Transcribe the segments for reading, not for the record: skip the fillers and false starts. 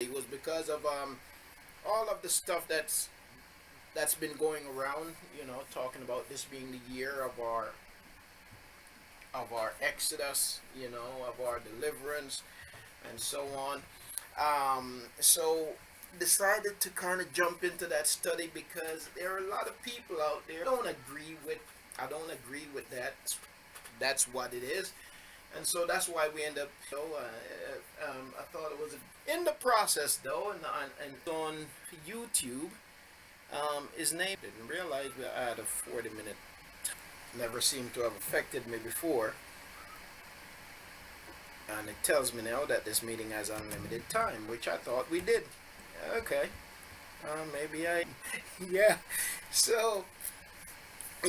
It was because of all of the stuff that's been going around. Talking about this being the year of our exodus. Of our deliverance and so on. So decided to kind of jump into that study because there are a lot of people out there I don't agree with that. That's what it is. And so that's why we end up. I thought it was in the process though, and on YouTube. His name didn't realize we had a 40-minute. Never seemed to have affected me before, and it tells me now that this meeting has unlimited time, which I thought we did. Okay, maybe I. Yeah. So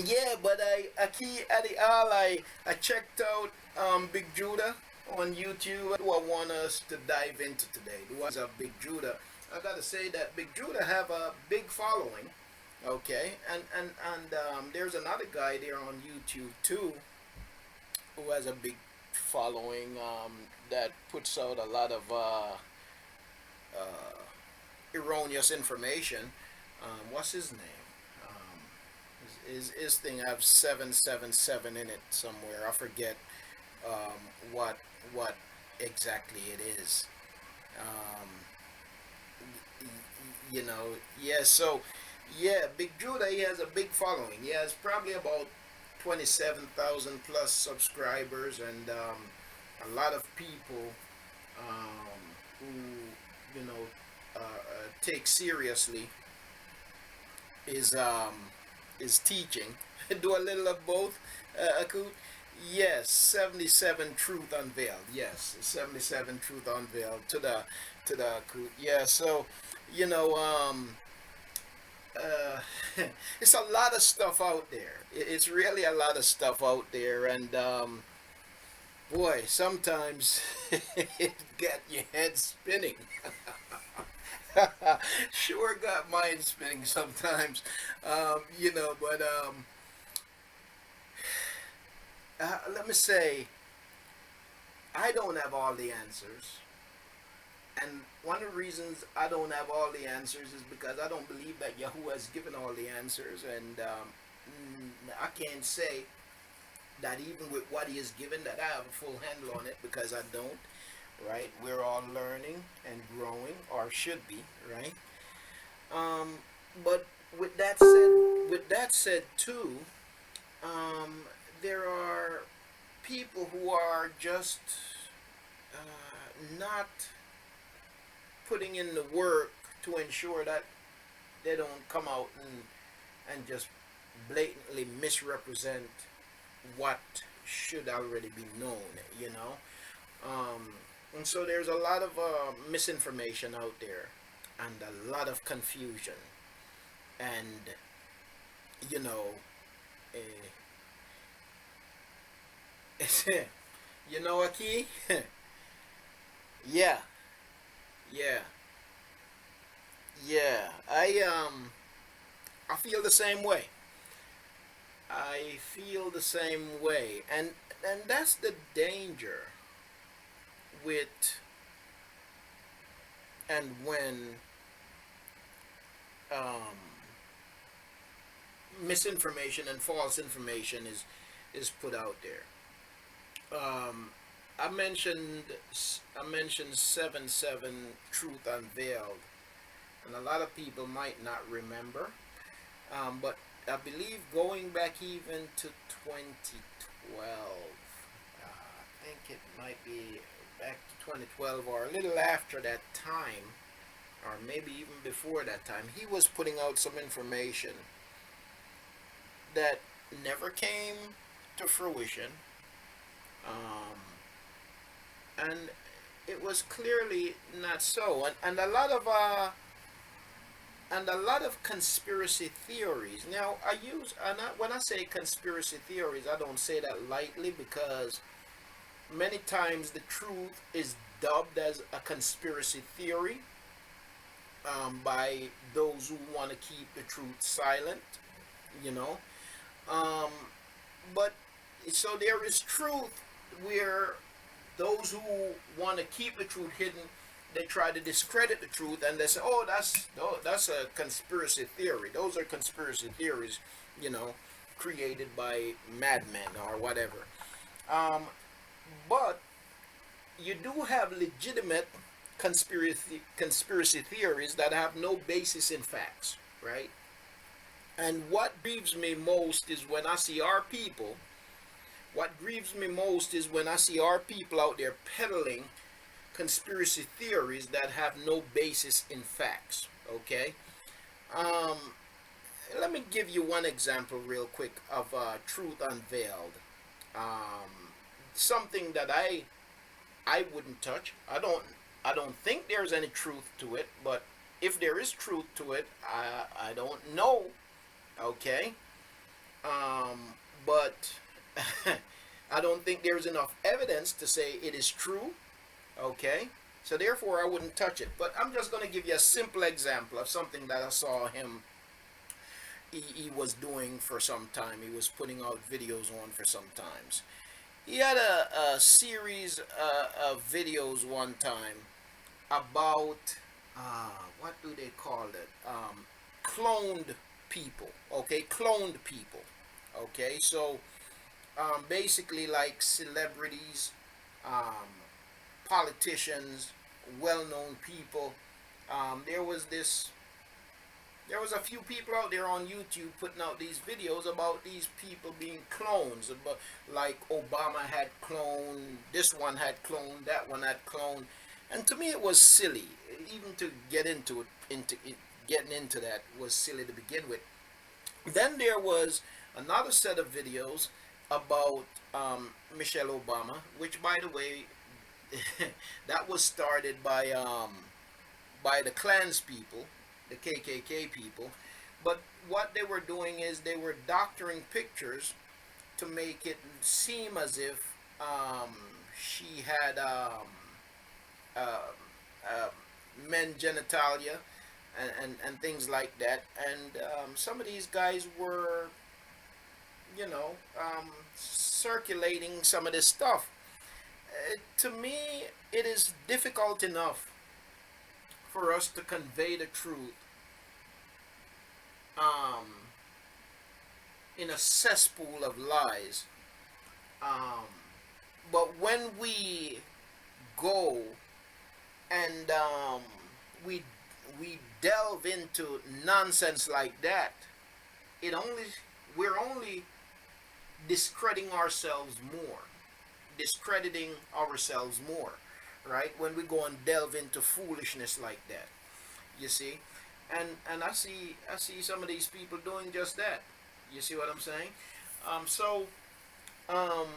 yeah, but I key at the all I checked out Big Judah on YouTube. Who I want us to dive into today? The ones of Big Judah. I gotta say that Big Judah have a big following. Okay, and there's another guy there on YouTube too who has a big following that puts out a lot of erroneous information. What's his name? His thing have 777 in it somewhere. I forget what exactly it is. Um, yeah. So yeah, Big Judah, he has a big following. He has probably about 27,000 plus subscribers, and a lot of people who take seriously is teaching. Do a little of both, Akut. Yes, 77 truth unveiled. Yes, 77 truth unveiled to the Akut. Yeah, so you know uh, it's a lot of stuff out there. It's really a lot of stuff out there, and boy, sometimes it get your head spinning. Sure got mine spinning sometimes, but let me say, I don't have all the answers. And one of the reasons I don't have all the answers is because I don't believe that Yahuah has given all the answers. And I can't say that even with what he has given that I have a full handle on it, because I don't. Right? We're all learning and growing, or should be, right? Um, but with that said too, um, there are people who are just not putting in the work to ensure that they don't come out and just blatantly misrepresent what should already be known, you know. And so there's a lot of misinformation out there, and a lot of confusion, and you know, uh, you know, Aki, yeah, yeah, yeah. I feel the same way. I feel the same way, and that's the danger with and when um, misinformation and false information is put out there. Um, I mentioned 7-7 truth unveiled, and a lot of people might not remember. But I believe going back even to 2012, I think it might be back to 2012 or a little after that time, or maybe even before that time, he was putting out some information that never came to fruition. Um, and it was clearly not so. And a lot of conspiracy theories. Now, when I say conspiracy theories, I don't say that lightly, because many times the truth is dubbed as a conspiracy theory by those who want to keep the truth silent, you know. Um, but so there is truth where those who want to keep the truth hidden, they try to discredit the truth, and they say, oh, that's a conspiracy theory. Those are conspiracy theories, you know, created by madmen or whatever. Um, but you do have legitimate conspiracy theories that have no basis in facts, right? And what grieves me most is when I see our people. What grieves me most is when I see our people out there peddling conspiracy theories that have no basis in facts. Okay. Um, Let me give you one example real quick of truth unveiled. Um, Something that I wouldn't touch. I don't think there's any truth to it, but if there is truth to it, I don't know. Okay. But I don't think there's enough evidence to say it is true. Okay. So therefore, I wouldn't touch it. But I'm just going to give you a simple example of something that I saw him. He was doing for some time. He was putting out videos on for some times. He had a series of videos one time about what do they call it? Cloned people. Okay, cloned people. Okay, so basically like celebrities, um, politicians, well-known people. There was this. There was a few people out there on YouTube putting out these videos about these people being clones. About, like Obama had cloned, this one had cloned, that one had cloned, and to me it was silly. Even to get into it, getting into that was silly to begin with. Then there was another set of videos about Michelle Obama, which, by the way, that was started by the clans people, the KKK people. But what they were doing is they were doctoring pictures to make it seem as if she had uh, uh, men genitalia and things like that. And some of these guys were, circulating some of this stuff. To me, it is difficult enough for us to convey the truth um, in a cesspool of lies. Um, but when we go and we we delve into nonsense like that, it only we're only discrediting ourselves more, right? When we go and delve into foolishness like that, you see, and I see some of these people doing just that. You see what I'm saying? So um,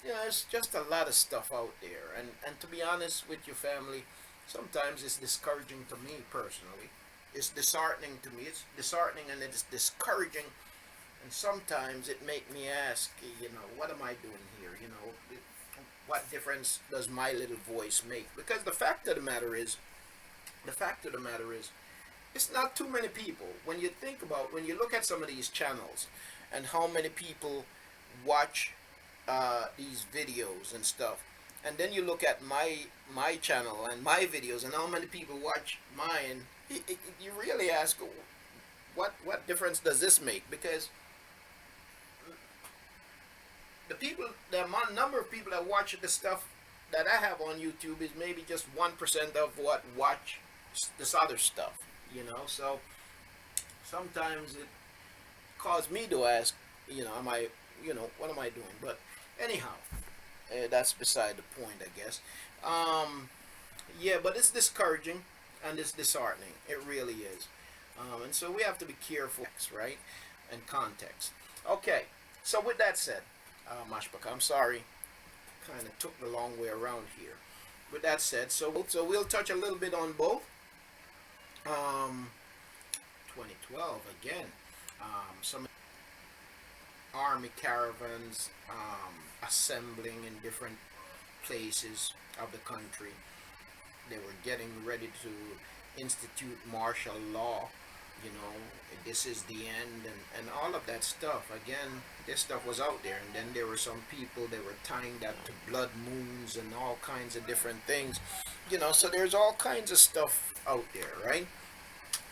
yeah, it's just a lot of stuff out there, and to be honest with your family, sometimes it's discouraging to me personally. It's disheartening to me. It's disheartening and it's discouraging, and sometimes it make me ask, what am I doing here? What difference does my little voice make? Because the fact of the matter is, it's not too many people. When you look at some of these channels, and how many people watch these videos and stuff, and then you look at my channel and my videos, and how many people watch mine, you really ask, what difference does this make? Because the number of people that watch the stuff that I have on YouTube is maybe just 1% of what watch this other stuff. So sometimes it caused me to ask, am I, what am I doing? But anyhow, that's beside the point, I guess. Yeah, but it's discouraging and it's disheartening. It really is. And so we have to be careful, right? And context. Okay, so with that said, Mashbaka, I'm sorry, kind of took the long way around here. With that said, so we'll touch a little bit on both. 2012 again. Some army caravans assembling in different places of the country. They were getting ready to institute martial law you know, this is the end, and all of that stuff. Again, this stuff was out there, and then there were some people that were tying that to blood moons and all kinds of different things, you know. So there's all kinds of stuff out there, right?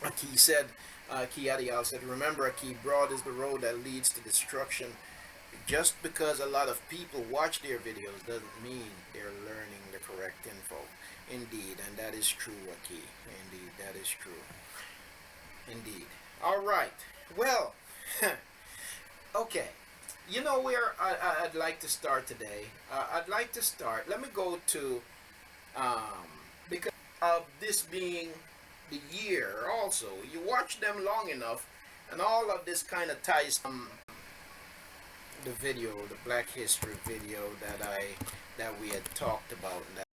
Like he said, Kiadial said, remember, Aki, broad is the road that leads to destruction. Just because a lot of people watch their videos doesn't mean they're learning the correct info. Indeed, and that is true, Aki. Indeed, that is true. Indeed. All right. Well, okay. You know where I'd like to start today? I'd like to start. Let me go to, because of this being the year also. You watch them long enough, and all of this kind of ties the video, the Black History video that we had talked about, and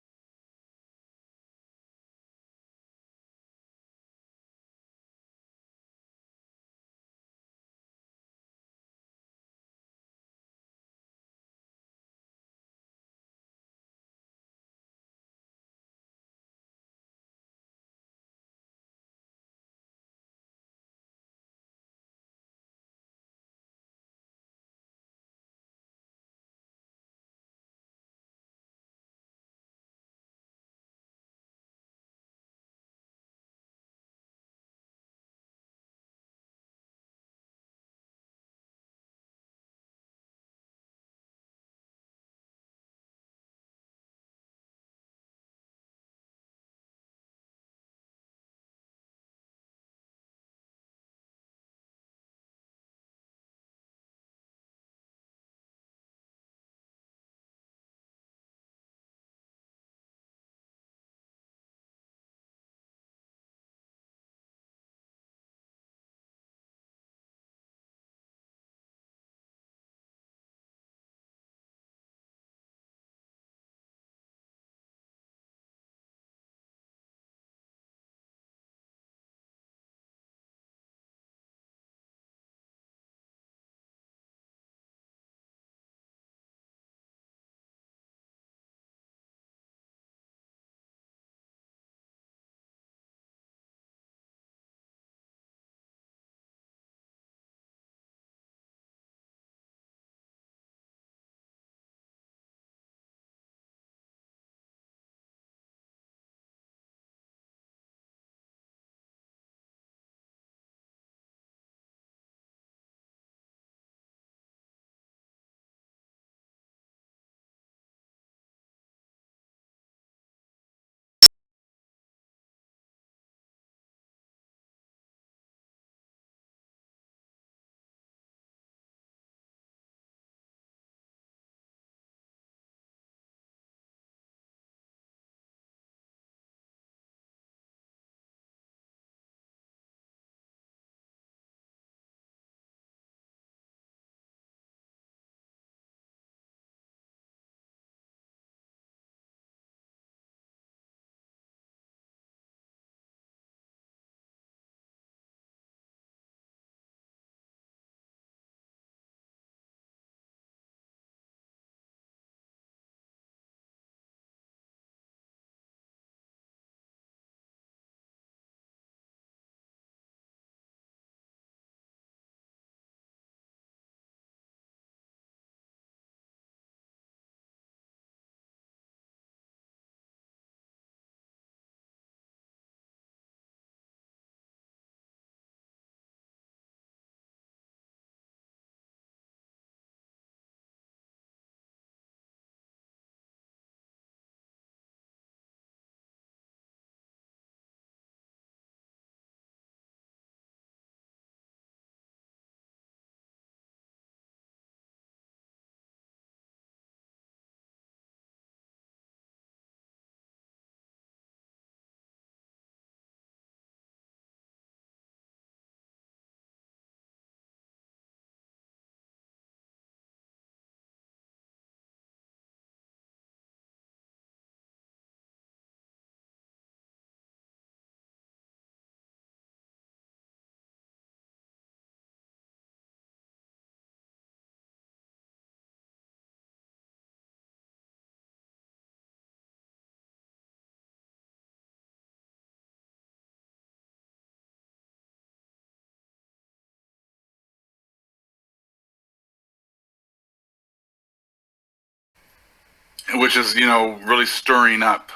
which is, really stirring up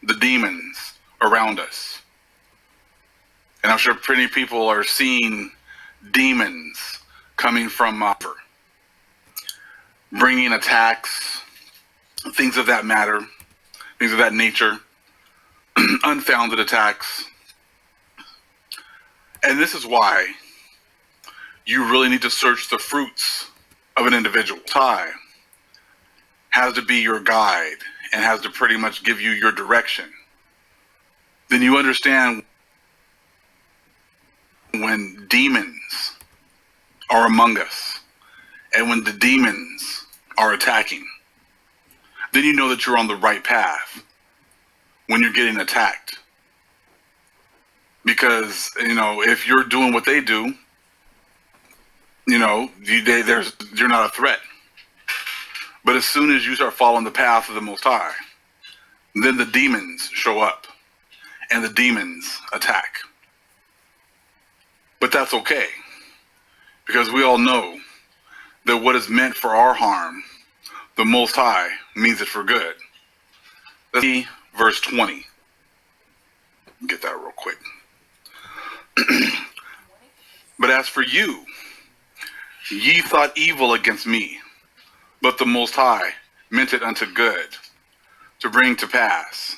the demons around us. And I'm sure many people are seeing demons coming from bringing attacks, things of that matter, things of that nature, unfounded attacks. And this is why you really need to search the fruits of an individual. Tie has to be your guide and has to pretty much give you your direction. Then you understand when demons are among us and when the demons are attacking. Then you know that you're on the right path when you're getting attacked. Because, if you're doing what they do, you're not a threat. But as soon as you start following the path of the Most High, then the demons show up and the demons attack. But that's okay, because we all know that what is meant for our harm, the Most High means it for good. Let's see verse 20. Get that real quick. But as for you, ye thought evil against me, but the Most High meant it unto good, to bring to pass,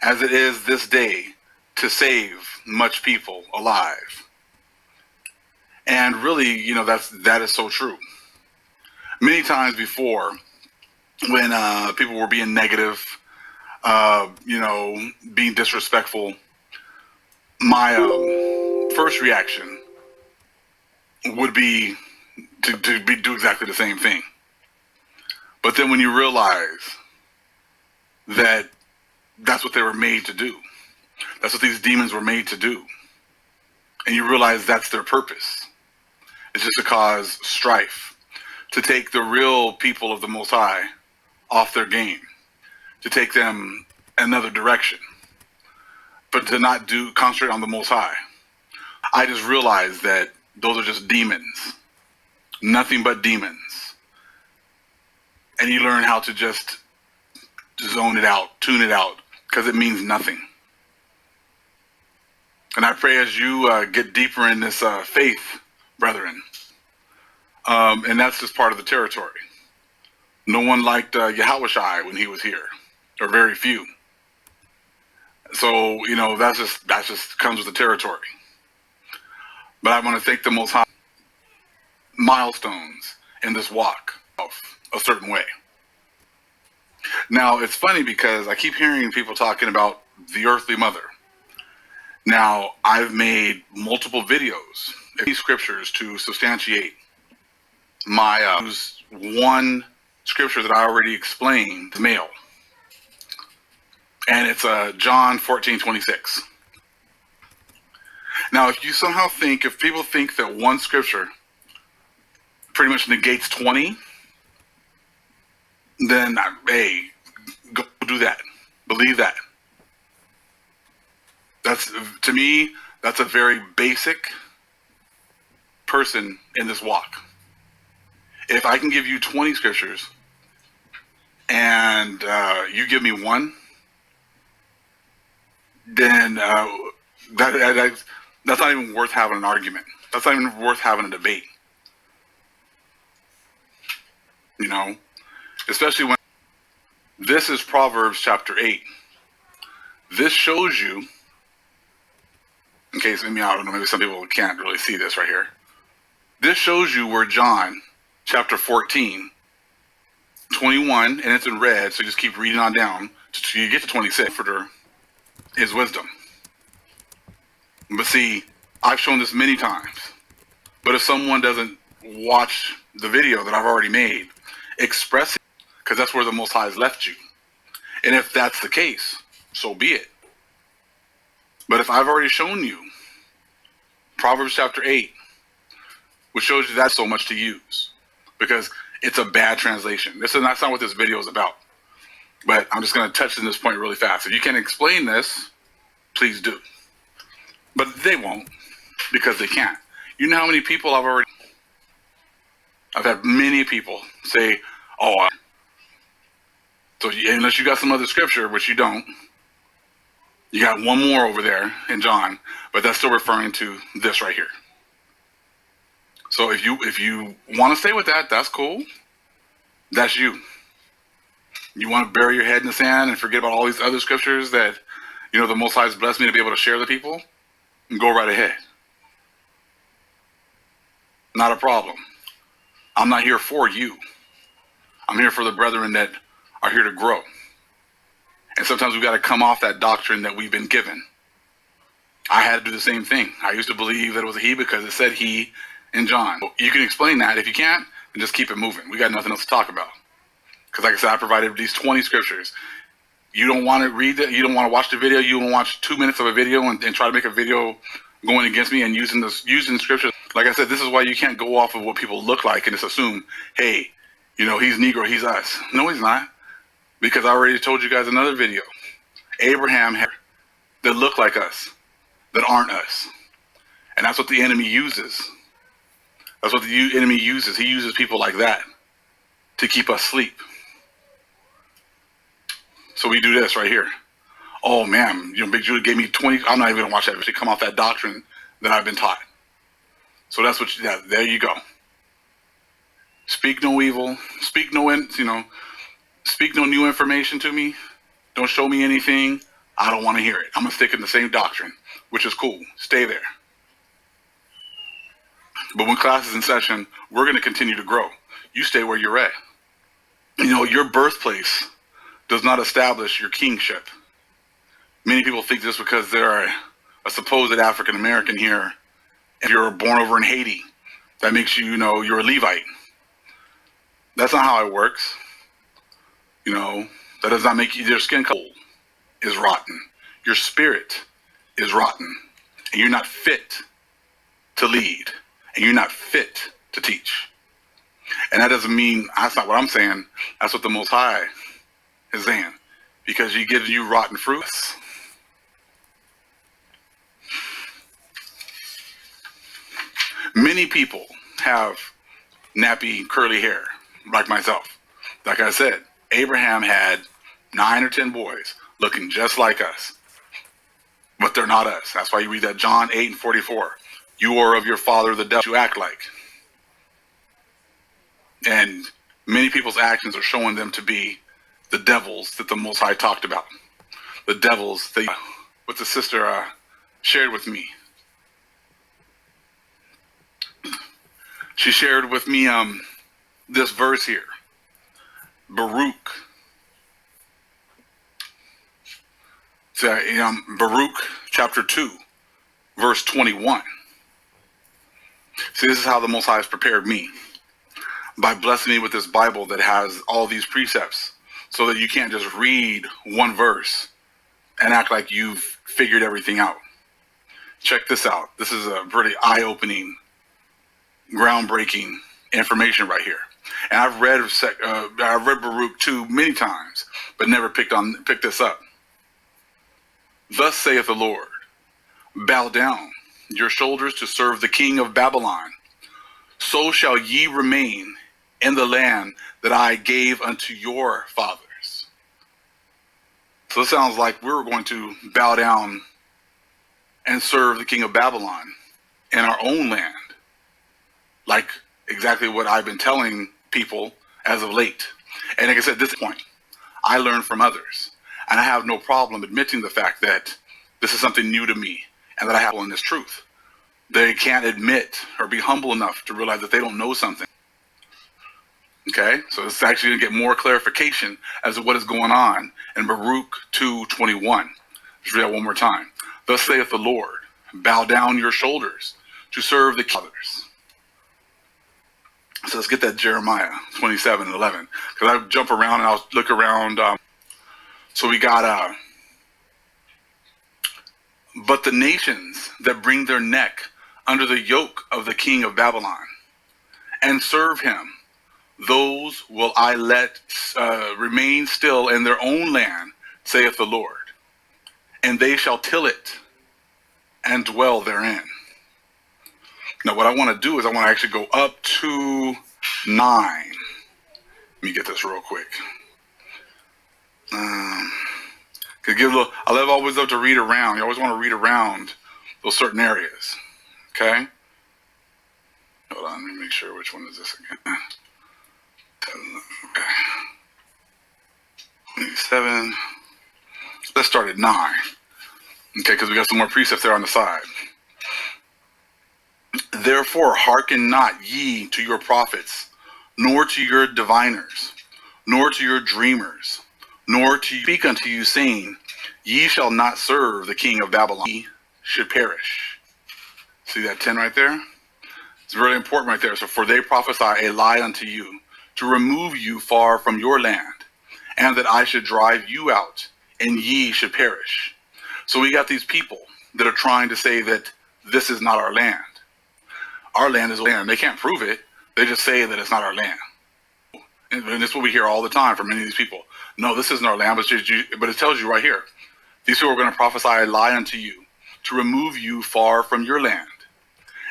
as it is this day, to save much people alive. And really, that is so true. Many times before, when people were being negative, being disrespectful, my first reaction would be to do exactly the same thing. But then when you realize that that's what they were made to do, that's what these demons were made to do, and you realize that's their purpose, it's just to cause strife, to take the real people of the Most High off their game, to take them another direction, but to not concentrate on the Most High. I just realized that those are just demons, nothing but demons. And you learn how to just zone it out, tune it out, because it means nothing. And I pray as you get deeper in this faith, brethren, and that's just part of the territory. No one liked Yahusha when he was here, or very few. So, that just comes with the territory. But I want to thank the Most High milestones in this walk of a certain way. Now, it's funny because I keep hearing people talking about the earthly mother. Now, I've made multiple videos, these scriptures to substantiate my one scripture that I already explained, the male. And it's John 14:26. Now, if people think that one scripture pretty much negates 20, then, hey, go do that. Believe that. To me, that's a very basic person in this walk. If I can give you 20 scriptures and you give me one, then that's not even worth having an argument. That's not even worth having a debate. Especially when this is Proverbs chapter 8. This shows you, in case, I don't know, maybe some people can't really see this right here. This shows you where John chapter 14, 21, and it's in red, so just keep reading on down till you get to 26. Is wisdom. But see, I've shown this many times. But if someone doesn't watch the video that I've already made, express it, because that's where the Most High has left you. And if that's the case, so be it. But if I've already shown you Proverbs chapter 8, which shows you that's so much to use, because it's a bad translation. That's not what this video is about. But I'm just going to touch on this point really fast. If you can explain this, please do. But they won't, because they can't. You know how many people I've had many people say, So unless you got some other scripture, which you don't, you got one more over there in John, but that's still referring to this right here. So if you want to stay with that, that's cool. That's you. You want to bury your head in the sand and forget about all these other scriptures that, the Most High has blessed me to be able to share with people? Go right ahead. Not a problem. I'm not here for you. I'm here for the brethren that are here to grow. And sometimes we've got to come off that doctrine that we've been given. I had to do the same thing. I used to believe that it was a he because it said he in John. You can explain that. If you can't, then just keep it moving. We got nothing else to talk about. Because like I said, I provided these 20 scriptures. You don't want to read it. You don't want to watch the video. You want to watch 2 minutes of a video and try to make a video going against me and using scripture. Like I said, this is why you can't go off of what people look like and just assume, hey, he's Negro, he's us. No, he's not. Because I already told you guys another video. Abraham had that look like us, that aren't us. And that's what the enemy uses. That's what the enemy uses. He uses people like that to keep us asleep. So we do this right here. Oh man, Big Judah gave me 20. I'm not even gonna watch that. She come off that doctrine that I've been taught. So that's what there you go. Speak no evil. Speak no new information to me. Don't show me anything. I don't want to hear it. I'm gonna stick in the same doctrine, which is cool. Stay there. But when class is in session, we're gonna continue to grow. You stay where you're at. Your birthplace does not establish your kingship. Many people think just because they're a supposed African American here, if you're born over in Haiti, that makes you, you're a Levite. That's not how it works. That does not make your skin color is rotten. Your spirit is rotten. And you're not fit to lead. And you're not fit to teach. And that doesn't mean, that's not what I'm saying. That's what the Most High is saying. Because He gives you rotten fruits. Many people have nappy, curly hair, like myself. Like I said, Abraham had 9 or 10 boys looking just like us. But they're not us. That's why you read that John 8:44. You are of your father the devil, you act like. And many people's actions are showing them to be the devils that the Most High talked about. The devils that what the sister shared with me. She shared with me this verse here. Baruch. So, Baruch chapter 2, verse 21. See, this is how the Most High has prepared me. By blessing me with this Bible that has all these precepts. So that you can't just read one verse and act like you've figured everything out. Check this out. This is a pretty eye-opening, groundbreaking information right here. And I've read Baruch 2 many times, but never picked this up. Thus saith the Lord, bow down your shoulders to serve the king of Babylon. So shall ye remain in the land that I gave unto your fathers. So it sounds like we're going to bow down and serve the king of Babylon in our own land. Like exactly what I've been telling people as of late. And like I said, at this point, I learn from others. And I have no problem admitting the fact that this is something new to me and that I have in this truth. They can't admit or be humble enough to realize that they don't know something. Okay, so it's actually going to get more clarification as to what is going on in Baruch 2:21. Let's read that one more time. Thus saith the Lord, bow down your shoulders to serve the others. So let's get that Jeremiah 27:11. Because I jump around and I'll look around. So we got, but the nations that bring their neck under the yoke of the king of Babylon and serve him, those will I let remain still in their own land, saith the Lord. And they shall till it and dwell therein. Now what I want to do is I want to actually go up to 9. Let me get this real quick. Could give a little. Always love to read around. You always want to read around those certain areas. Okay. Hold on, let me make sure which one is this again. Okay. 27. Let's start at 9. Okay, because we got some more precepts there on the side. Therefore, hearken not ye to your prophets, nor to your diviners, nor to your dreamers, nor to speak unto you, saying, ye shall not serve the king of Babylon, ye should perish. See that 10 right there? It's really important right there. So, for they prophesy a lie unto you, to remove you far from your land, and that I should drive you out, and ye should perish. So we got these people that are trying to say that this is not our land. Our land is land. They can't prove it. They just say that it's not our land. And this is what we hear all the time from many of these people. No, this isn't our land, but it tells you right here. These people are going to prophesy a lie unto you, to remove you far from your land,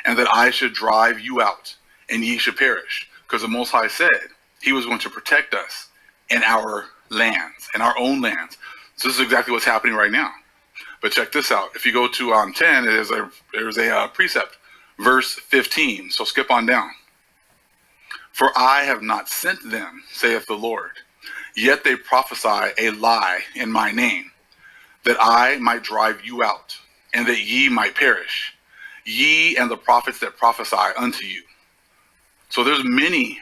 and that I should drive you out, and ye should perish. Because the Most High said he was going to protect us in our lands, in our own lands. So this is exactly what's happening right now. But check this out. If you go to 10, there's a precept, verse 15. So skip on down. For I have not sent them, saith the Lord. Yet they prophesy a lie in my name, that I might drive you out, and that ye might perish, ye and the prophets that prophesy unto you. So there's many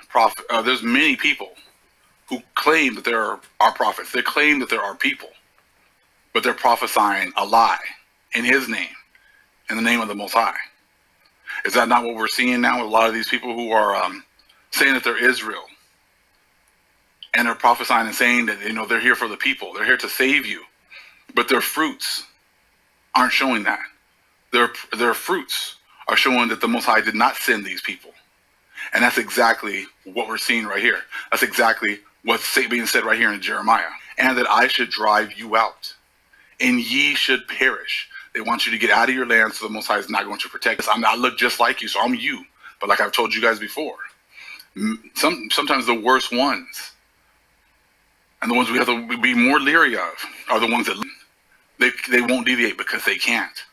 people who claim that they're our prophets. They claim that they're our people, but they're prophesying a lie in his name, in the name of the Most High. Is that not what we're seeing now with a lot of these people who are saying that they're Israel, and they're prophesying and saying that they're here for the people, they're here to save you, but their fruits aren't showing that. Their fruits are showing that the Most High did not send these people, and that's exactly what we're seeing right here. That's exactly what's being said right here in Jeremiah. And that I should drive you out, and ye should perish. They want you to get out of your land, so the Most High is not going to protect us. I look just like you, so I'm you. But like I've told you guys before, sometimes the worst ones, and the ones we have to be more leery of, are the ones that they won't deviate because they can't.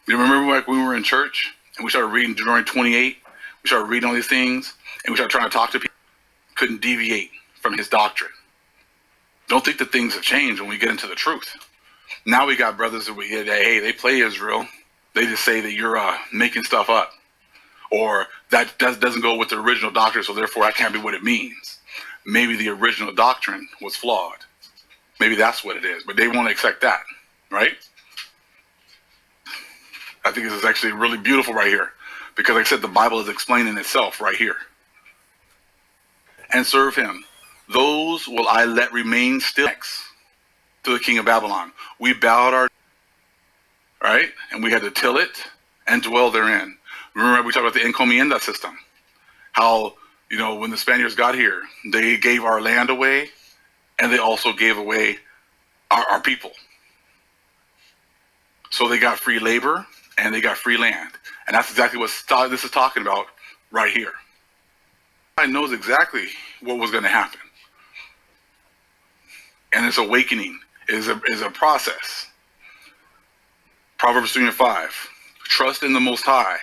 You remember like when we were in church and we started reading Deuteronomy 28, we started reading all these things, and we started trying to talk to people, couldn't deviate from his doctrine. Don't think that things have changed when we get into the truth. Now we got brothers that they play Israel. They just say that you're making stuff up, or that doesn't go with the original doctrine, so therefore that can't be what it means. Maybe the original doctrine was flawed. Maybe that's what it is, but they won't accept that, right? I think this is actually really beautiful right here, because like I said, the Bible is explaining itself right here. And serve him. Those will I let remain still next to the king of Babylon. We bowed our, right? And we had to till it and dwell therein. Remember we talked about the encomienda system. How, when the Spaniards got here, they gave our land away, and they also gave away our people. So they got free labor, and they got free land. And that's exactly what this is talking about right here. I knows exactly what was going to happen. And this awakening is a process. Proverbs 3:5. Trust in the Most High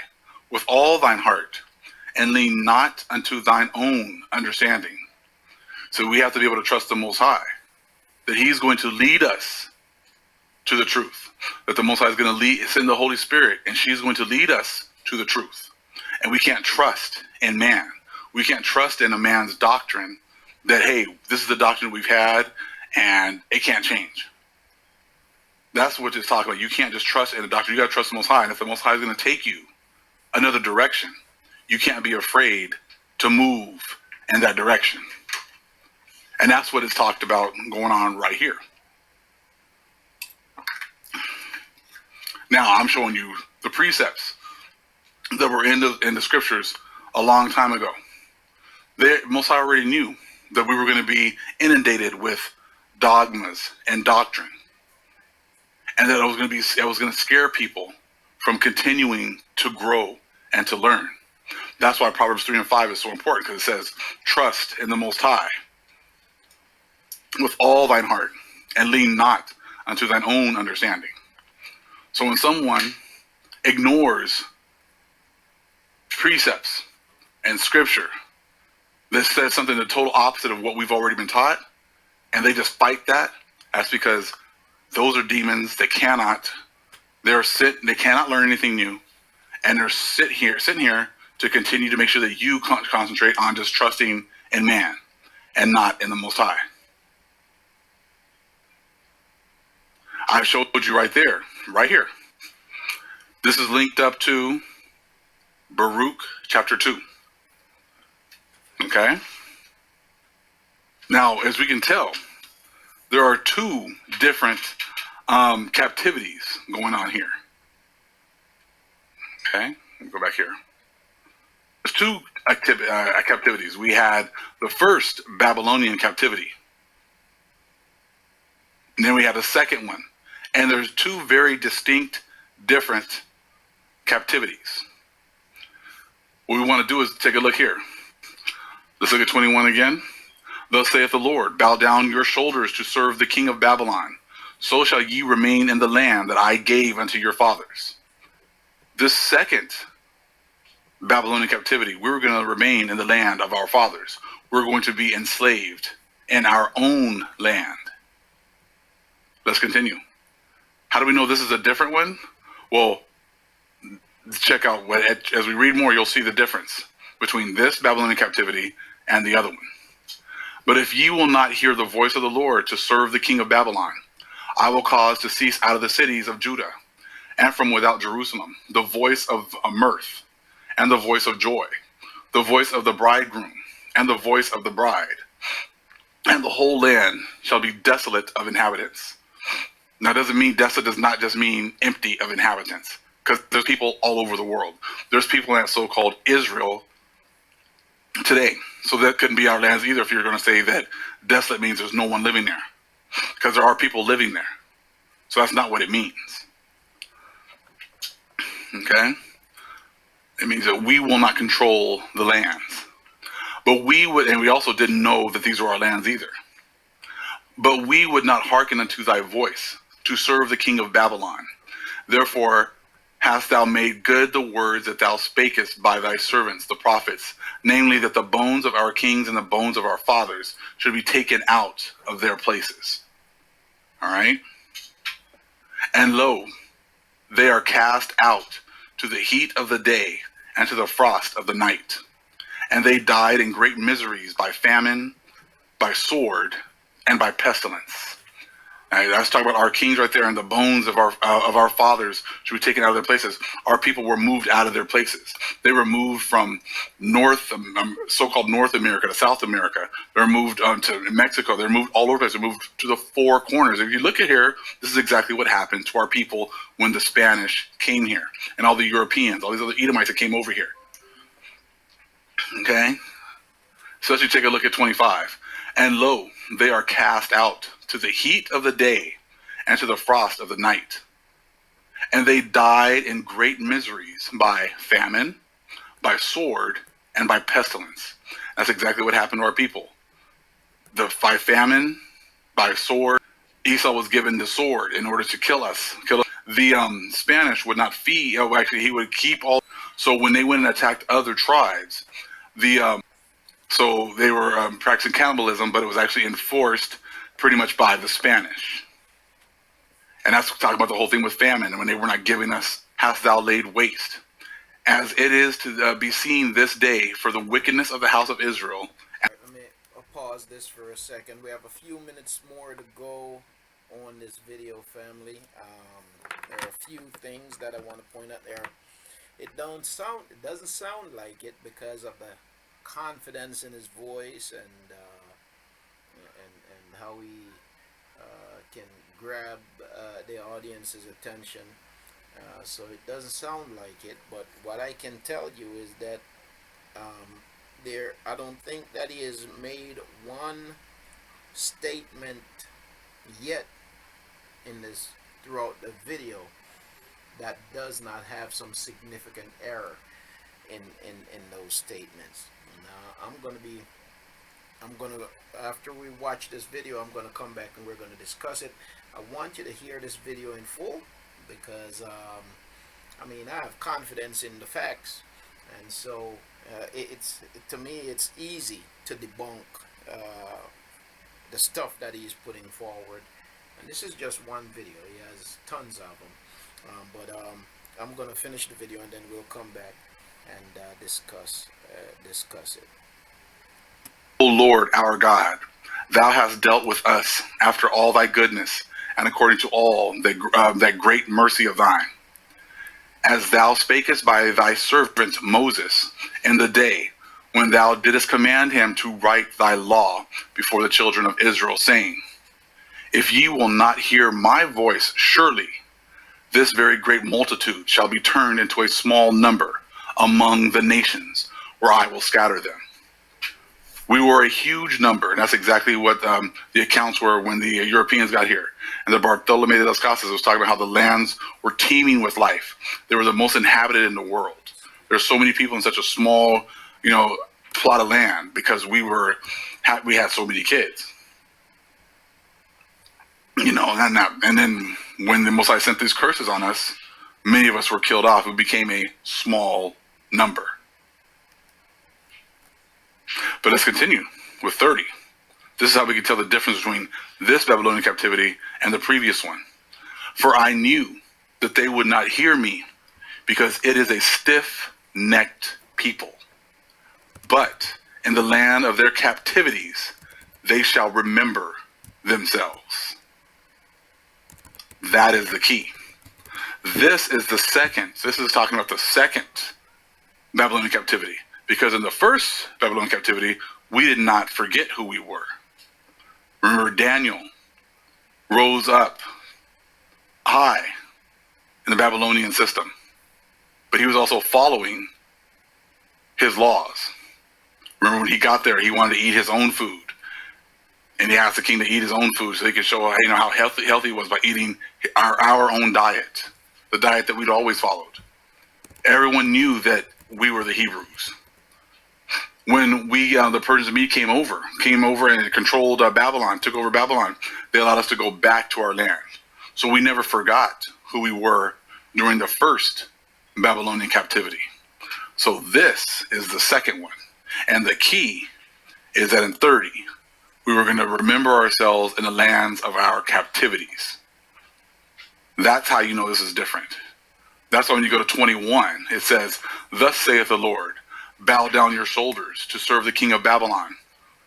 with all thine heart, and lean not unto thine own understanding. So we have to be able to trust the Most High, that he's going to lead us to the truth, that the Most High is going to send the Holy Spirit, and she's going to lead us to the truth. And we can't trust in man. We can't trust in a man's doctrine that, hey, this is the doctrine we've had, and it can't change. That's what it's talking about. You can't just trust in the doctrine. You got to trust the Most High. And if the Most High is going to take you another direction, you can't be afraid to move in that direction. And that's what it's talked about going on right here. Now I'm showing you the precepts that were in the scriptures a long time ago. Most High already knew that we were going to be inundated with dogmas and doctrine, and that I was going to scare people from continuing to grow and to learn. That's why Proverbs 3:5 is so important, because it says, trust in the Most High. with all thine heart, and lean not unto thine own understanding. So when someone ignores precepts and scripture that says something the total opposite of what we've already been taught, and they just fight that, that's because those are demons. They cannot learn anything new, and they're sitting here to continue to make sure that you concentrate on just trusting in man and not in the Most High. I showed you right there, right here. This is linked up to Baruch chapter 2. Okay? Now, as we can tell, there are two different captivities going on here. Okay? Let me go back here. There's two captivities. We had the first Babylonian captivity. And then we had a second one. And there's two very distinct, different captivities. What we want to do is take a look here. Let's look at 21 again. Thus saith the Lord, bow down your shoulders to serve the king of Babylon. So shall ye remain in the land that I gave unto your fathers. This second Babylonian captivity, we're going to remain in the land of our fathers. We're going to be enslaved in our own land. Let's continue. How do we know this is a different one? Well, check out as we read more, you'll see the difference between this Babylonian captivity and the other one. But if ye will not hear the voice of the Lord to serve the king of Babylon, I will cause to cease out of the cities of Judah and from without Jerusalem the voice of mirth and the voice of joy, the voice of the bridegroom and the voice of the bride. And the whole land shall be desolate of inhabitants. Now, desolate does not just mean empty of inhabitants, because there's people all over the world. There's people in that so-called Israel today. So that couldn't be our lands either if you're going to say that desolate means there's no one living there, because there are people living there. So that's not what it means. Okay? It means that we will not control the lands. But we would, and we also didn't know that these were our lands either. But we would not hearken unto thy voice to serve the king of Babylon. Therefore hast thou made good the words that thou spakest by thy servants, the prophets, namely that the bones of our kings and the bones of our fathers should be taken out of their places. All right? And lo, they are cast out to the heat of the day and to the frost of the night. And they died in great miseries by famine, by sword, and by pestilence. Now, let's talk about our kings right there, and the bones of our fathers should be taken out of their places. Our people were moved out of their places. They were moved from so-called North America to South America. They were moved to Mexico. They were moved all over the place. They moved to the four corners. If you look at here, this is exactly what happened to our people when the Spanish came here, and all the Europeans, all these other Edomites that came over here. Okay? So let's take a look at 25. And lo, they are cast out to the heat of the day and to the frost of the night. And they died in great miseries by famine, by sword, and by pestilence. That's exactly what happened to our people. By famine, by sword, Esau was given the sword in order to kill us. The Spanish would not feed, he would keep all. So when they went and attacked other tribes, so they were practicing cannibalism, but it was actually enforced pretty much by the Spanish. And that's talking about the whole thing with famine. And when they were not giving us, hast thou laid waste. As it is to be seen this day for the wickedness of the house of Israel. Let me pause this for a second. We have a few minutes more to go on this video, family. There are a few things that I want to point out there. It doesn't sound like it because of the confidence in his voice and how he can grab the audience's attention. So it doesn't sound like it, but what I can tell you is that I don't think that he has made one statement yet in this throughout the video that does not have some significant error in those statements. Now I'm going to be I'm going to, after we watch this video, I'm going to come back and we're going to discuss it. I want you to hear this video in full because, I mean, I have confidence in the facts. And so to me, it's easy to debunk the stuff that he's putting forward. And this is just one video. He has tons of them. But I'm going to finish the video and then we'll come back and discuss it. O Lord our God, thou hast dealt with us after all thy goodness, and according to all that great mercy of thine, as thou spakest by thy servant Moses in the day when thou didst command him to write thy law before the children of Israel, saying, If ye will not hear my voice, surely this very great multitude shall be turned into a small number among the nations, where I will scatter them. We were a huge number, and that's exactly what the accounts were when the Europeans got here. And the Bartolome de las Casas was talking about how the lands were teeming with life. They were the most inhabited in the world. There's so many people in such a small, plot of land because we had so many kids. And then when the Mosai sent these curses on us, many of us were killed off. It became a small number. But let's continue with 30. This is how we can tell the difference between this Babylonian captivity and the previous one. For I knew that they would not hear me, because it is a stiff-necked people. But in the land of their captivities, they shall remember themselves. That is the key. This is talking about the second Babylonian captivity. Because in the first Babylonian captivity, we did not forget who we were. Remember, Daniel rose up high in the Babylonian system, but he was also following his laws. Remember, when he got there, he wanted to eat his own food, and he asked the king to eat his own food so they could show how healthy he was by eating our own diet, the diet that we'd always followed. Everyone knew that we were the Hebrews. When the Persians and Medes came over and controlled Babylon, took over Babylon, they allowed us to go back to our land. So we never forgot who we were during the first Babylonian captivity. So this is the second one. And the key is that in 30, we were going to remember ourselves in the lands of our captivities. That's how you know this is different. That's why when you go to 21, it says, Thus saith the Lord, bow down your shoulders to serve the king of Babylon.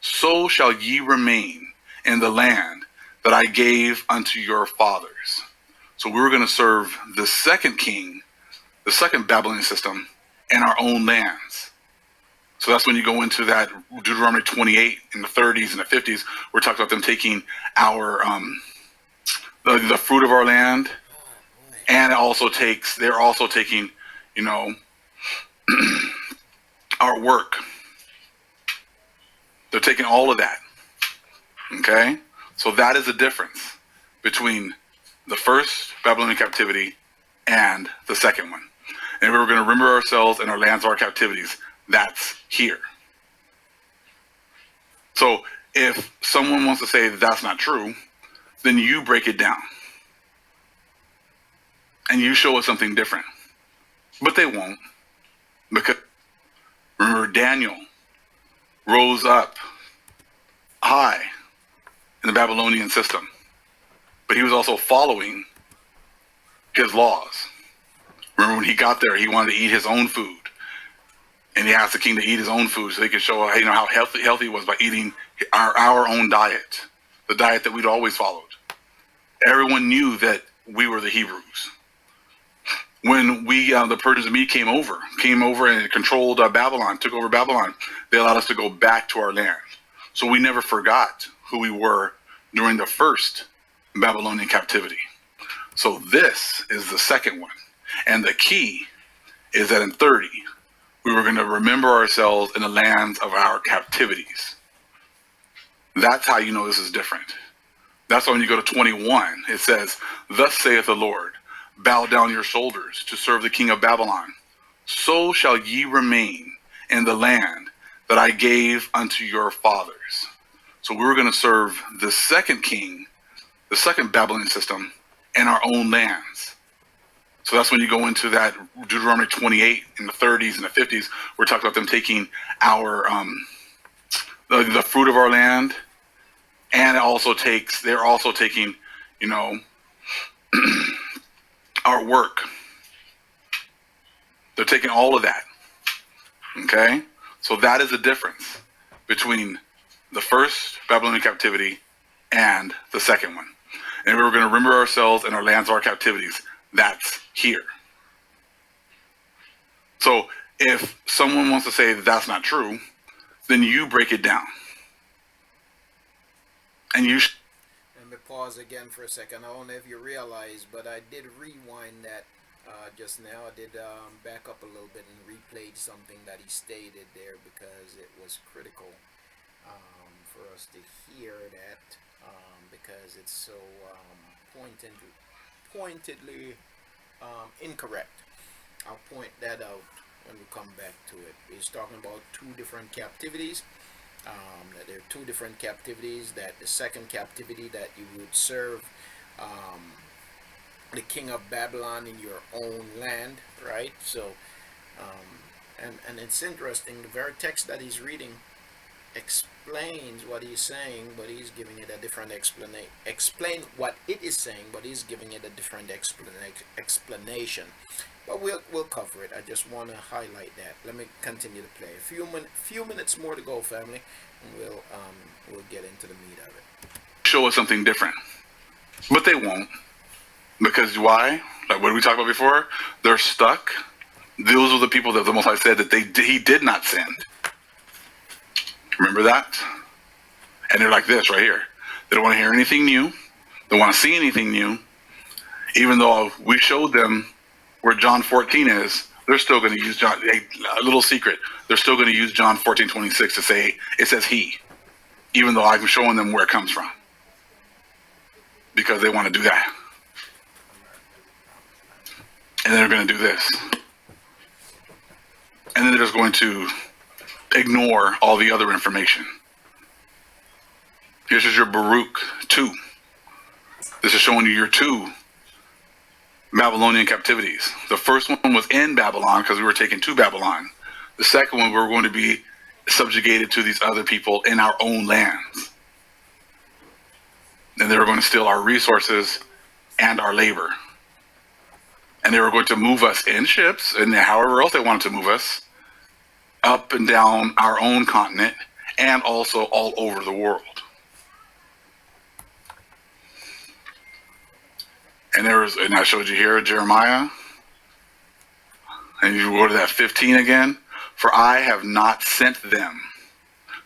So shall ye remain in the land that I gave unto your fathers. So we were going to serve the second king, the second Babylonian system, in our own lands. So that's when you go into that Deuteronomy 28 in the 30s and the 50s, where it talks about them taking our the fruit of our land, and they're also taking, our work. They're taking all of that. Okay? So that is the difference between the first Babylonian captivity and the second one. And we were going to remember ourselves and our lands of our captivities. That's here. So if someone wants to say that that's not true, then you break it down. And you show us something different. But they won't. Because remember, Daniel rose up high in the Babylonian system, but he was also following his laws. Remember, when he got there, he wanted to eat his own food, and he asked the king to eat his own food so they could show how healthy he was by eating our own diet, the diet that we'd always followed. Everyone knew that we were the Hebrews. When the Persians and Medes came over and controlled Babylon, took over Babylon, they allowed us to go back to our land. So we never forgot who we were during the first Babylonian captivity. So this is the second one. And the key is that in 30, we were going to remember ourselves in the lands of our captivities. That's how you know this is different. That's why when you go to 21, it says, Thus saith the Lord, bow down your shoulders to serve the king of Babylon. So shall ye remain in the land that I gave unto your fathers. So we were going to serve the second king, the second Babylonian system, in our own lands. So that's when you go into that Deuteronomy 28 in the 30s and the 50s. We're talking about them taking our the fruit of our land, and they're also taking, you know, our work. They're taking all of that. Okay, so that is the difference between the first Babylonian captivity and the second one. And we were going to remember ourselves and our lands of our captivities. That's here. So if someone wants to say that that's not true, then you break it down. And you... Let me pause again for a second. I don't know if you realize, but I did rewind that just now. I did back up a little bit and replayed something that he stated there because it was critical for us to hear that because it's so pointedly incorrect. I'll point that out when we come back to it. He's talking about two different captivities. That there are two different captivities. That the second captivity, that you would serve the king of Babylon in your own land, right? So, and it's interesting. The very text that he's reading explains what he's saying, but he's giving it a different explanation. Explain what it is saying, but he's giving it a different explanation. But we'll cover it. I just want to highlight that. Let me continue to play. Few minutes more to go, family, and we'll get into the meat of it. Show us something different, but they won't, because why? Like what we talked about before, they're stuck. Those are the people that the Most High said that he did not send. Remember that? And they're like this right here. They don't want to hear anything new. They don't want to see anything new. Even though we showed them where John 14 is, they're still going to use John. A little secret. They're still going to use John 14:26 to say it says he, even though I'm showing them where it comes from, because they want to do that. And they're going to do this. And then they're just going to ignore all the other information. This is your Baruch 2. This is showing you your two Babylonian captivities. The first one was in Babylon because we were taken to Babylon. The second one, we were going to be subjugated to these other people in our own lands. And they were going to steal our resources and our labor. And they were going to move us in ships and however else they wanted to move us up and down our own continent and also all over the world. And I showed you here Jeremiah, and you go to that 15 again. For I have not sent them,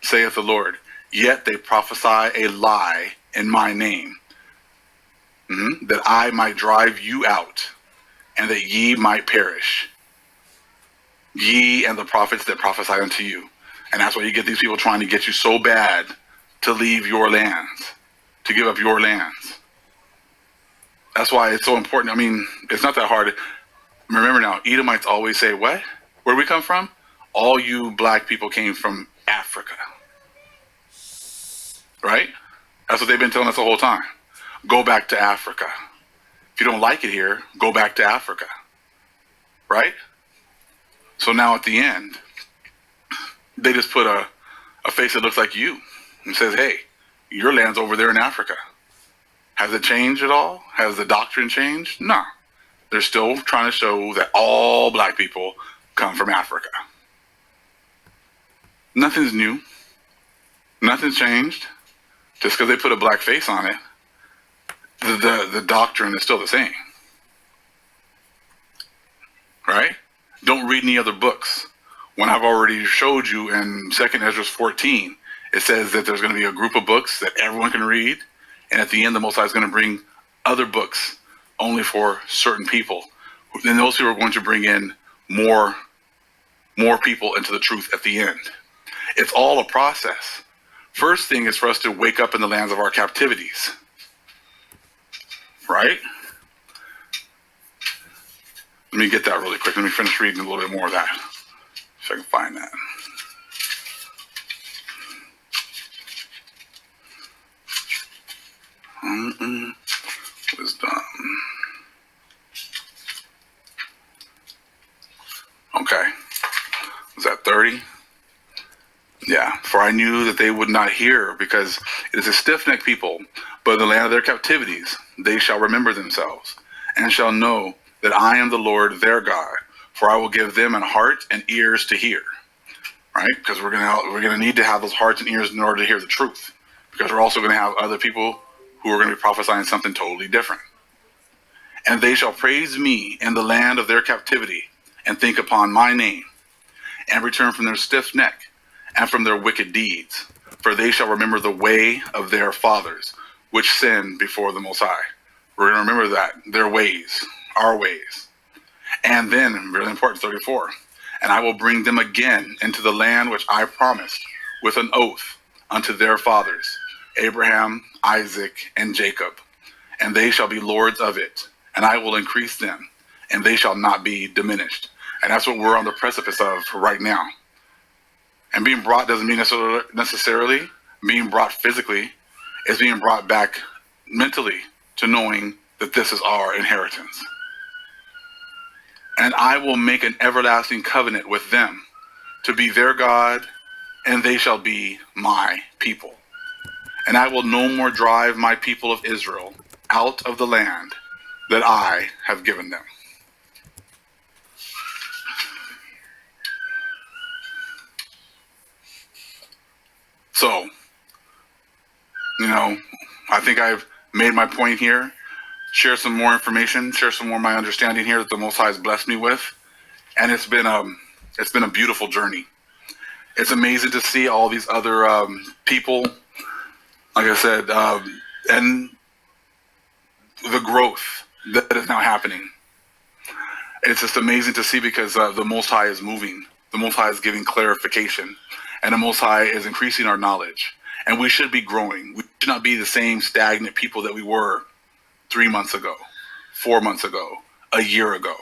saith the Lord, yet they prophesy a lie in my name, that I might drive you out, and that ye might perish. Ye and the prophets that prophesy unto you. And that's why you get these people trying to get you so bad to leave your lands, to give up your lands. That's why it's so important. I mean, it's not that hard. Remember now, Edomites always say, what? Where do we come from? All you black people came from Africa. Right? That's what they've been telling us the whole time. Go back to Africa. If you don't like it here, go back to Africa. Right? So now at the end, they just put a face that looks like you and says, hey, your land's over there in Africa. Has it changed at all? Has the doctrine changed? No. They're still trying to show that all black people come from Africa. Nothing's new. Nothing's changed. Just because they put a black face on it, the doctrine is still the same. Right? Don't read any other books. When I've already showed you in 2nd Ezra 14, it says that there's going to be a group of books that everyone can read. And at the end, the Most High is going to bring other books only for certain people. Then those people are going to bring in more people into the truth at the end. It's all a process. First thing is for us to wake up in the lands of our captivities. Right? Let me get that really quick. Let me finish reading a little bit more of that. If I can find that. Wisdom. Okay. Was that 30? Yeah. For I knew that they would not hear, because it is a stiff-necked people, but in the land of their captivities they shall remember themselves, and shall know that I am the Lord their God. For I will give them an heart and ears to hear. Right? Because we're gonna need to have those hearts and ears in order to hear the truth. Because we're also gonna have other people who are gonna be prophesying something totally different. And they shall praise me in the land of their captivity, and think upon my name, and return from their stiff neck, and from their wicked deeds. For they shall remember the way of their fathers, which sinned before the Most High. We're going to remember that, their ways, our ways. And then, really important, 34, and I will bring them again into the land which I promised with an oath unto their fathers, Abraham, Isaac, and Jacob. And they shall be lords of it, and I will increase them, and they shall not be diminished. And that's what we're on the precipice of right now. And being brought doesn't mean necessarily being brought physically. It's being brought back mentally to knowing that this is our inheritance. And I will make an everlasting covenant with them, to be their God, and they shall be my people. And I will no more drive my people of Israel out of the land that I have given them. So, I think I've made my point here. Share some more information, share some more of my understanding here that the Most High has blessed me with. And it's been a beautiful journey. It's amazing to see all these other people, like I said, and the growth that is now happening. It's just amazing to see, because the Most High is moving. The Most High is giving clarification, and the Most High is increasing our knowledge. And we should be growing. We should not be the same stagnant people that we were 3 months ago, 4 months ago, a year ago.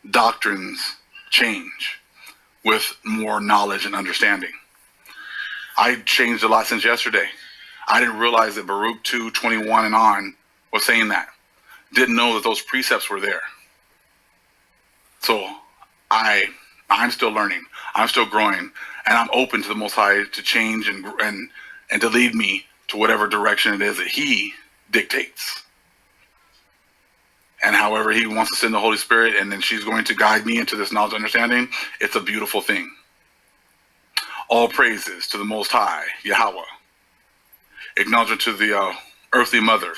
Doctrines change with more knowledge and understanding. I changed a lot since yesterday. I didn't realize that Baruch 2:21 and on was saying that. Didn't know that those precepts were there. So I'm still learning. I'm still growing, and I'm open to the Most High to change and to lead me to whatever direction it is that He dictates. And however He wants to send the Holy Spirit, and then she's going to guide me into this knowledge and understanding, it's a beautiful thing. All praises to the Most High, Yahuah. Acknowledgement to the earthly mother,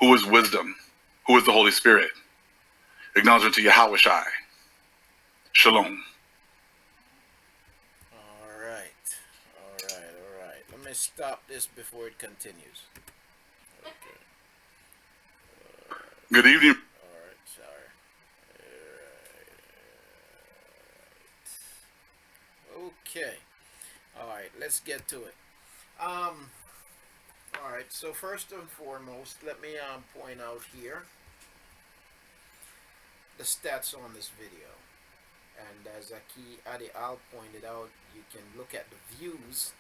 who is wisdom, who is the Holy Spirit. Acknowledgement to Yahusha. Shalom. All right. Let me stop this before it continues. Okay. Good evening. All right, sorry. All right. Okay. All right, let's get to it. All right. So first and foremost, let me point out here the stats on this video. And as Aki Adi Al pointed out, you can look at the views.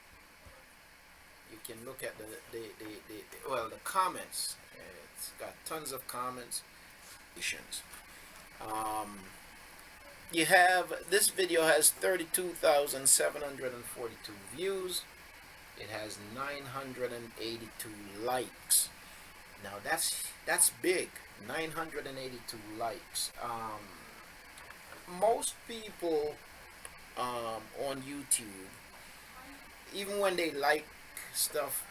You can look at the comments. It's got tons of comments. You have, this video has 32,742 views. It has 982 likes. Now that's big. 982 likes. Most people on YouTube, even when they like stuff,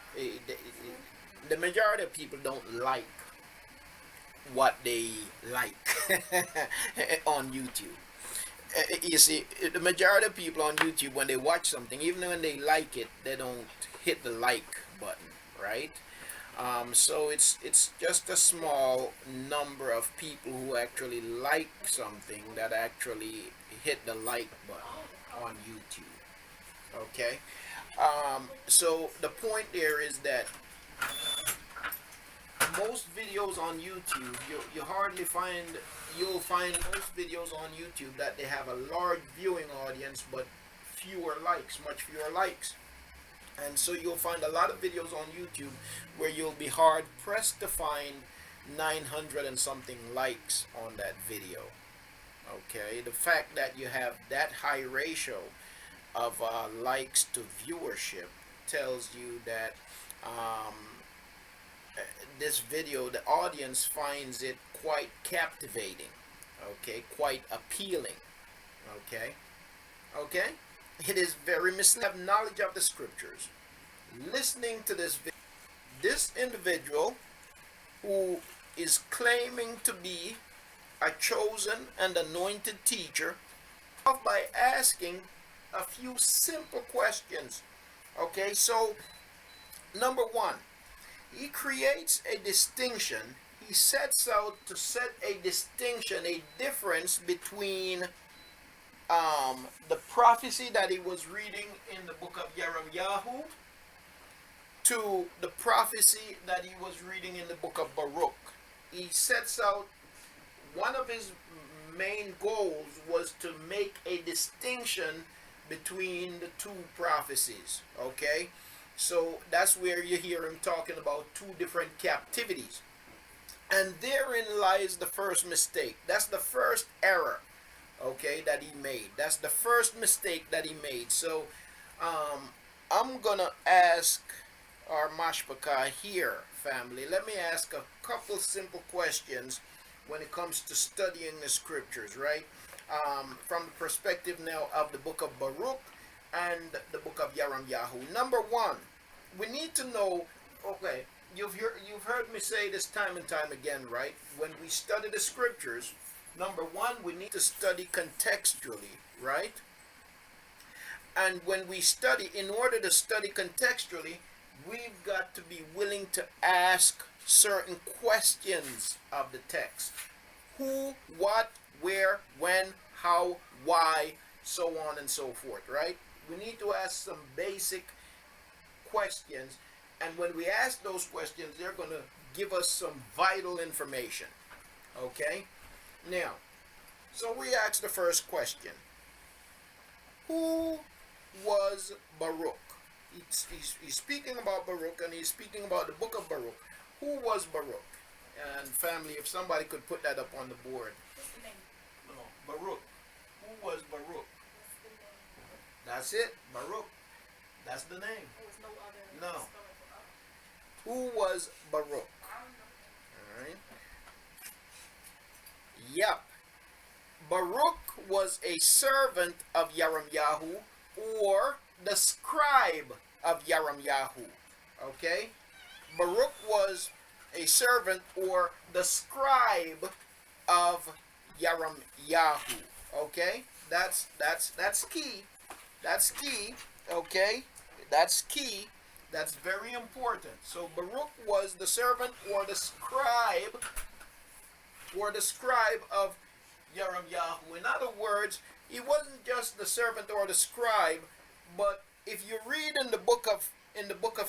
the majority of people don't like what they like on YouTube. You see, the majority of people on YouTube, when they watch something, even when they like it, they don't hit the like button, right? So it's just a small number of people who actually like something that actually hit the like button on YouTube. Okay, so the point there is that most videos on YouTube, you'll find most videos on YouTube that they have a large viewing audience but fewer likes, much fewer likes. And so you'll find a lot of videos on YouTube where you'll be hard pressed to find 900 and something likes on that video. Okay, the fact that you have that high ratio of likes to viewership tells you that um, this video, the audience finds it quite captivating, okay, quite appealing, okay, okay. It is very misleading. Have knowledge of the scriptures. Listening to this individual who is claiming to be a chosen and anointed teacher by asking a few simple questions. Okay, so number one, he creates a distinction. He sets out to set a distinction, a difference between the prophecy that he was reading in the book of Yahuah to the prophecy that he was reading in the book of Baruch. He sets out, one of his main goals was to make a distinction between the two prophecies. Okay, so that's where you hear him talking about two different captivities, and therein lies the first mistake. That's the first error, okay, that he made. That's the first mistake that he made. So I'm gonna ask our mashpaka here, family. Let me ask a couple simple questions when it comes to studying the scriptures, right? From the perspective now of the book of Baruch and the book of Yahuah. Number one, we need to know, okay, you've heard me say this time and time again, right? When we study the scriptures, number one, we need to study contextually, right? And when we study, in order to study contextually, we've got to be willing to ask certain questions of the text. Who, what, where, when, how, why, so on and so forth, right? We need to ask some basic questions, and when we ask those questions, they're going to give us some vital information, okay? Now, so we ask the first question. Who was Baruch? He's speaking about Baruch, and he's speaking about the book of Baruch. Who was Baruch? And family, if somebody could put that up on the board. What's the name? No, Baruch. Who was Baruch? That's it, Baruch. That's the name. There was no other. No. Who was Baruch? All right. Yep. Baruch was a servant of Yahu, or the scribe of Yahu. Okay? Baruch was a servant or the scribe of Yahu. Okay? That's key. That's key. Okay? That's key. That's very important. So Baruch was the servant or the scribe of Yahu. In other words, he wasn't just the servant or the scribe, but if you read in the book of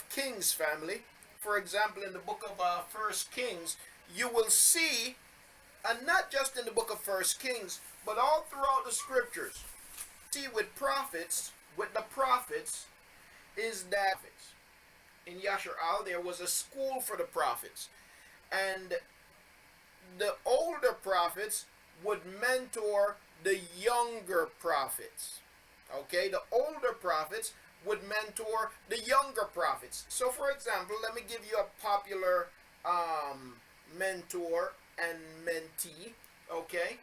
Kings, family, for example, in the book of First Kings, you will see, and not just in the book of First Kings, but all throughout the scriptures, see with the prophets, is that in Yashar there was a school for the prophets, and the older prophets would mentor the younger prophets. Okay, the older prophets would mentor the younger prophets. So for example, let me give you a popular mentor and mentee. Okay,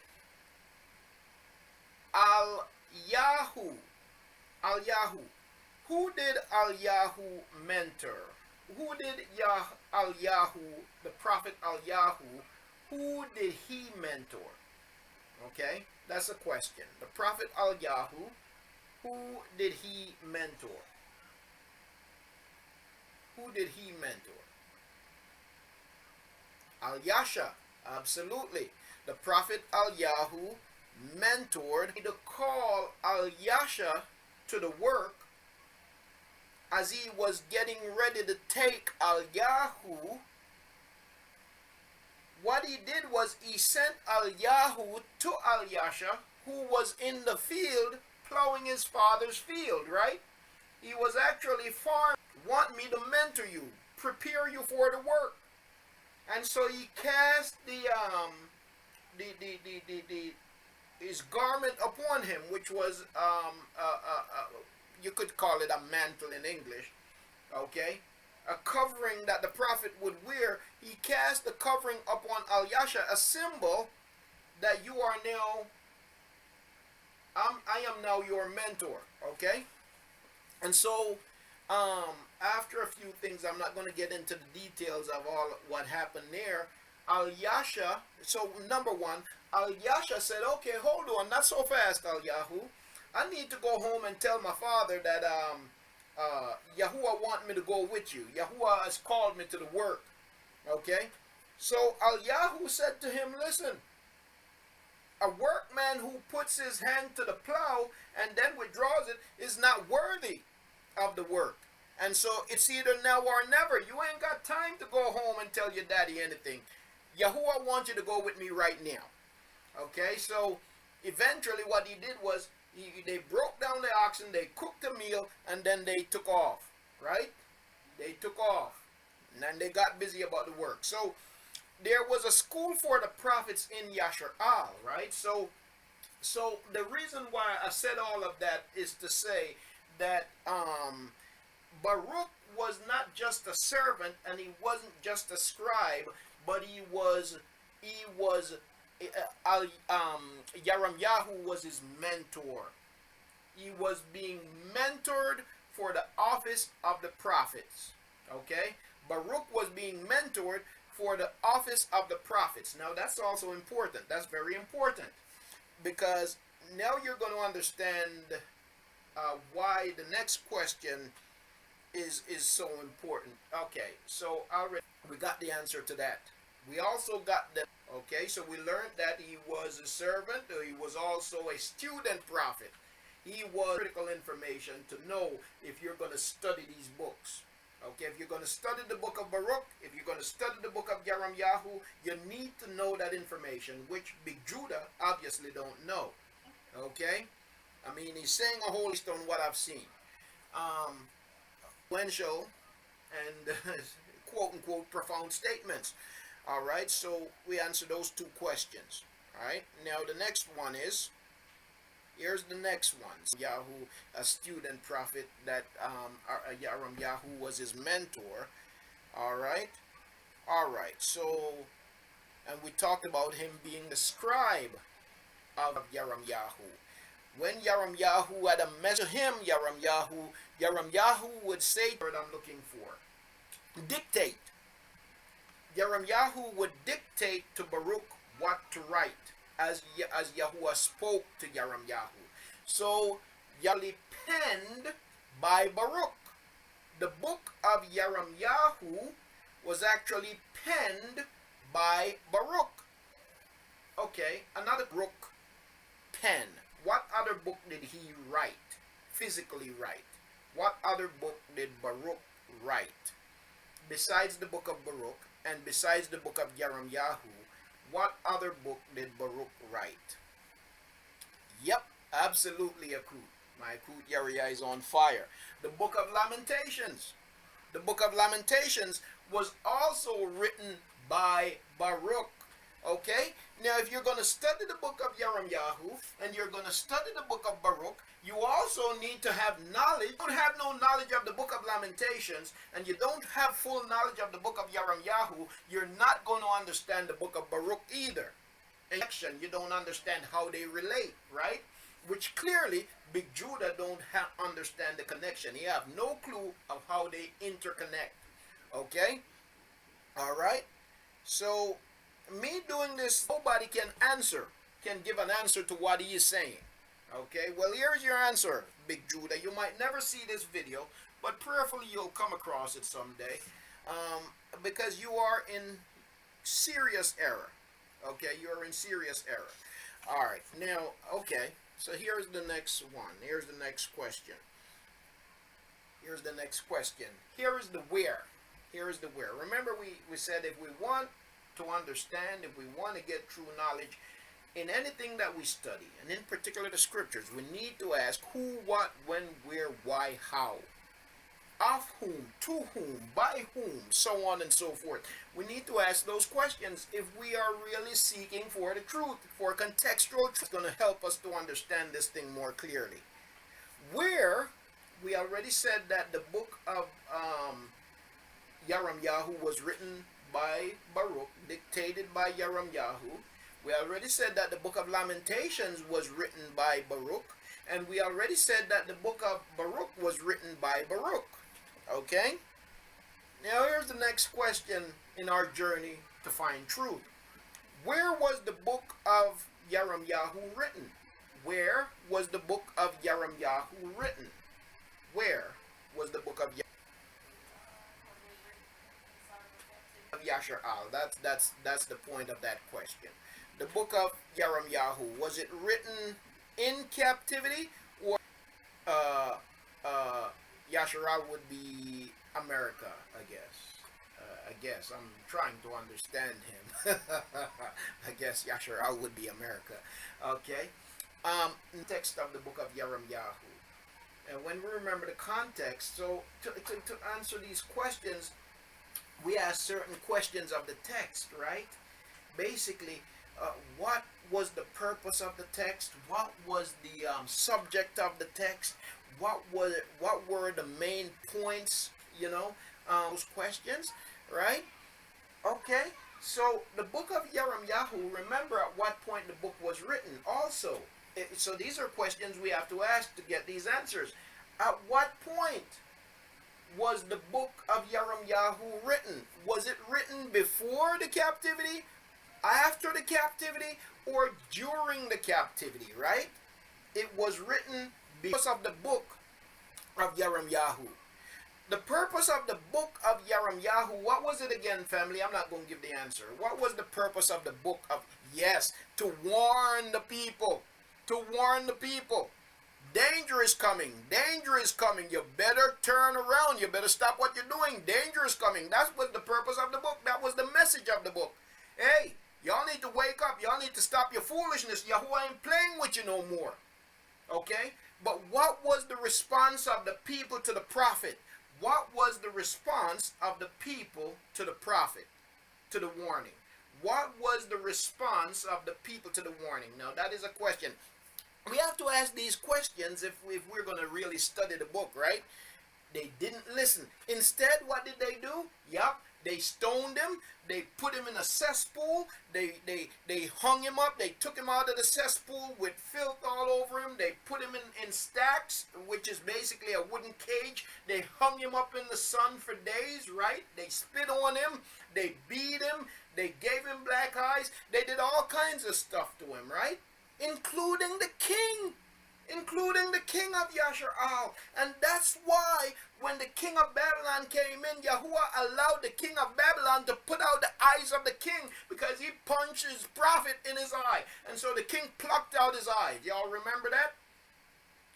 Al-Yahu. Who did Al-Yahu mentor? Who did Al-Yahu, the prophet Al-Yahu, who did he mentor? Okay, that's a question. The prophet Al-Yahu, who did he mentor? Who did he mentor? Al-Yasha, absolutely. The prophet Al-Yahu mentored to call Al-Yasha to the work as he was getting ready to take Al-Yahu. What he did was he sent Al-Yahu to Al-Yasha, who was in the field plowing his father's field, right? He was actually farming. want me to mentor you, prepare you for the work. And so he cast his garment upon him, which was you could call it a mantle in English, okay, a covering that the prophet would wear. He cast the covering upon Yahusha, a symbol that you are now. I am now your mentor, okay. And so, after a few things, I'm not going to get into the details of all what happened there. Yahusha, so number one, Yahusha said, okay, hold on, not so fast, Yahu. I need to go home and tell my father that Yahuah want me to go with you. Yahuah has called me to the work. Okay? So Yahu said to him, listen, a workman who puts his hand to the plow and then withdraws it is not worthy of the work. And so it's either now or never. You ain't got time to go home and tell your daddy anything. Yahuah wants you to go with me right now. Okay, so eventually what he did was they broke down the oxen, they cooked a meal, and then they took off, right? They took off, and then they got busy about the work. So there was a school for the prophets in Yashar-al, right? So the reason why I said all of that is to say that Baruch was not just a servant and he wasn't just a scribe, but he was Yahu was his mentor. He was being mentored for the office of the prophets. Okay? Baruch was being mentored for the office of the prophets. Now that's also important. That's very important. Because now you're going to understand why the next question is so important. Okay, so already we got the answer to that. We also got the, okay, so we learned that he was a servant, he was also a student prophet. He was critical information to know if you're going to study these books. Okay, if you're going to study the book of Baruch, if you're going to study the book of Yahu, you need to know that information, which Big Judah obviously don't know. Okay? I mean, he's saying a whole list on what I've seen. Influential and quote-unquote profound statements. All right, so we answer those two questions. All right, now the next one is, here's the next one. Yahu, a student prophet that Yahu was his mentor. All right, so, and we talked about him being the scribe of Yahu. When Yahu had a message to him, Yahu would say, what I'm looking for, dictate. Yahu would dictate to Baruch what to write as Yahuah spoke to Yahu. So Yahu penned by Baruch. The book of Yahu was actually penned by Baruch. Okay, another Baruch pen. What other book did he write? Physically write. What other book did Baruch write? Besides the book of Baruch and besides the book of Yahu, what other book did Baruch write? Yep, absolutely Akut. My Akut Yariah is on fire. The book of Lamentations. The book of Lamentations was also written by Baruch. Okay? Now, if you're going to study the book of Yahu and you're going to study the book of Baruch, you also need to have knowledge. You don't have no knowledge of the book of Lamentations and you don't have full knowledge of the book of Yahu, you're not going to understand the book of Baruch either. In action, you don't understand how they relate, right? Which clearly, Big Judah don't understand the connection. He have no clue of how they interconnect. Okay? All right? So, me doing this, nobody can give an answer to what he is saying. Okay, well, here's your answer, Big Judah. You might never see this video, but prayerfully you'll come across it someday, because you are in serious error. Okay, you are in serious error. All right, now, okay, so here's the next one. Here's the next question. Here is the where. Here is the where. Remember, we said if we want to understand, if we want to get true knowledge in anything that we study, and in particular the scriptures, we need to ask who, what, when, where, why, how. Of whom, to whom, by whom, so on and so forth. We need to ask those questions if we are really seeking for the truth, for contextual truth. It's going to help us to understand this thing more clearly. Where we already said that the book of Yahu was written by Baruch, dictated by Yahu. We already said that the book of Lamentations was written by Baruch, and we already said that the book of Baruch was written by Baruch. Okay? Now here's the next question in our journey to find truth. Where was the book of Yahu written? Where was the book of Yahu written? Where was the book of Yashar-al? That's the point of that question. The book of Yahu, was it written in captivity, or Yashar-al would be America, I guess. I'm trying to understand him. I guess Yashar-al would be America. Okay. Text of the book of Yahu. And when we remember the context, so to answer these questions, we ask certain questions of the text, right? Basically, what was the purpose of the text? What was the subject of the text? What were the main points? Those questions, right? Okay. So the book of Yahu, remember at what point the book was written. Also, so these are questions we have to ask to get these answers. At what point was the book of Yahu written? Was it written before the captivity, after the captivity, or during the captivity, right? It was written because of the book of Yahu. The purpose of the book of Yahu, what was it again, family? I'm not going to give the answer. What was the purpose of the book of? Yes, to warn the people. To warn the people. Danger is coming. Danger is coming. You better turn around. You better stop what you're doing. Danger is coming. That was the purpose of the book. That was the message of the book. Hey, y'all need to wake up. Y'all need to stop your foolishness. Yahuah ain't playing with you no more. Okay? But what was the response of the people to the prophet? What was the response of the people to the prophet, to the warning? What was the response of the people to the warning? Now, that is a question. We have to ask these questions if we're going to really study the book, right? They didn't listen. Instead, what did they do? Yup, they stoned him. They put him in a cesspool. They hung him up. They took him out of the cesspool with filth all over him. They put him in stacks, which is basically a wooden cage. They hung him up in the sun for days, right? They spit on him. They beat him. They gave him black eyes. They did all kinds of stuff to him, right? Including the king of Yashar-al. And that's why when the king of Babylon came in, Yahuah allowed the king of Babylon to put out the eyes of the king, because he punched his prophet in his eye. And so the king plucked out his eyes. Y'all remember that?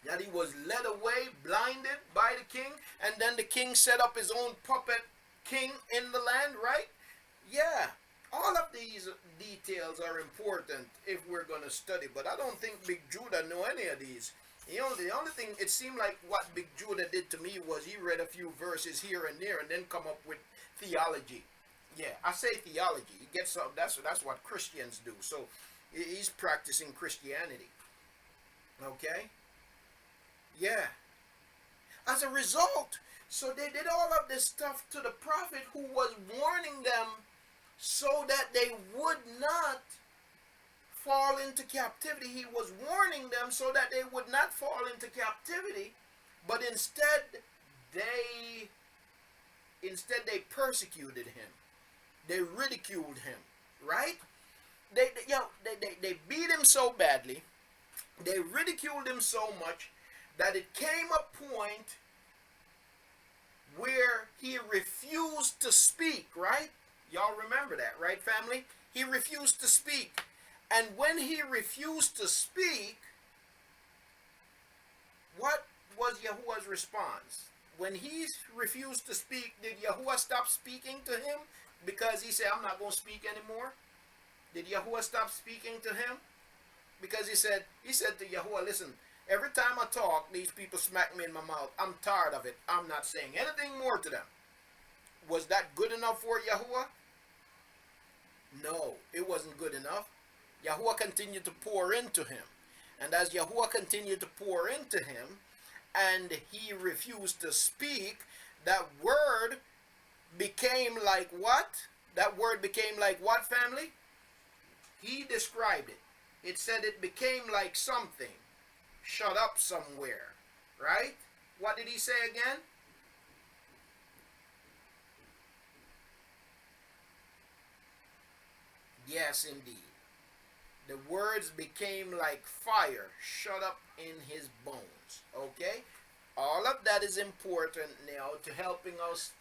That he was led away, blinded by the king, and then the king set up his own puppet king in the land, right? Yeah. All of these details are important if we're going to study, but I don't think Big Judah knew any of these. The only thing, it seemed like what Big Judah did to me was he read a few verses here and there and then come up with theology. Yeah, I say theology. He gets up. That's what Christians do. So he's practicing Christianity. Okay? Yeah. As a result, so they did all of this stuff to the prophet who was warning them so that they would not fall into captivity. He was warning them so that they would not fall into captivity, but instead they persecuted him. They ridiculed him, right? They beat him so badly, they ridiculed him so much that it came a point where he refused to speak, right? Y'all remember that, right, family? He refused to speak. And when he refused to speak, what was Yahuwah's response? When he refused to speak, did Yahuwah stop speaking to him because he said, I'm not going to speak anymore? Did Yahuwah stop speaking to him? Because he said to Yahuwah, listen, Every time I talk, these people smack me in my mouth. I'm tired of it. I'm not saying anything more to them. Was that good enough for Yahuah? No, it wasn't good enough. Yahuah continued to pour into him. And as Yahuah continued to pour into him, and he refused to speak, that word became like what? That word became like what, family? He described it. It said it became like something shut up somewhere, right? What did he say again? Yes, indeed. The words became like fire shut up in his bones. Okay? All of that is important now to helping us,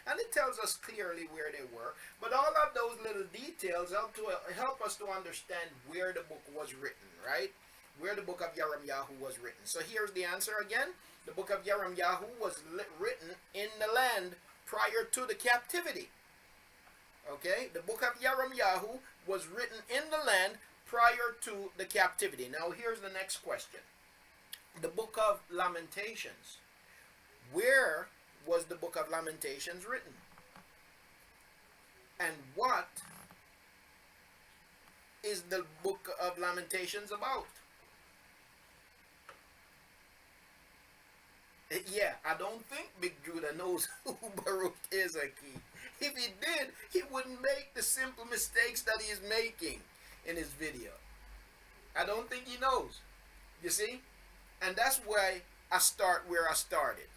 and it tells us clearly where they were. But all of those little details help us to understand where the book was written, right? Where the book of Yahu was written. So here's the answer again. The book of Yahu was written in the land prior to the captivity. Okay, the book of Yahu was written in the land prior to the captivity. Now here's the next question. The book of Lamentations. Where was the book of Lamentations written? And what is the book of Lamentations about? Yeah, I don't think Big Judah knows who Baruch is, Aki. If he did, he wouldn't make the simple mistakes that he is making in his video. I don't think he knows. You see? And that's why I start where I started.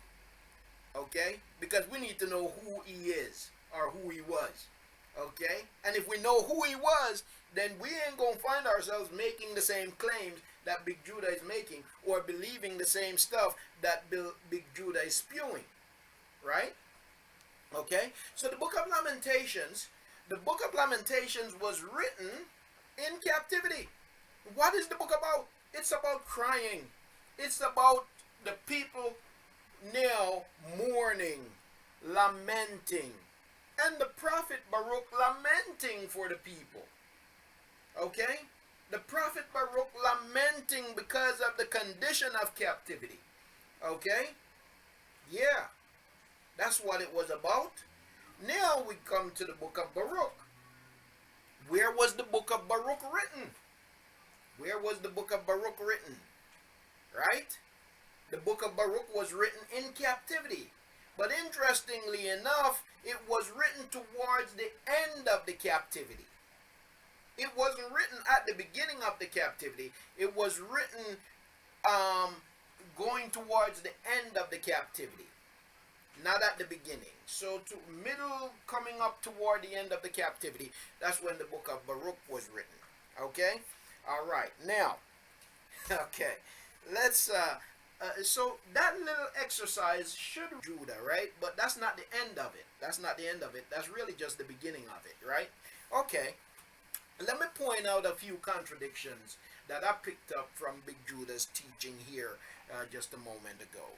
Okay? Because we need to know who he is or who he was. Okay? And if we know who he was, then we ain't going to find ourselves making the same claims that Big Judah is making or believing the same stuff that Big Judah is spewing. Right? Okay? So the book of Lamentations was written in captivity. What is the book about? It's about crying. It's about the people now mourning, lamenting, and the prophet Baruch lamenting for the people. Okay? The prophet Baruch lamenting because of the condition of captivity. Okay? Yeah. That's what it was about. Now we come to the book of Baruch. Where was the book of Baruch written? Where was the book of Baruch written? Right? The book of Baruch was written in captivity. But interestingly enough, it was written towards the end of the captivity. It wasn't written at the beginning of the captivity. It was written going towards the end of the captivity. Not at the beginning. So to middle, coming up toward the end of the captivity, that's when the book of Baruch was written. Okay? All right. Now, okay. Let's, so that little exercise should Judah, right? But that's not the end of it. That's not the end of it. That's really just the beginning of it, right? Okay. Let me point out a few contradictions that I picked up from Big Judah's teaching here just a moment ago.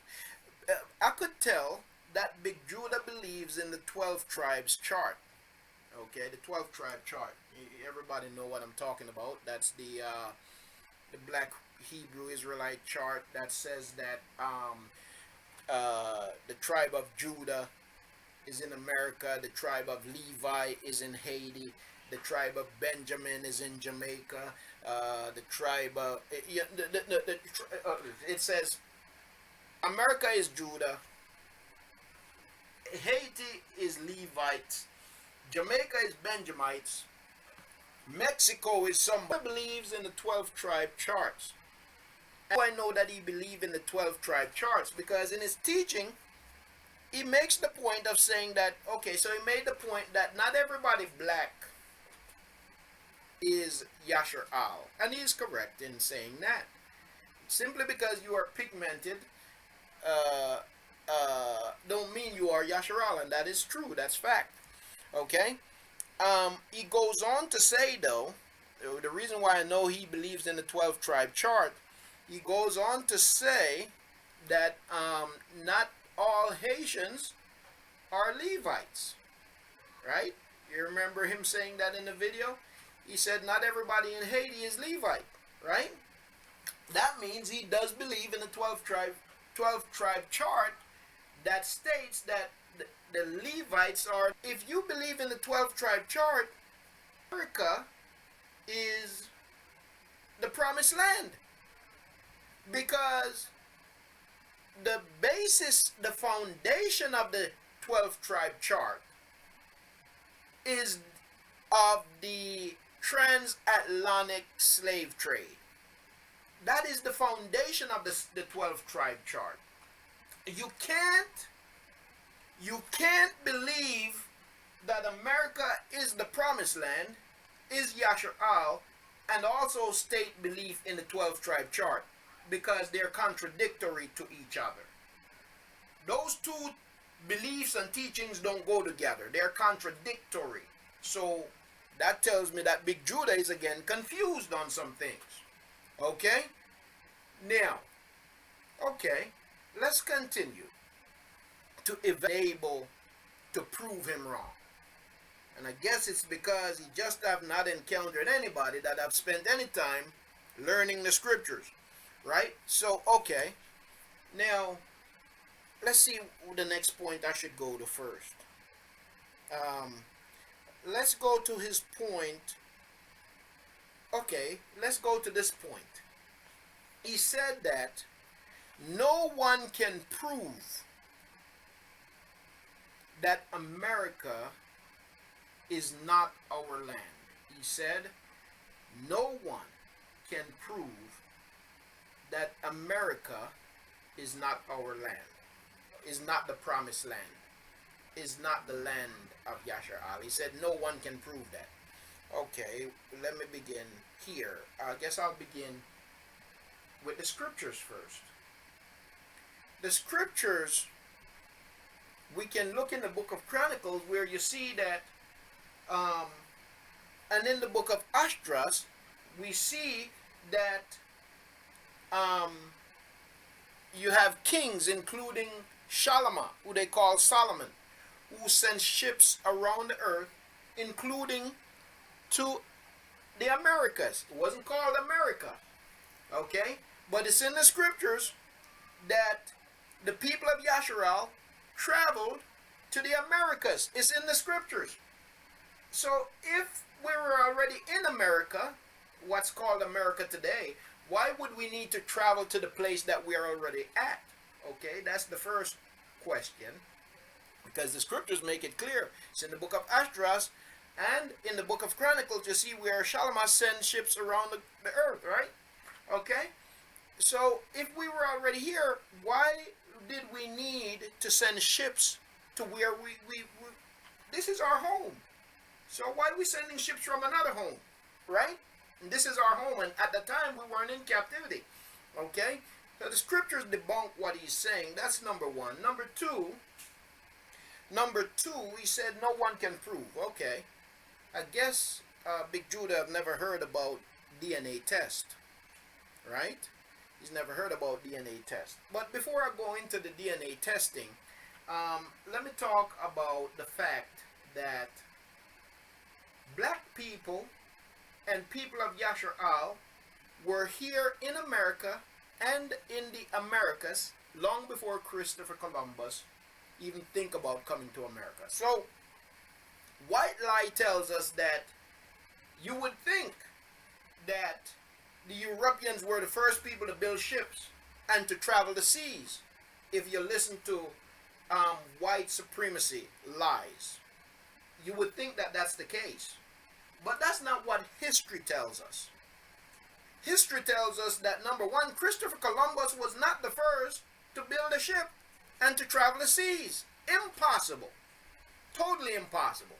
I could tell that Big Judah believes in the 12 tribes chart. Okay, the 12 tribe chart. Everybody know what I'm talking about. That's the Black Hebrew Israelite chart that says that the tribe of Judah is in America, the tribe of Levi is in Haiti, the tribe of Benjamin is in Jamaica, the tribe of it says America is Judah, Haiti is Levites, Jamaica is Benjamites, Mexico is somebody who believes in the 12 tribe charts. And I know that he believes in the 12 tribe charts because in his teaching he makes the point of saying that, okay, so he made the point that not everybody black is Yashar-al, and he is correct in saying that. Simply because you are pigmented don't mean you are Yashar-al, and that is true. That's fact. Okay. He goes on to say, though, the reason why I know he believes in the 12 tribe chart, he goes on to say that not all Haitians are Levites. Right? You remember him saying that in the video? He said not everybody in Haiti is Levite. Right? that means he does believe in the 12 tribe chart that states that the Levites are. If you believe in the 12 tribe chart, America is the promised land, because the basis, the foundation of the 12 tribe chart is of the transatlantic slave trade. That is the foundation of the 12 tribe chart. You can't believe that America is the promised land, is Yahusha, and also state belief in the 12 tribe chart, because they're contradictory to each other. Those two beliefs and teachings don't go together. They're contradictory. So that tells me that Big Judah is again confused on some things. Okay? Now, okay, let's continue to able to prove him wrong. And I guess it's because he just have not encountered anybody that have spent any time learning the scriptures. Right? So, okay. Now, let's see the next point I should go to first. Let's go to his point. Okay, let's go to this point. He said that no one can prove that America is not our land. He said no one can prove that America is not our land, is not the promised land, is not the land of Yahusha. He said no one can prove that. Okay, let me begin here. I guess I'll begin with the scriptures first. The scriptures, we can look in the book of Chronicles where you see that, and in the book of Esdras, we see that you have kings, including Shalomah, who they call Solomon, who sent ships around the earth, including to the Americas. It wasn't called America, okay? But it's in the scriptures that the people of Yasharal traveled to the Americas. It's in the scriptures. So if we were already in America, what's called America today, why would we need to travel to the place that we are already at? Okay, that's the first question. Because the scriptures make it clear. It's in the book of Esdras and in the book of Chronicles, you see where Shalomah sends ships around the earth, right? Okay? So if we were already here, why did we need to send ships to where we this is our home. So why are we sending ships from another home, right? And this is our home, and at the time we weren't in captivity. Okay? So the scriptures debunk what he's saying. That's number one. Number two, he said no one can prove. Okay. I guess Big Judah have never heard about DNA test, right? He's never heard about DNA test. But before I go into the DNA testing, let me talk about the fact that black people and people of Yasharal were here in America and in the Americas long before Christopher Columbus even think about coming to America. So white lie tells us that you would think that the Europeans were the first people to build ships and to travel the seas, if you listen to white supremacy lies. You would think that that's the case. But that's not what history tells us. History tells us that, number one, Christopher Columbus was not the first to build a ship and to travel the seas. Impossible. Totally impossible.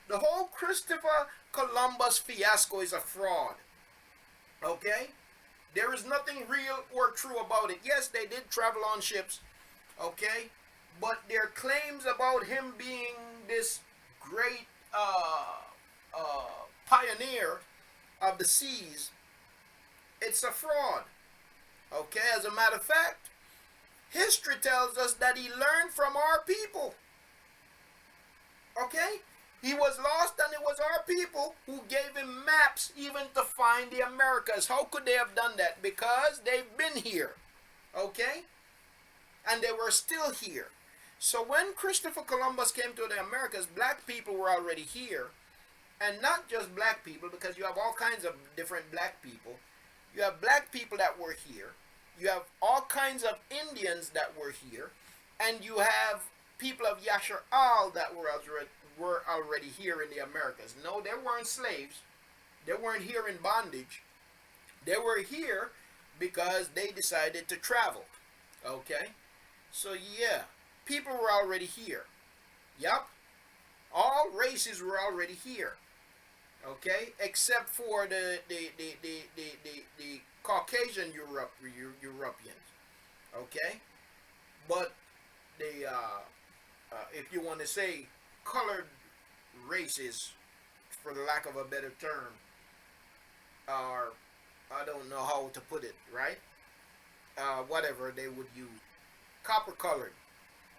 The whole Christopher Columbus fiasco is a fraud. Okay? There is nothing real or true about it. Yes, they did travel on ships. Okay? But their claims about him being this great pioneer of the seas, it's a fraud. Okay? As a matter of fact, history tells us that he learned from our people. Okay? He was lost, and it was our people who gave him maps even to find the Americas. How could they have done that? Because they've been here, okay? And they were still here. So when Christopher Columbus came to the Americas, black people were already here. And not just black people, because you have all kinds of different black people. You have black people that were here. You have all kinds of Indians that were here. And you have people of Yahuah that were already here in the Americas. No, they weren't slaves. They weren't here in bondage. They were here because they decided to travel. Okay? So yeah, people were already here. Yup. All races were already here. Okay? Except for the Caucasian Europeans. Okay? But the if you want to say colored races, for the lack of a better term, are, I don't know how to put it, right? Whatever they would use. Copper colored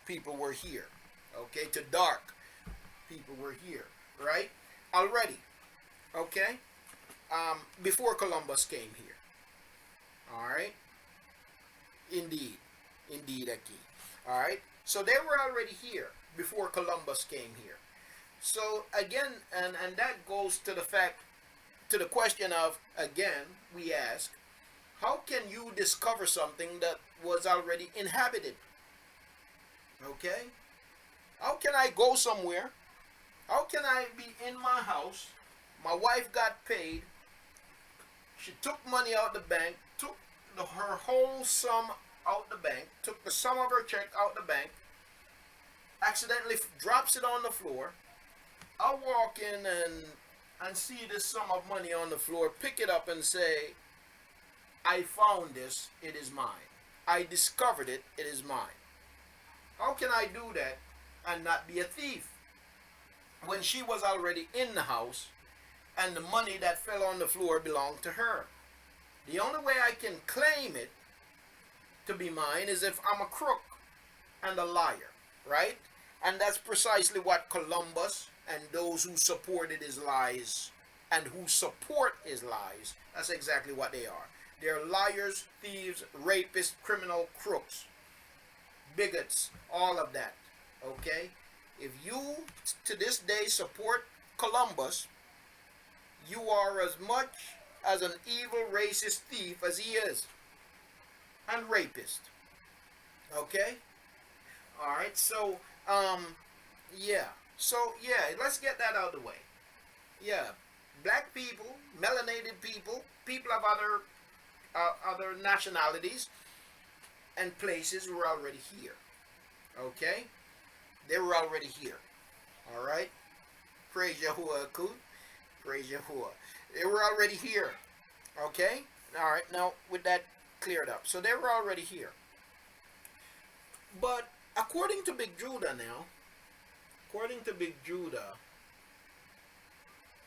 people were here. Okay? To dark people were here, right? Already. Okay? Before Columbus came here. Alright? Indeed. Indeed, Aki. Alright? So they were already here before Columbus came here. So again, and that goes to the fact, to the question of, again, we ask, how can you discover something that was already inhabited? Okay? How can I go somewhere? How can I be in my house? My wife got paid. She took money out the bank, took her whole sum out the bank, took the sum of her check out the bank, accidentally drops it on the floor. I walk in and see this sum of money on the floor, pick it up and say, I found this, it is mine. I discovered it, it is mine. How can I do that and not be a thief? When she was already in the house, and the money that fell on the floor belonged to her. The only way I can claim it to be mine is if I'm a crook and a liar, right? And that's precisely what Columbus and those who supported his lies and who support his lies, that's exactly what they are. They're liars, thieves, rapists, criminal crooks, bigots, all of that, okay? If you, to this day, support Columbus, you are as much as an evil racist thief as he is. And rapist. Okay? Alright, so, yeah. So, yeah, let's get that out of the way. Yeah, black people, melanated people, people of other nationalities and places were already here. Okay? They were already here. Alright? Praise Yahuah. Praise Yahuah. They were already here. Okay? Alright, now with that cleared up. So they were already here. But according to Big Judah now, according to Big Judah,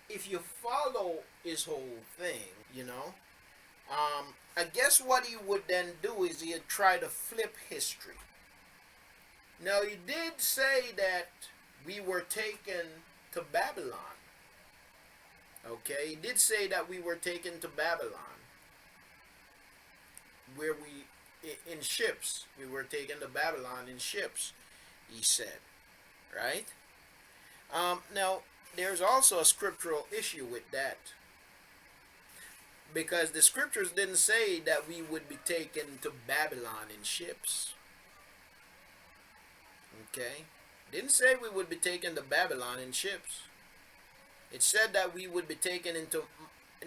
if you follow his whole thing, you know, I guess what he would then do is he'd try to flip history. Now he did say that we were taken to Babylon. Okay, he did say that we were taken to Babylon, where in ships. We were taken to Babylon in ships, he said, right? Now, there's also a scriptural issue with that, because the scriptures didn't say that we would be taken to Babylon in ships. Okay? Didn't say we would be taken to Babylon in ships. It said that we would be taken into...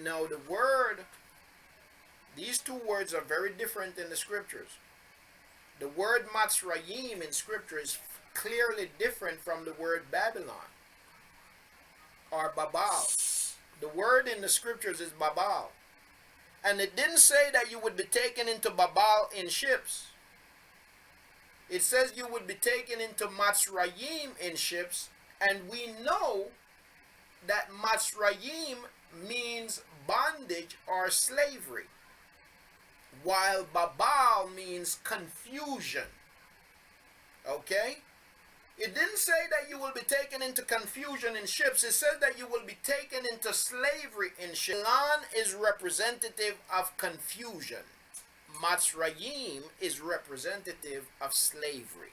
Now, the word... These two words are very different in the scriptures. The word Matzrayim in scripture is clearly different from the word Babylon or Babal. The word in the scriptures is Babal. And it didn't say that you would be taken into Babal in ships. It says you would be taken into Matzrayim in ships, and we know that Matzrayim means bondage or slavery, while Babal means confusion. Okay? It didn't say that you will be taken into confusion in ships. It says that you will be taken into slavery in ships. Babylon is representative of confusion. Matzrayim is representative of slavery.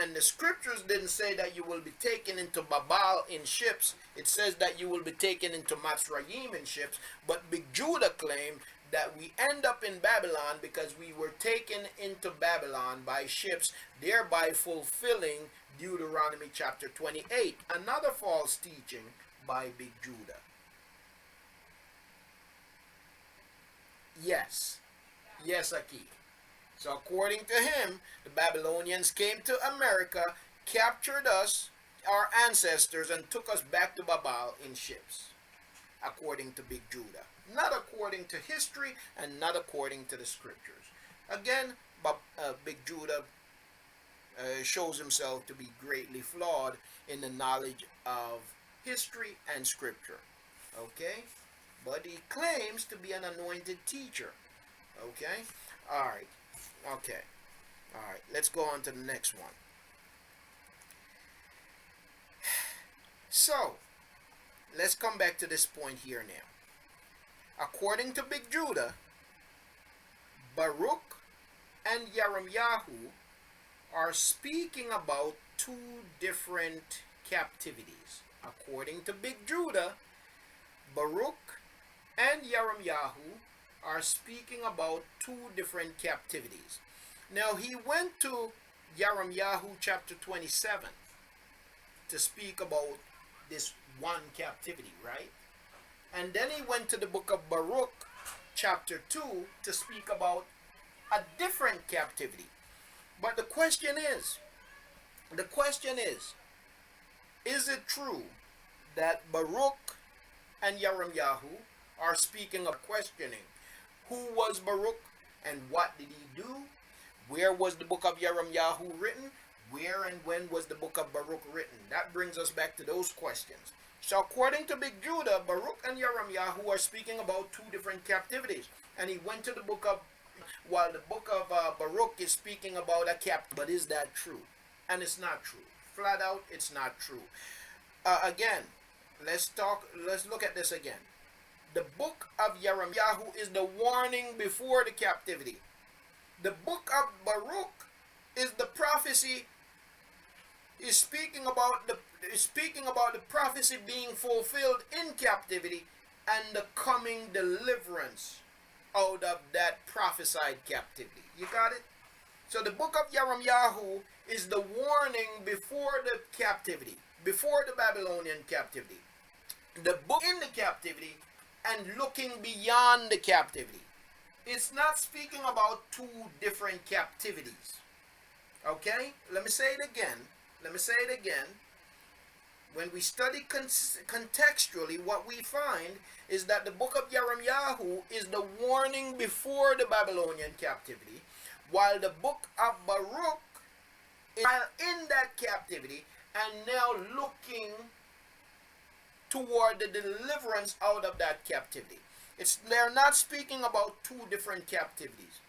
And the scriptures didn't say that you will be taken into Babel in ships. It says that you will be taken into Matzrayim in ships. But Big Judah claimed that we end up in Babylon because we were taken into Babylon by ships, thereby fulfilling Deuteronomy chapter 28. Another false teaching by Big Judah. Yes. Yes, Aki. So according to him, the Babylonians came to America, captured us, our ancestors, and took us back to Babel in ships. According to Big Judah. Not according to history and not according to the scriptures. Again, Big Judah shows himself to be greatly flawed in the knowledge of history and scripture. Okay? But he claims to be an anointed teacher. Okay? Alright. Okay. Alright. Let's go on to the next one. So, let's come back to this point here now. According to Big Judah, Baruch and Yirmiyahu are speaking about two different captivities. According to Big Judah, Baruch and Yirmiyahu are speaking about two different captivities. Now he went to Yirmiyahu chapter 27 to speak about this one captivity, right? And then he went to the book of Baruch chapter 2 to speak about a different captivity. But the question is it true that Baruch and Yirmiyahu are speaking of questioning who was Baruch and what did he do? Where was the book of Yirmiyahu written? Where and when was the book of Baruch written? That brings us back to those questions. So according to Big Judah, Baruch and Yirmiyahu are speaking about two different captivities. And he went to the book of, while the book of Baruch is speaking about a captivity. But is that true? And it's not true. Flat out, it's not true. Again, let's look at this again. The book of Yirmiyahu is the warning before the captivity. The book of Baruch is the prophecy, is speaking about the prophecy being fulfilled in captivity and the coming deliverance out of that prophesied captivity. You got it? So the book of Yirmiyahu is the warning before the captivity, before the Babylonian captivity. The book in the captivity and looking beyond the captivity. It's not speaking about two different captivities. Okay? Let me say it again. When we study contextually, what we find is that the book of Yirmiyahu is the warning before the Babylonian captivity, while the book of Baruch is in that captivity and now looking toward the deliverance out of that captivity. They're not speaking about two different captivities.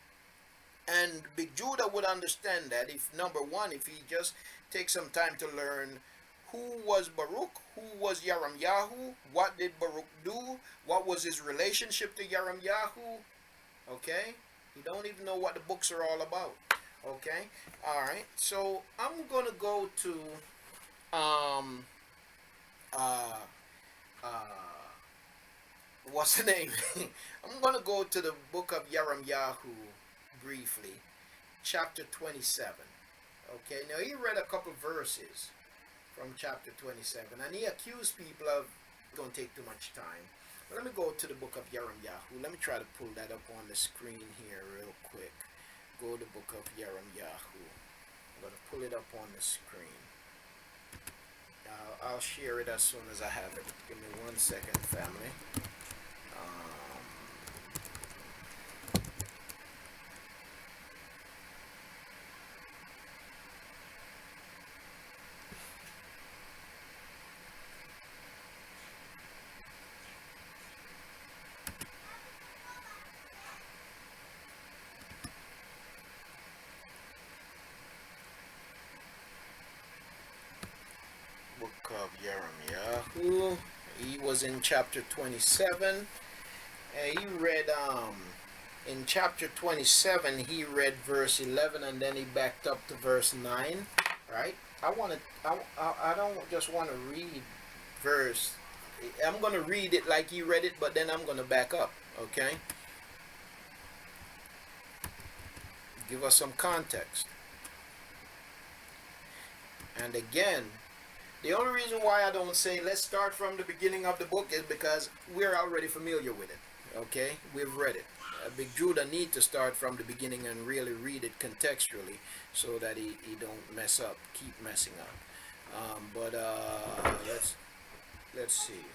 And Big Judah would understand that if, number one, if he just takes some time to learn who was Baruch, who was Yirmiyahu, what did Baruch do, what was his relationship to Yirmiyahu, okay? You don't even know what the books are all about, okay? All right, so I'm going to go to, what's the name? I'm going to go to the book of Yirmiyahu briefly, chapter 27. Okay, now he read a couple verses from chapter 27, and he accused people of, don't take too much time. But let me go to the book of Yirmiyahu. Let me try to pull that up on the screen here real quick. Go to the book of Yirmiyahu. I'm going to pull it up on the screen. I'll share it as soon as I have it. Give me 1 second, family. Yahuah. He was in chapter 27. He read in chapter 27 he read verse 11 and then he backed up to verse 9, right? I don't just want to read verse. I'm going to read it like he read it, but then I'm going to back up, okay? Give us some context. And again, the only reason why I don't say let's start from the beginning of the book is because we're already familiar with it. Okay, we've read it. Big Judah need to start from the beginning and really read it contextually so that he don't mess up, keep messing up. But let's see.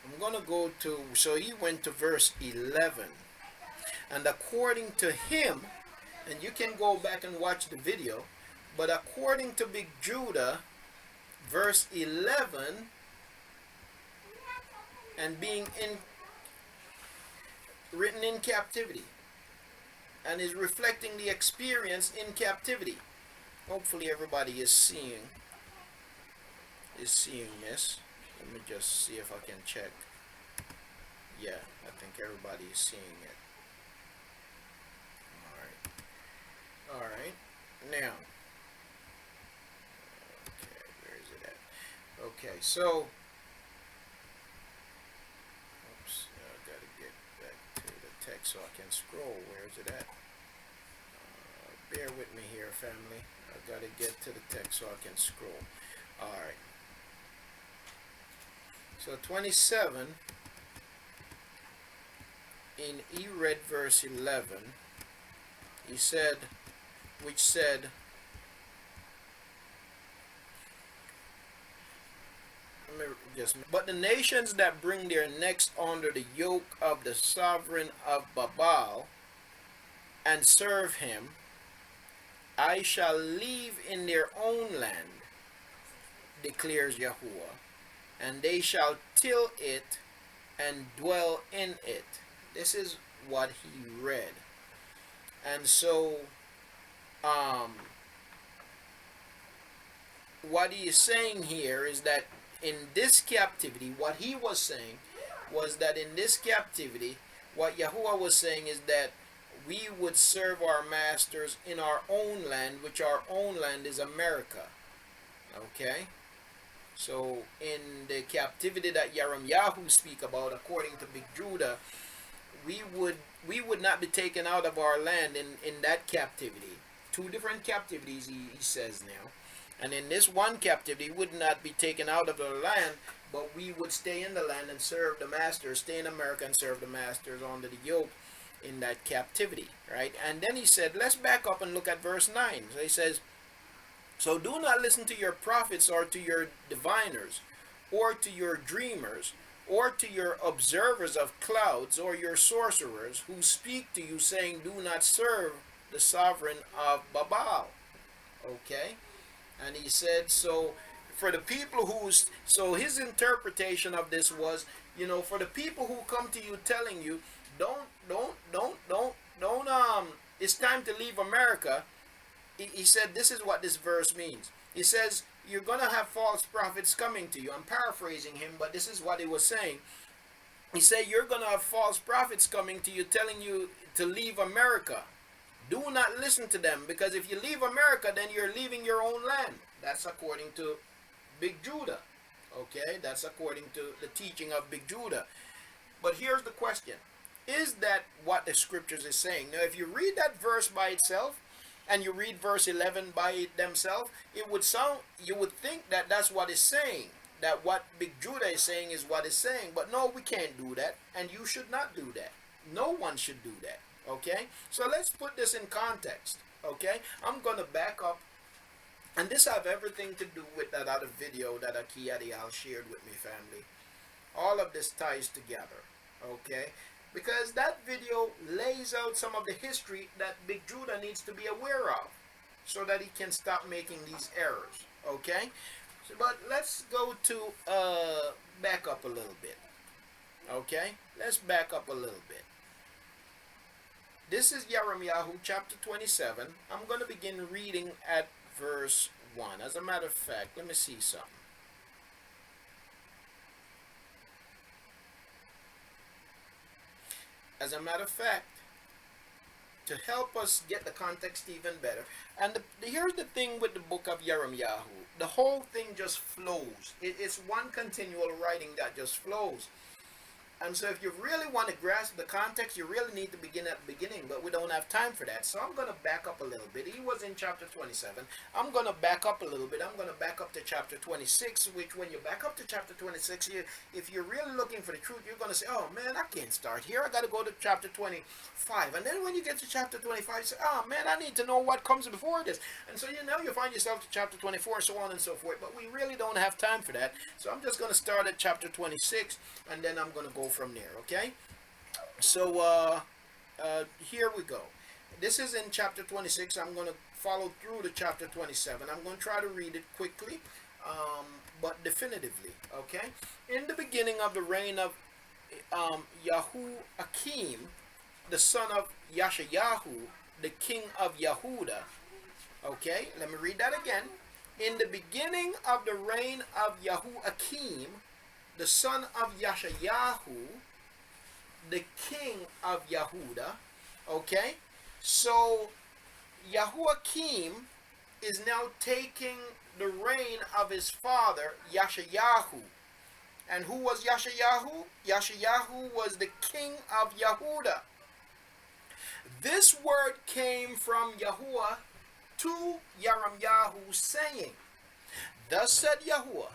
I'm gonna go to, so he went to verse 11, and according to him, and you can go back and watch the video, but according to Big Judah, verse 11, and being written in captivity, and is reflecting the experience in captivity. Hopefully everybody is seeing this. Let me just see if I can check. Yeah, I think everybody is seeing it. Alright. Now, okay, where is it at? Okay, so I gotta get back to the text so I can scroll. Where is it at? Bear with me here, family. I gotta get to the text so I can scroll. Alright. So 27, he read verse 11. He said, which said, but the nations that bring their necks under the yoke of the sovereign of Babal and serve him, I shall leave in their own land, declares Yahuah, and they shall till it and dwell in it. This is what he read. And so, what he is saying here is that in this captivity, what he was saying was that in this captivity, what Yahuah was saying is that we would serve our masters in our own land, which our own land is America. Okay? So in the captivity that Yahuah speak about, according to Big Judah, we would not be taken out of our land in that captivity. Two different captivities he says now. And in this one captivity, we would not be taken out of the land, but we would stay in the land and serve the masters, stay in America and serve the masters under the yoke in that captivity, right? And then he said, let's back up and look at verse 9. So he says, so do not listen to your prophets or to your diviners or to your dreamers or to your observers of clouds or your sorcerers who speak to you saying, do not serve the sovereign of Babal. Okay? And he said, so for the people so his interpretation of this was, for the people who come to you telling you, don't, it's time to leave America. He said, this is what this verse means. He says, you're going to have false prophets coming to you. I'm paraphrasing him, but this is what he was saying. He said, you're going to have false prophets coming to you telling you to leave America. Do not listen to them, because if you leave America, then you're leaving your own land. That's according to Big Judah. Okay, that's according to the teaching of Big Judah. But here's the question. Is that what the scriptures is saying? Now, if you read that verse by itself, and you read verse 11 by themselves, you would think that that's what it's saying. That what Big Judah is saying is what it's saying. But no, we can't do that. And you should not do that. No one should do that. Okay? So let's put this in context. Okay? I'm going to back up. And this have everything to do with that other video that Aki Adial shared with me, family. All of this ties together. Okay? Because that video lays out some of the history that Big Judah needs to be aware of, so that he can stop making these errors. Okay? So, but let's go to back up a little bit. Okay? Let's back up a little bit. This is Yahuah chapter 27. I'm going to begin reading at verse 1. As a matter of fact, let me see something. As a matter of fact, to help us get the context even better, and here's the thing with the book of Yirmiyahu. The whole thing just flows. It's one continual writing that just flows. And so if you really want to grasp the context, you really need to begin at the beginning, but we don't have time for that. So I'm going to back up a little bit. He was in chapter 27. I'm going to back up a little bit. I'm going to back up to chapter 26, which when you back up to chapter 26, if you're really looking for the truth, you're going to say, oh man, I can't start here. I got to go to chapter 25. And then when you get to chapter 25, you say, oh man, I need to know what comes before this. And so you find yourself to chapter 24, so on and so forth. But we really don't have time for that. So I'm just going to start at chapter 26, and then I'm going to go from there, okay? So here we go. This is in chapter 26. I'm going to follow through to chapter 27. I'm going to try to read it quickly, but definitively, okay? In the beginning of the reign of Yahuah, the son of Yashayahu, the king of Yahudah, okay? Let me read that again. In the beginning of the reign of Yahuah, the son of Yashayahu, the king of Yahudah, okay? So Yahuah is now taking the reign of his father Yashayahu. And who was Yashayahu? Yashayahu was the king of Yahudah. This word came from Yahuah to Yirmiyahu, saying, thus said Yahuah,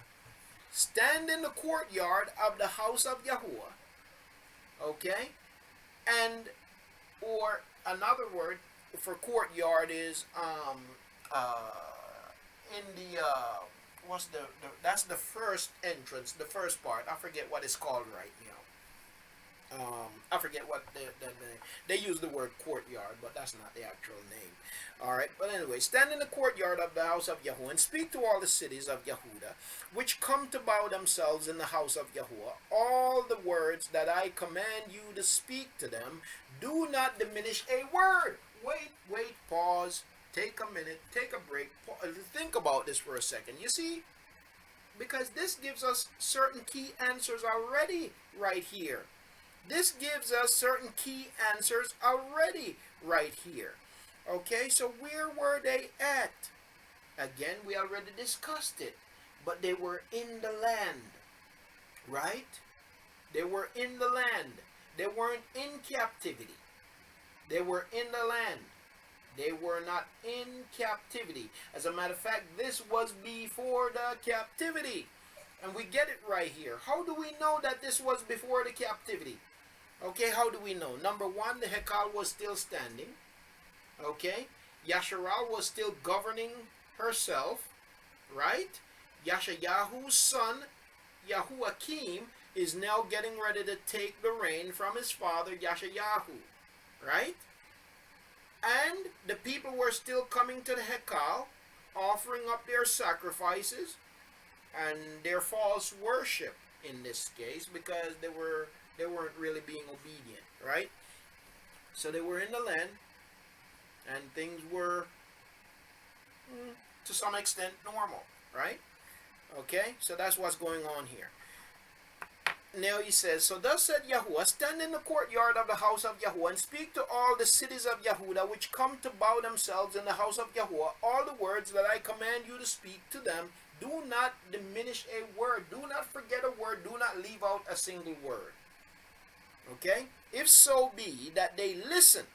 stand in the courtyard of the house of Yahuah, okay? And, or another word for courtyard is in the that's the first entrance, the first part. I forget what it's called right now. I forget what they use the word courtyard, but that's not the actual name. Alright, but anyway, stand in the courtyard of the house of Yahuah and speak to all the cities of Yahudah, which come to bow themselves in the house of Yahuah, all the words that I command you to speak to them. Do not diminish a word. Wait, pause, take a minute, take a break, think about this for a second. You see, because this gives us certain key answers already right here. This gives us certain key answers already right here. Okay, so where were they at? Again, we already discussed it. But they were in the land. Right? They were in the land. They weren't in captivity. They were in the land. They were not in captivity. As a matter of fact, this was before the captivity. And we get it right here. How do we know that this was before the captivity? Okay, how do we know? Number one, the Haykal was still standing. Okay, Yasharal was still governing herself, right? Yashayahu's son, Yahuah, is now getting ready to take the reign from his father, Yashayahu, right? And the people were still coming to the Haykal, offering up their sacrifices and their false worship in this case, because they weren't really being obedient, right? So they were in the land, and things were, to some extent, normal, right? Okay, so that's what's going on here. Now he says, so thus said Yahuah, stand in the courtyard of the house of Yahuah, and speak to all the cities of Yahudah, which come to bow themselves in the house of Yahuah, all the words that I command you to speak to them. Do not diminish a word. Do not forget a word. Do not leave out a single word. Okay? If so be that they listen,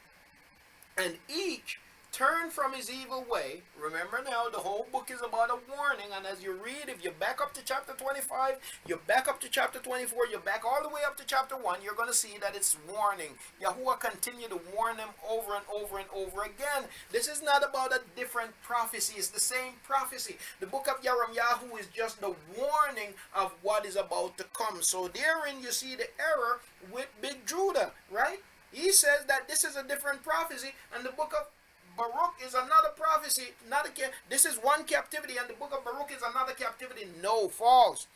and each turn from his evil way. Remember now, the whole book is about a warning, and as you read, if you back up to chapter 25, you back up to chapter 24, you back all the way up to chapter 1, you're going to see that it's warning. Yahuah continued to warn them over and over and over again. This is not about a different prophecy. It's the same prophecy. The book of Yirmiyahu is just the warning of what is about to come. So therein you see the error with Big Judah, right? He says that this is a different prophecy, and the book of Baruch is another prophecy. This is one captivity, and the book of Baruch is another captivity. No, false.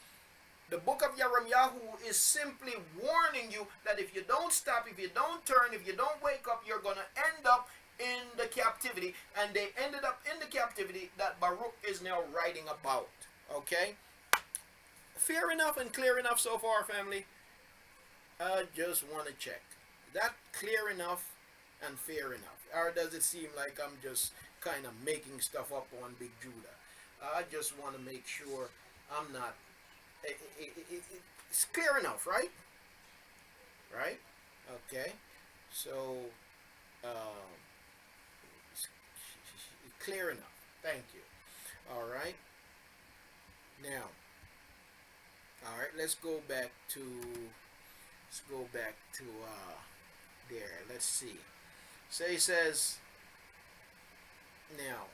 The book of Yirmiyahu is simply warning you that if you don't stop, if you don't turn, if you don't wake up, you're going to end up in the captivity. And and they ended up in the captivity that Baruch is now writing about. Okay? Fair enough and clear enough so far, family? I just want to check. That clear enough and fair enough? Or does it seem like I'm just kind of making stuff up on Big Judah? I just want to make sure I'm not. It's clear enough, right? Right? Okay. So, um, clear enough. Thank you. All right. Now, all right. Let's go back to there. Let's see. So he says now.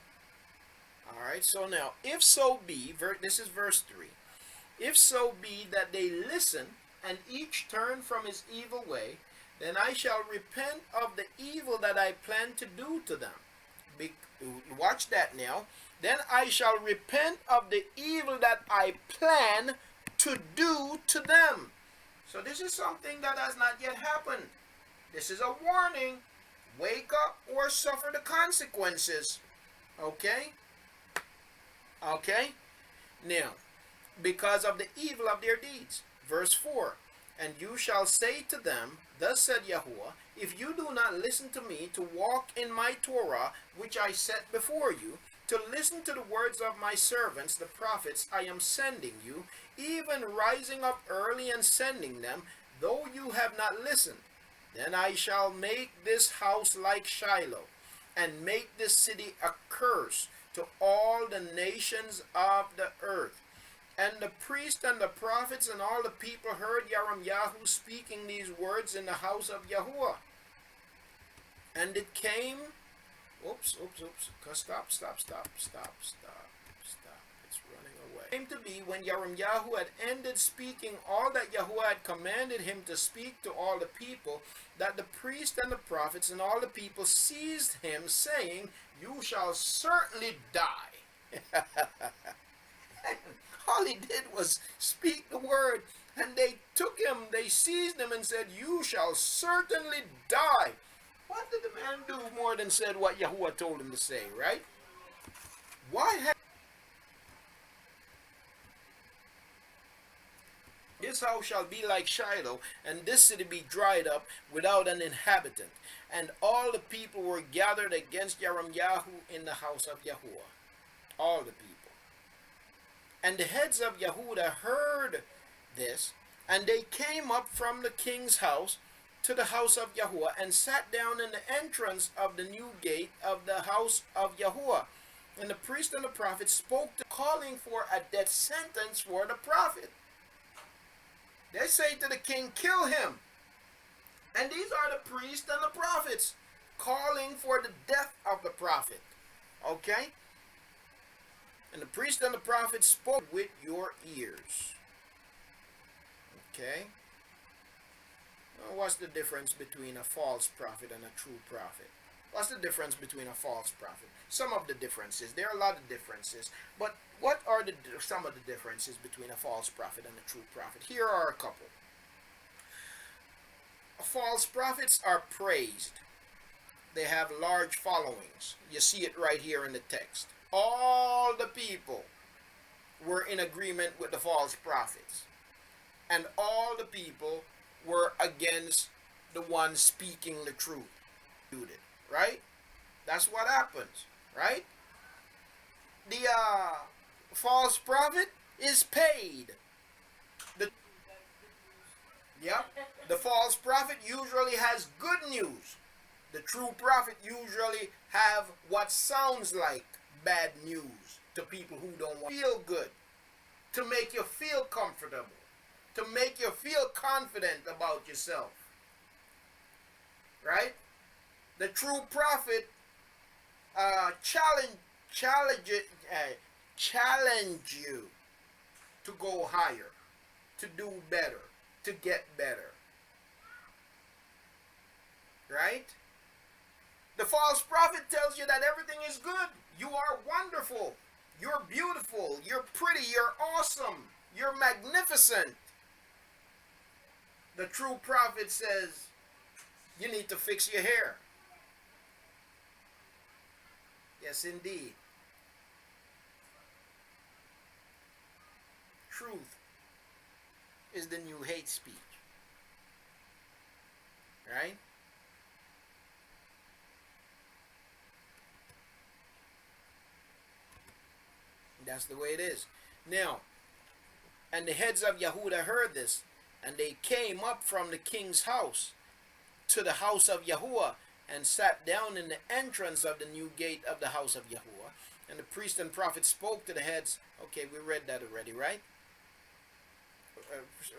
All right. So now, if so be, this is verse 3. If so be that they listen and each turn from his evil way, then I shall repent of the evil that I plan to do to them. Watch that now. Then I shall repent of the evil that I plan to do to them. So this is something that has not yet happened. This is a warning. Wake up or suffer the consequences. Okay? Okay? Now, because of the evil of their deeds. Verse 4. And you shall say to them, thus said Yahuah, if you do not listen to me to walk in my Torah, which I set before you, to listen to the words of my servants, the prophets I am sending you, even rising up early and sending them, though you have not listened, then I shall make this house like Shiloh, and make this city a curse to all the nations of the earth. And the priest and the prophets and all the people heard Yahu speaking these words in the house of Yahuah. And it came, stop. It's running away. It came to be when Yahu had ended speaking all that Yahuah had commanded him to speak to all the people, that the priest and the prophets and all the people seized him, saying, you shall certainly die. All he did was speak the word, and they took him, they seized him and said, you shall certainly die. What did the man do more than said what Yahuah told him to say, right? Why have this house shall be like Shiloh, and this city be dried up without an inhabitant. And all the people were gathered against Yahu in the house of Yahuah. All the people. And the heads of Yehudah heard this, and they came up from the king's house to the house of Yahuah, and sat down in the entrance of the new gate of the house of Yahuah. And the priest and the prophet spoke, calling for a death sentence for the prophet. They say to the king, kill him. And these are the priests and the prophets calling for the death of the prophet. Okay? And the priest and the prophet spoke with your ears. Okay? Well, what's the difference between a false prophet and a true prophet? What's the difference between a false prophet? Some of the differences. There are a lot of differences. But what are some of the differences between a false prophet and a true prophet? Here are a couple. False prophets are praised. They have large followings. You see it right here in the text. All the people were in agreement with the false prophets. And all the people were against the one speaking the truth. Right? That's what happens. Right? The false prophet is paid. The false prophet usually has good news. The true prophet usually have what sounds like bad news to people who don't want to feel good, to make you feel comfortable, to make you feel confident about yourself. Right? The true prophet challenge you to go higher, to do better, to get better. Right? The false prophet tells you that everything is good. You are wonderful. You're beautiful. You're pretty. You're awesome. You're magnificent. The true prophet says, you need to fix your hair. Yes, indeed. Truth is the new hate speech, right? That's the way it is. Now, and the heads of Yahudah heard this, and they came up from the king's house to the house of Yahuah, and sat down in the entrance of the new gate of the house of Yahuah. And the priest and prophet spoke to the heads. Okay, we read that already, right?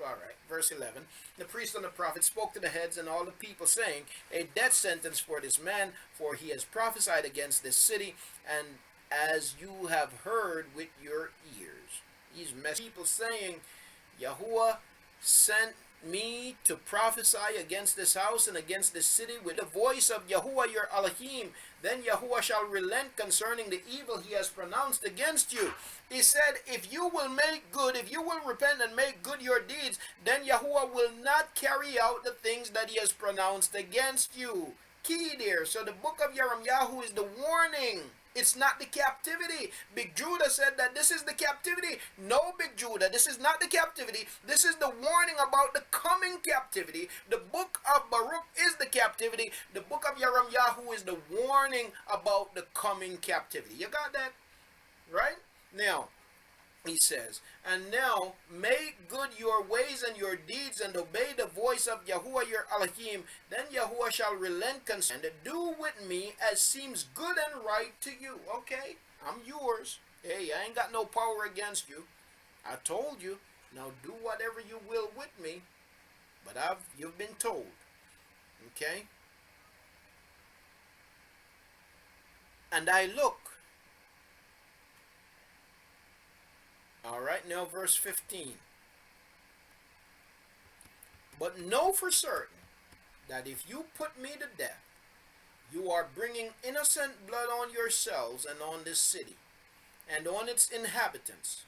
All right, verse 11. The priest and the prophet spoke to the heads and all the people, saying, a death sentence for this man, for he has prophesied against this city, and as you have heard with your ears. These people saying, Yahuah sent me to prophesy against this house and against this city with the voice of Yahuah your Elohim. Then Yahuah shall relent concerning the evil he has pronounced against you. He said, if you will make good, if you will repent and make good your deeds, then Yahuah will not carry out the things that he has pronounced against you. Key there. So the book of Yirmiyahu is the warning. It's not the captivity. Big Judah said that this is the captivity. No, Big Judah, this is not the captivity. This is the warning about the coming captivity. The book of Baruch is the captivity. The book of Yirmiyahu is the warning about the coming captivity. You got that? Right? Now, he says, and now make good your ways and your deeds, and obey the voice of Yahuah your Elohim. Then Yahuah shall relent and do with me as seems good and right to you. Okay, I'm yours. Hey, I ain't got no power against you. I told you. Now do whatever you will with me. But you've been told. Okay? And I look. All right, now verse 15. But know for certain that if you put me to death, you are bringing innocent blood on yourselves and on this city and on its inhabitants.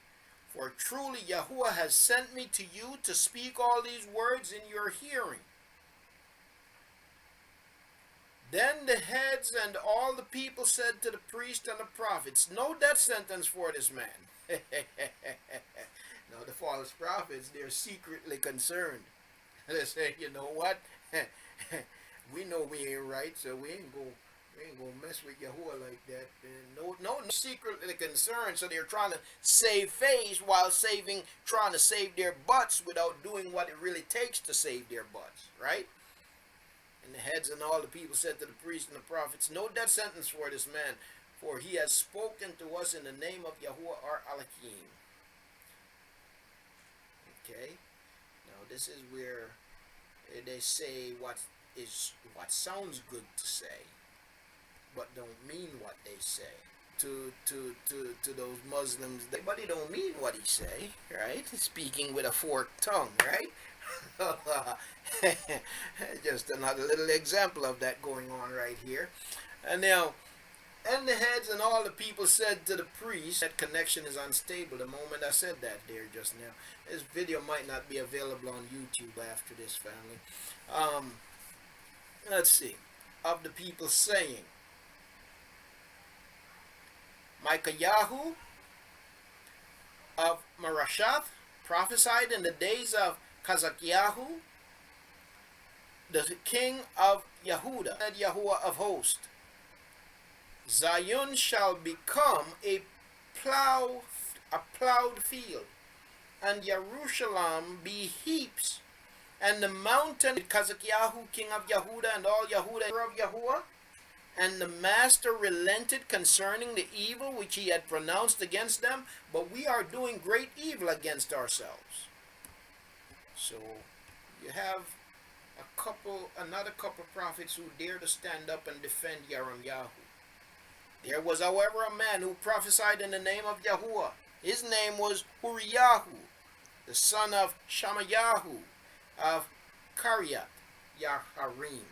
For truly Yahuah has sent me to you to speak all these words in your hearing. Then the heads and all the people said to the priest and the prophets, no death sentence for this man. Now the false prophets, they're secretly concerned. They say, you know what? We know we ain't right, so we ain't gonna mess with Yahuah like that. And no, secretly concerned, so they're trying to save face while trying to save their butts without doing what it really takes to save their butts, right? And the heads and all the people said to the priests and the prophets, no death sentence for this man, for he has spoken to us in the name of Yahuah our Elohim. Okay, now this is where they say what sounds good to say, but don't mean what they say. To those Muslims, but he don't mean what he say, right? Speaking with a forked tongue, right? Just another little example of that going on right here. And now, and the heads and all the people said to the priest, that connection is unstable the moment I said that there just now. This video might not be available on YouTube after this, family. Let's see. Of the people saying, Micaiah of Marashath prophesied in the days of Kazakiyahu, the king of Yahudah, and Yahuah of hosts. Zion shall become a plowed field, and Jerusalem be heaps, and the mountain Kazakiyahu, king of Yahudah, and all Yahudah of Yahuah. And the master relented concerning the evil which he had pronounced against them, but we are doing great evil against ourselves. So you have another couple prophets who dare to stand up and defend Yirmiyahu. There was, however, a man who prophesied in the name of Yahuah. His name was Uriyahu, the son of Shamayahu of Kariath Yaharim,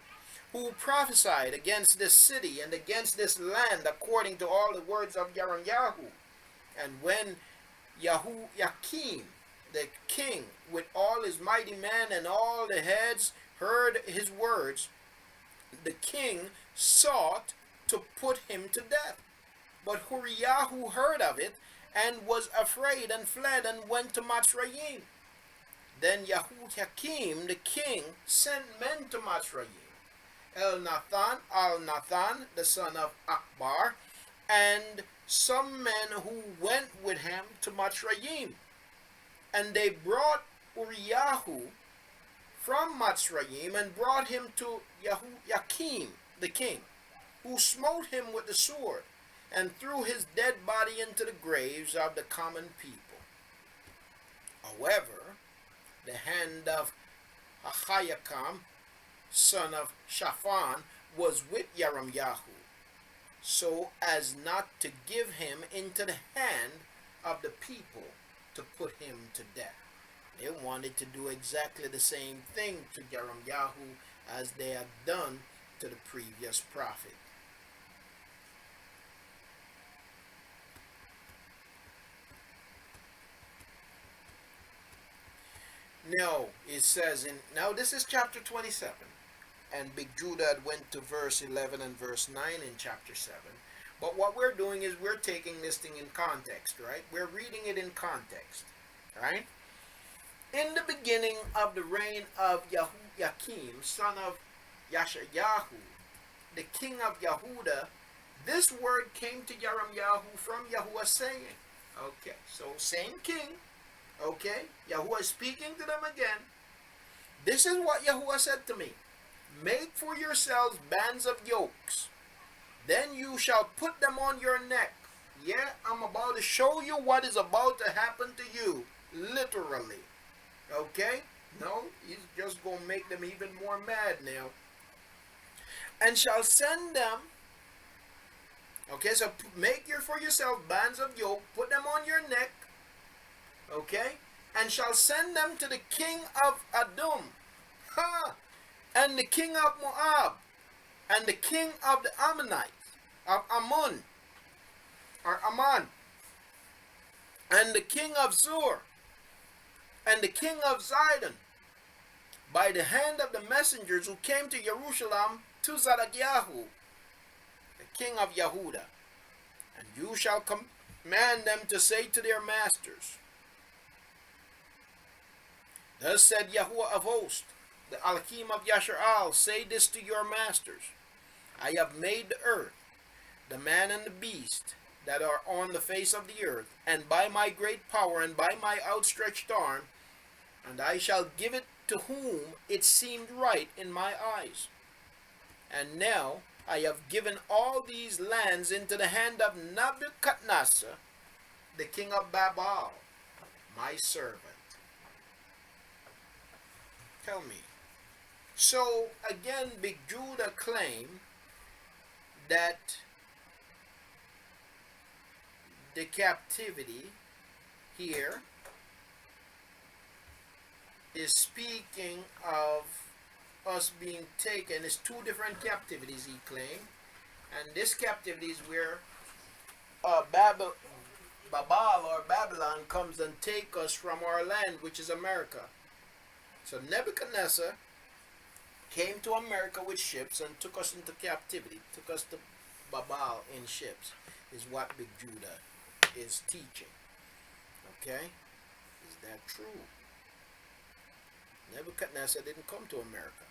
who prophesied against this city and against this land according to all the words of Yirmiyahu. And when Yahuyakim, the king, with all his mighty men and all the heads, heard his words, the king sought to put him to death. But Hurriyahu heard of it, and was afraid, and fled, and went to Matzrayim. Then Yahuakim the king sent men to Matzrayim, Al-Nathan, the son of Akbar, and some men who went with him to Matzrayim. And they brought Uriyahu from Matzrayim, and brought him to Yahuakim the king, who smote him with the sword, and threw his dead body into the graves of the common people. However, the hand of Haykal, son of Shaphan, was with Yaramayahu, so as not to give him into the hand of the people to put him to death. They wanted to do exactly the same thing to Yaramayahu as they had done to the previous prophet. Now, it says now this is chapter 27, and Big Judah went to verse 11 and verse 9 in chapter 7. But what we're doing is we're taking this thing in context, right? We're reading it in context, right? In the beginning of the reign of Yahuakim, son of Yashayahu, the king of Yehuda, this word came to Yaramayahu from Yahuah saying, okay, so same king, okay, Yahuah is speaking to them again. This is what Yahuah said to me. Make for yourselves bands of yokes. Then you shall put them on your neck. Yeah, I'm about to show you what is about to happen to you. Literally. Okay? No, he's just going to make them even more mad now. And shall send them. Okay, so make for yourself bands of yoke. Put them on your neck. Okay? And shall send them to the king of Edom. Ha! And the king of Moab. And the king of the Ammonites. Of Ammon. Or Ammon. And the king of Zur. And the king of Zidon. By the hand of the messengers who came to Jerusalem to Zedekiah, the king of Yehuda. And you shall command them to say to their masters, thus said Yahuah of hosts, the Alkim of Yasharal, say this to your masters, I have made the earth, the man and the beast that are on the face of the earth, and by my great power and by my outstretched arm, and I shall give it to whom it seemed right in my eyes. And now I have given all these lands into the hand of Nebuchadnezzar, the king of Babel, my servant. Tell me. So again, Big Judah claimed that the captivity here is speaking of us being taken. It's two different captivities, he claimed. And this captivity is where Babel or Babylon comes and take us from our land, which is America. So Nebuchadnezzar came to America with ships and took us into captivity, took us to Babel in ships, is what Big Judah is teaching. Okay? Is that true? Nebuchadnezzar didn't come to America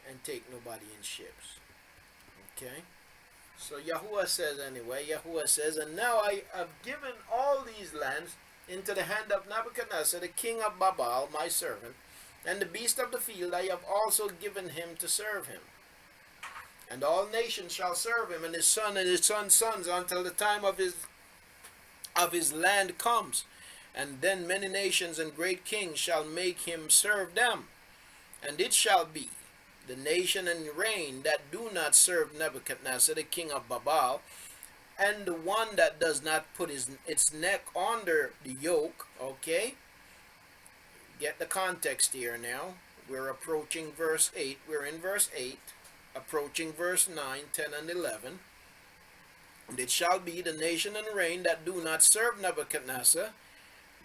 and take nobody in ships. Okay? So Yahuah says anyway, Yahuah says, and now I have given all these lands into the hand of Nebuchadnezzar, the king of Babel, my servant, and the beast of the field I have also given him to serve him. And all nations shall serve him, and his son and his son's sons, until the time of his land comes. And then many nations and great kings shall make him serve them. And it shall be, the nation and reign that do not serve Nebuchadnezzar, the king of Babel, and the one that does not put its neck under the yoke. Okay? Get the context here now. We're approaching verse 8. We're in verse 8. Approaching verse 9, 10, and 11. And it shall be the nation and reign that do not serve Nebuchadnezzar,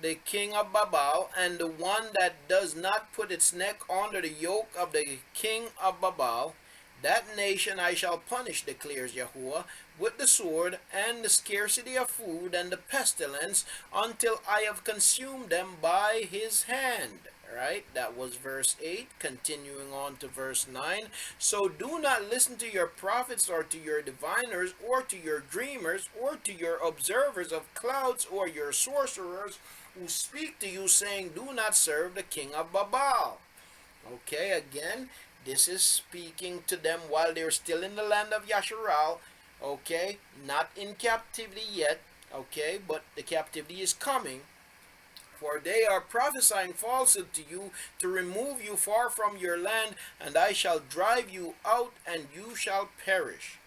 the king of Babel, and the one that does not put its neck under the yoke of the king of Babel, That nation I shall punish, declares Yahuwah, with the sword and the scarcity of food and the pestilence until I have consumed them by his hand. Right? That was verse 8. Continuing on to verse 9. So do not listen to your prophets or to your diviners or to your dreamers or to your observers of clouds or your sorcerers who speak to you saying, do not serve the king of Babal. Okay, again, this is speaking to them while they're still in the land of Yasharal. Okay, not in captivity yet. Okay, but the captivity is coming. For they are prophesying falsehood to you to remove you far from your land, and I shall drive you out, and you shall perish.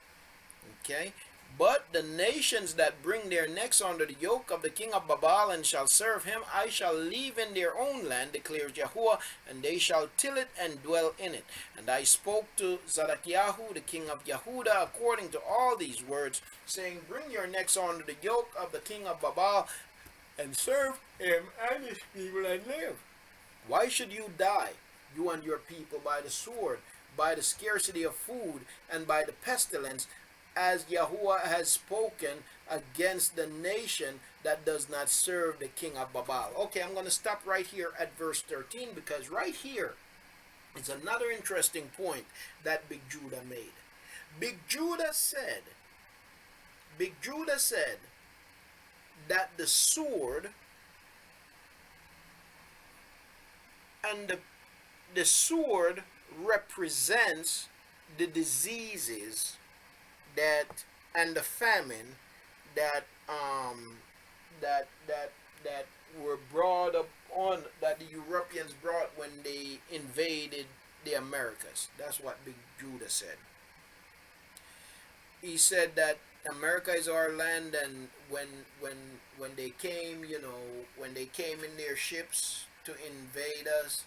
Okay? But the nations that bring their necks under the yoke of the king of Babal and shall serve him, I shall leave in their own land, declares Yahuwah, and they shall till it and dwell in it. And I spoke to Zedekiah, the king of Yehuda, according to all these words, saying, bring your necks under the yoke of the king of Babal, and serve him and his people and live. Why should you die, you and your people, by the sword, by the scarcity of food, and by the pestilence, as Yahuwah has spoken against the nation that does not serve the king of Babal? Okay, I'm going to stop right here at verse 13, because right here is another interesting point that Big Judah made. Big Judah said that the sword and the sword represents the diseases that and the famine that that were brought up on that the Europeans brought when they invaded the Americas. That's what Big Judah said. He said that America is our land, and when they came, when they came in their ships to invade us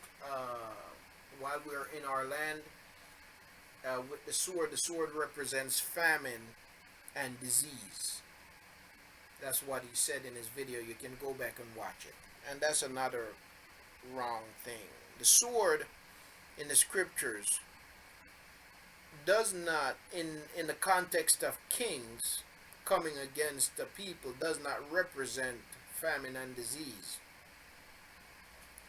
while we were in our land, with the sword represents famine and disease. That's what he said in his video. You can go back and watch it. And that's another wrong thing. The sword in the scriptures does not, in the context of kings coming against the people, does not represent famine and disease.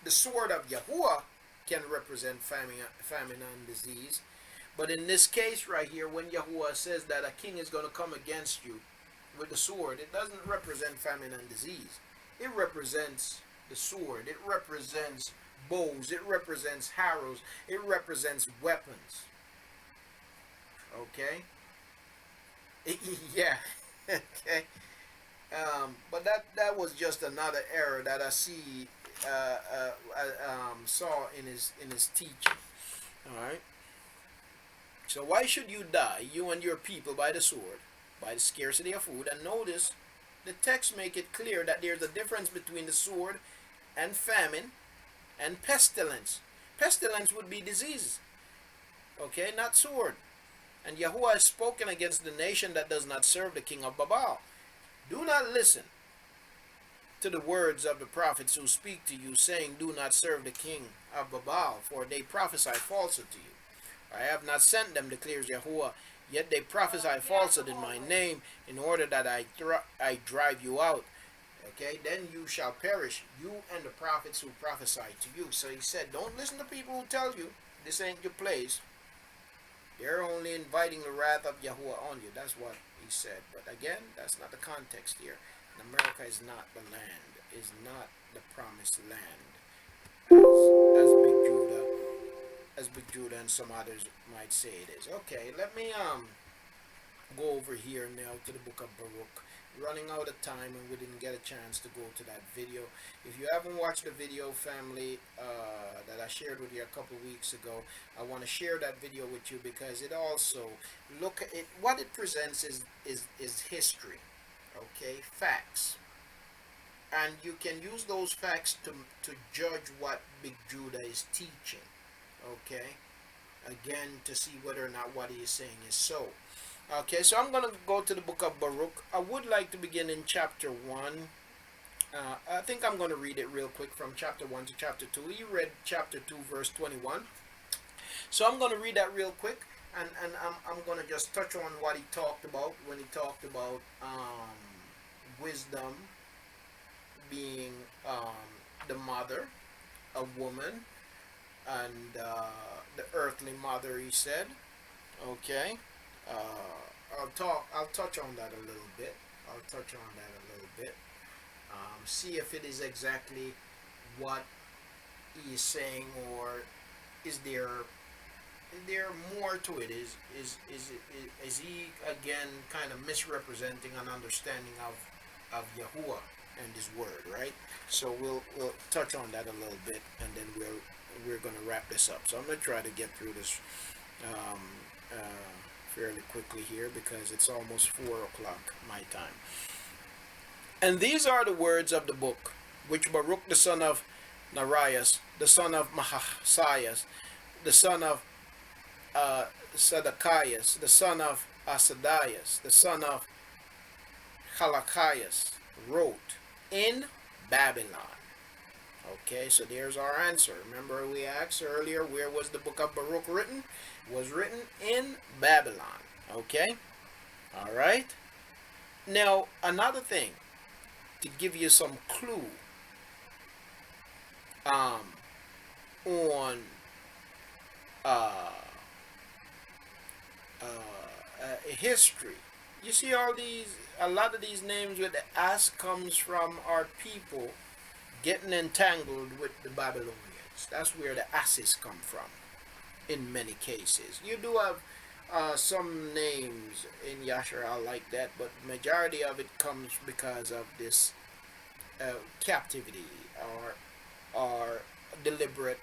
The sword of Yahuwah can represent famine and disease, but in this case right here, when Yahuwah says that a king is going to come against you with the sword, it doesn't represent famine and disease. It represents the sword. It represents bows. It represents arrows. It represents weapons. Okay? Yeah. Okay. But that was just another error that I saw in his teaching. All right. So why should you die, you and your people, by the sword, by the scarcity of food? And notice the text make it clear that there's a difference between the sword and famine and pestilence. Pestilence would be disease. Okay, not sword. And Yahuwah has spoken against the nation that does not serve the king of Babal. Do not listen to the words of the prophets who speak to you, saying, do not serve the king of Babal, for they prophesy falsehood to you. I have not sent them, declares Yahuwah, yet they prophesy falsehood in my name, in order that I drive you out. Okay, then you shall perish, you and the prophets who prophesy to you. So he said, don't listen to people who tell you this ain't your place. They're only inviting the wrath of Yahuwah on you. That's what he said. But again, that's not the context here. And America is not the land, is not the promised land, as Big Judah and some others might say it is. Okay, let me go over here now to the book of Baruch. Running out of time, and we didn't get a chance to go to that video. If you haven't watched the video, family, that I shared with you a couple of weeks ago, I want to share that video with you, because it also, look at it, what it presents is history, okay, facts, and you can use those facts to judge what Big Judah is teaching, okay, again, to see whether or not what he is saying is so. Okay, so I'm going to go to the book of Baruch. I would like to begin in chapter 1. I think I'm going to read it real quick from chapter 1 to chapter 2. You read chapter 2, verse 21. So I'm going to read that real quick. and I'm gonna just touch on what he talked about when he talked about wisdom being the mother, a woman, and the earthly mother. He said, okay. I'll touch on that a little bit. I'll touch on that a little bit. See if it is exactly what he is saying, or is there more to it? Is he again kind of misrepresenting an understanding of Yahuah and his word, right? So we'll touch on that a little bit, and then we're gonna wrap this up. So I'm gonna try to get through this um, fairly quickly here because it's almost 4 o'clock my time. And these are the words of the book which Baruch the son of Narias, the son of Mahasias, the son of Sedekias, the son of Asadias, the son of Halakias, wrote in Babylon. Okay, so there's our answer. Remember we asked earlier, where was the book of Baruch written? It was written in Babylon. Okay? Alright? Now, another thing, to give you some clue on history. You see a lot of these names with the S comes from our people getting entangled with the Babylonians. That's where the asses come from in many cases. You do have some names in Yasharal like that, but majority of it comes because of this captivity or deliberate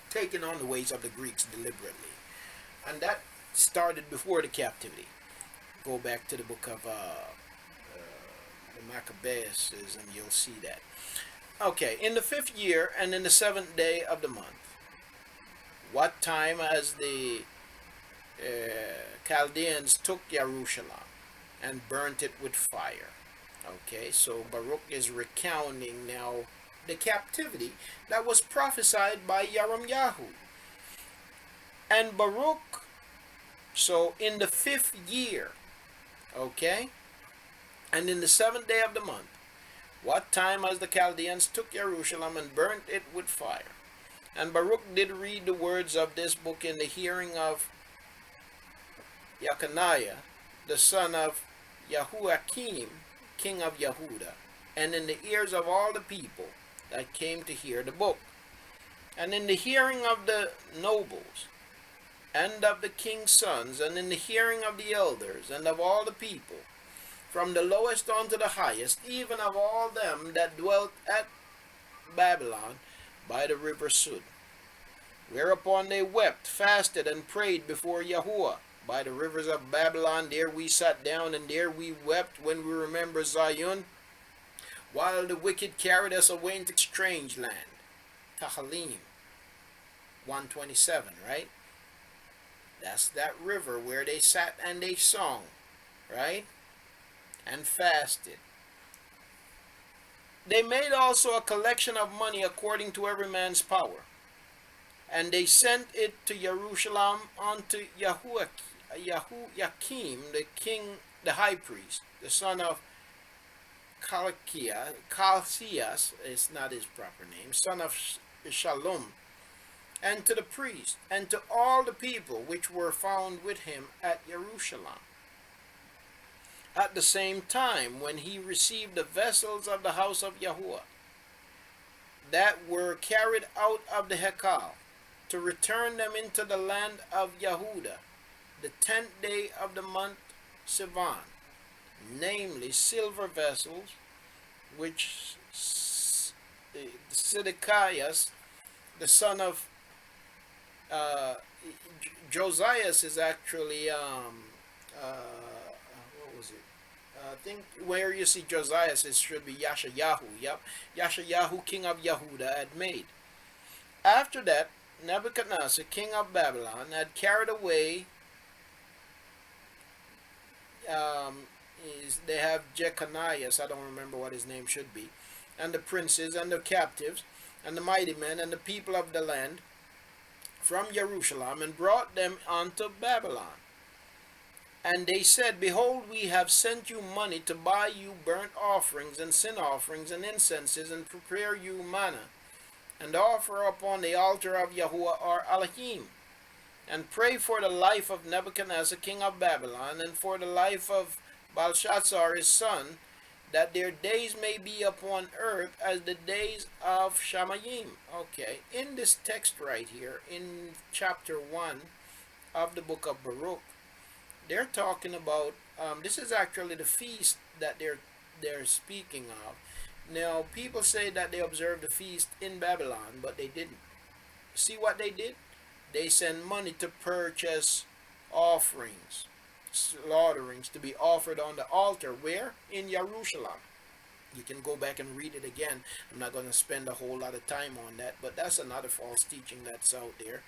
taking on the ways of the Greeks deliberately. And that started before the captivity. Go back to the book of the Maccabees, and you'll see that. Okay, in the 5th year and in the 7th day of the month, what time as the Chaldeans took Jerusalem and burnt it with fire. Okay, so Baruch is recounting now the captivity that was prophesied by Yirmiyahu. And Baruch, so in the 5th year, okay, and in the 7th day of the month, what time as the Chaldeans took Jerusalem and burnt it with fire. And Baruch did read the words of this book in the hearing of Yechaniah, the son of Yahuakim, king of Yehuda, and in the ears of all the people that came to hear the book, and in the hearing of the nobles, and of the king's sons, and in the hearing of the elders, and of all the people, from the lowest unto the highest, even of all them that dwelt at Babylon by the river Sud. Whereupon they wept, fasted, and prayed before Yahuah by the rivers of Babylon. There we sat down, and there we wept when we remember Zion, while the wicked carried us away into strange land. Tahalim 127, right? That's that river where they sat and they sung, right? And fasted. They made also a collection of money according to every man's power. And they sent it to Jerusalem unto Yahuakim, the king, the high priest, the son of Chalcias, is not his proper name, son of Shalom, and to the priest, and to all the people which were found with him at Jerusalem. At the same time, when he received the vessels of the house of Yahuah that were carried out of the Haykal, to return them into the land of Yehuda, the 10th day of the month Sivan, namely silver vessels, which Sedekias, the son of Josias, is actually what was it? I think where you see Josias, it should be Yashayahu. Yep, Yashayahu, king of Yehuda, had made. After that, Nebuchadnezzar, king of Babylon, had carried away. They have Jeconias, I don't remember what his name should be, and the princes and the captives and the mighty men and the people of the land from Jerusalem, and brought them unto Babylon. And they said, Behold, we have sent you money to buy you burnt offerings and sin offerings and incenses, and prepare you manna, and offer upon the altar of Yahuah our Elohim, and pray for the life of Nebuchadnezzar king of Babylon, and for the life of Belshazzar his son, that their days may be upon earth as the days of Shamayim. Okay, in this text right here, in chapter 1 of the book of Baruch, they're talking about, this is actually the feast that they're speaking of. Now, people say that they observed the feast in Babylon, but they didn't. See what they did? They sent money to purchase offerings, slaughterings to be offered on the altar. Where? In Jerusalem. You can go back and read it again. I'm not going to spend a whole lot of time on that, but that's another false teaching that's out there.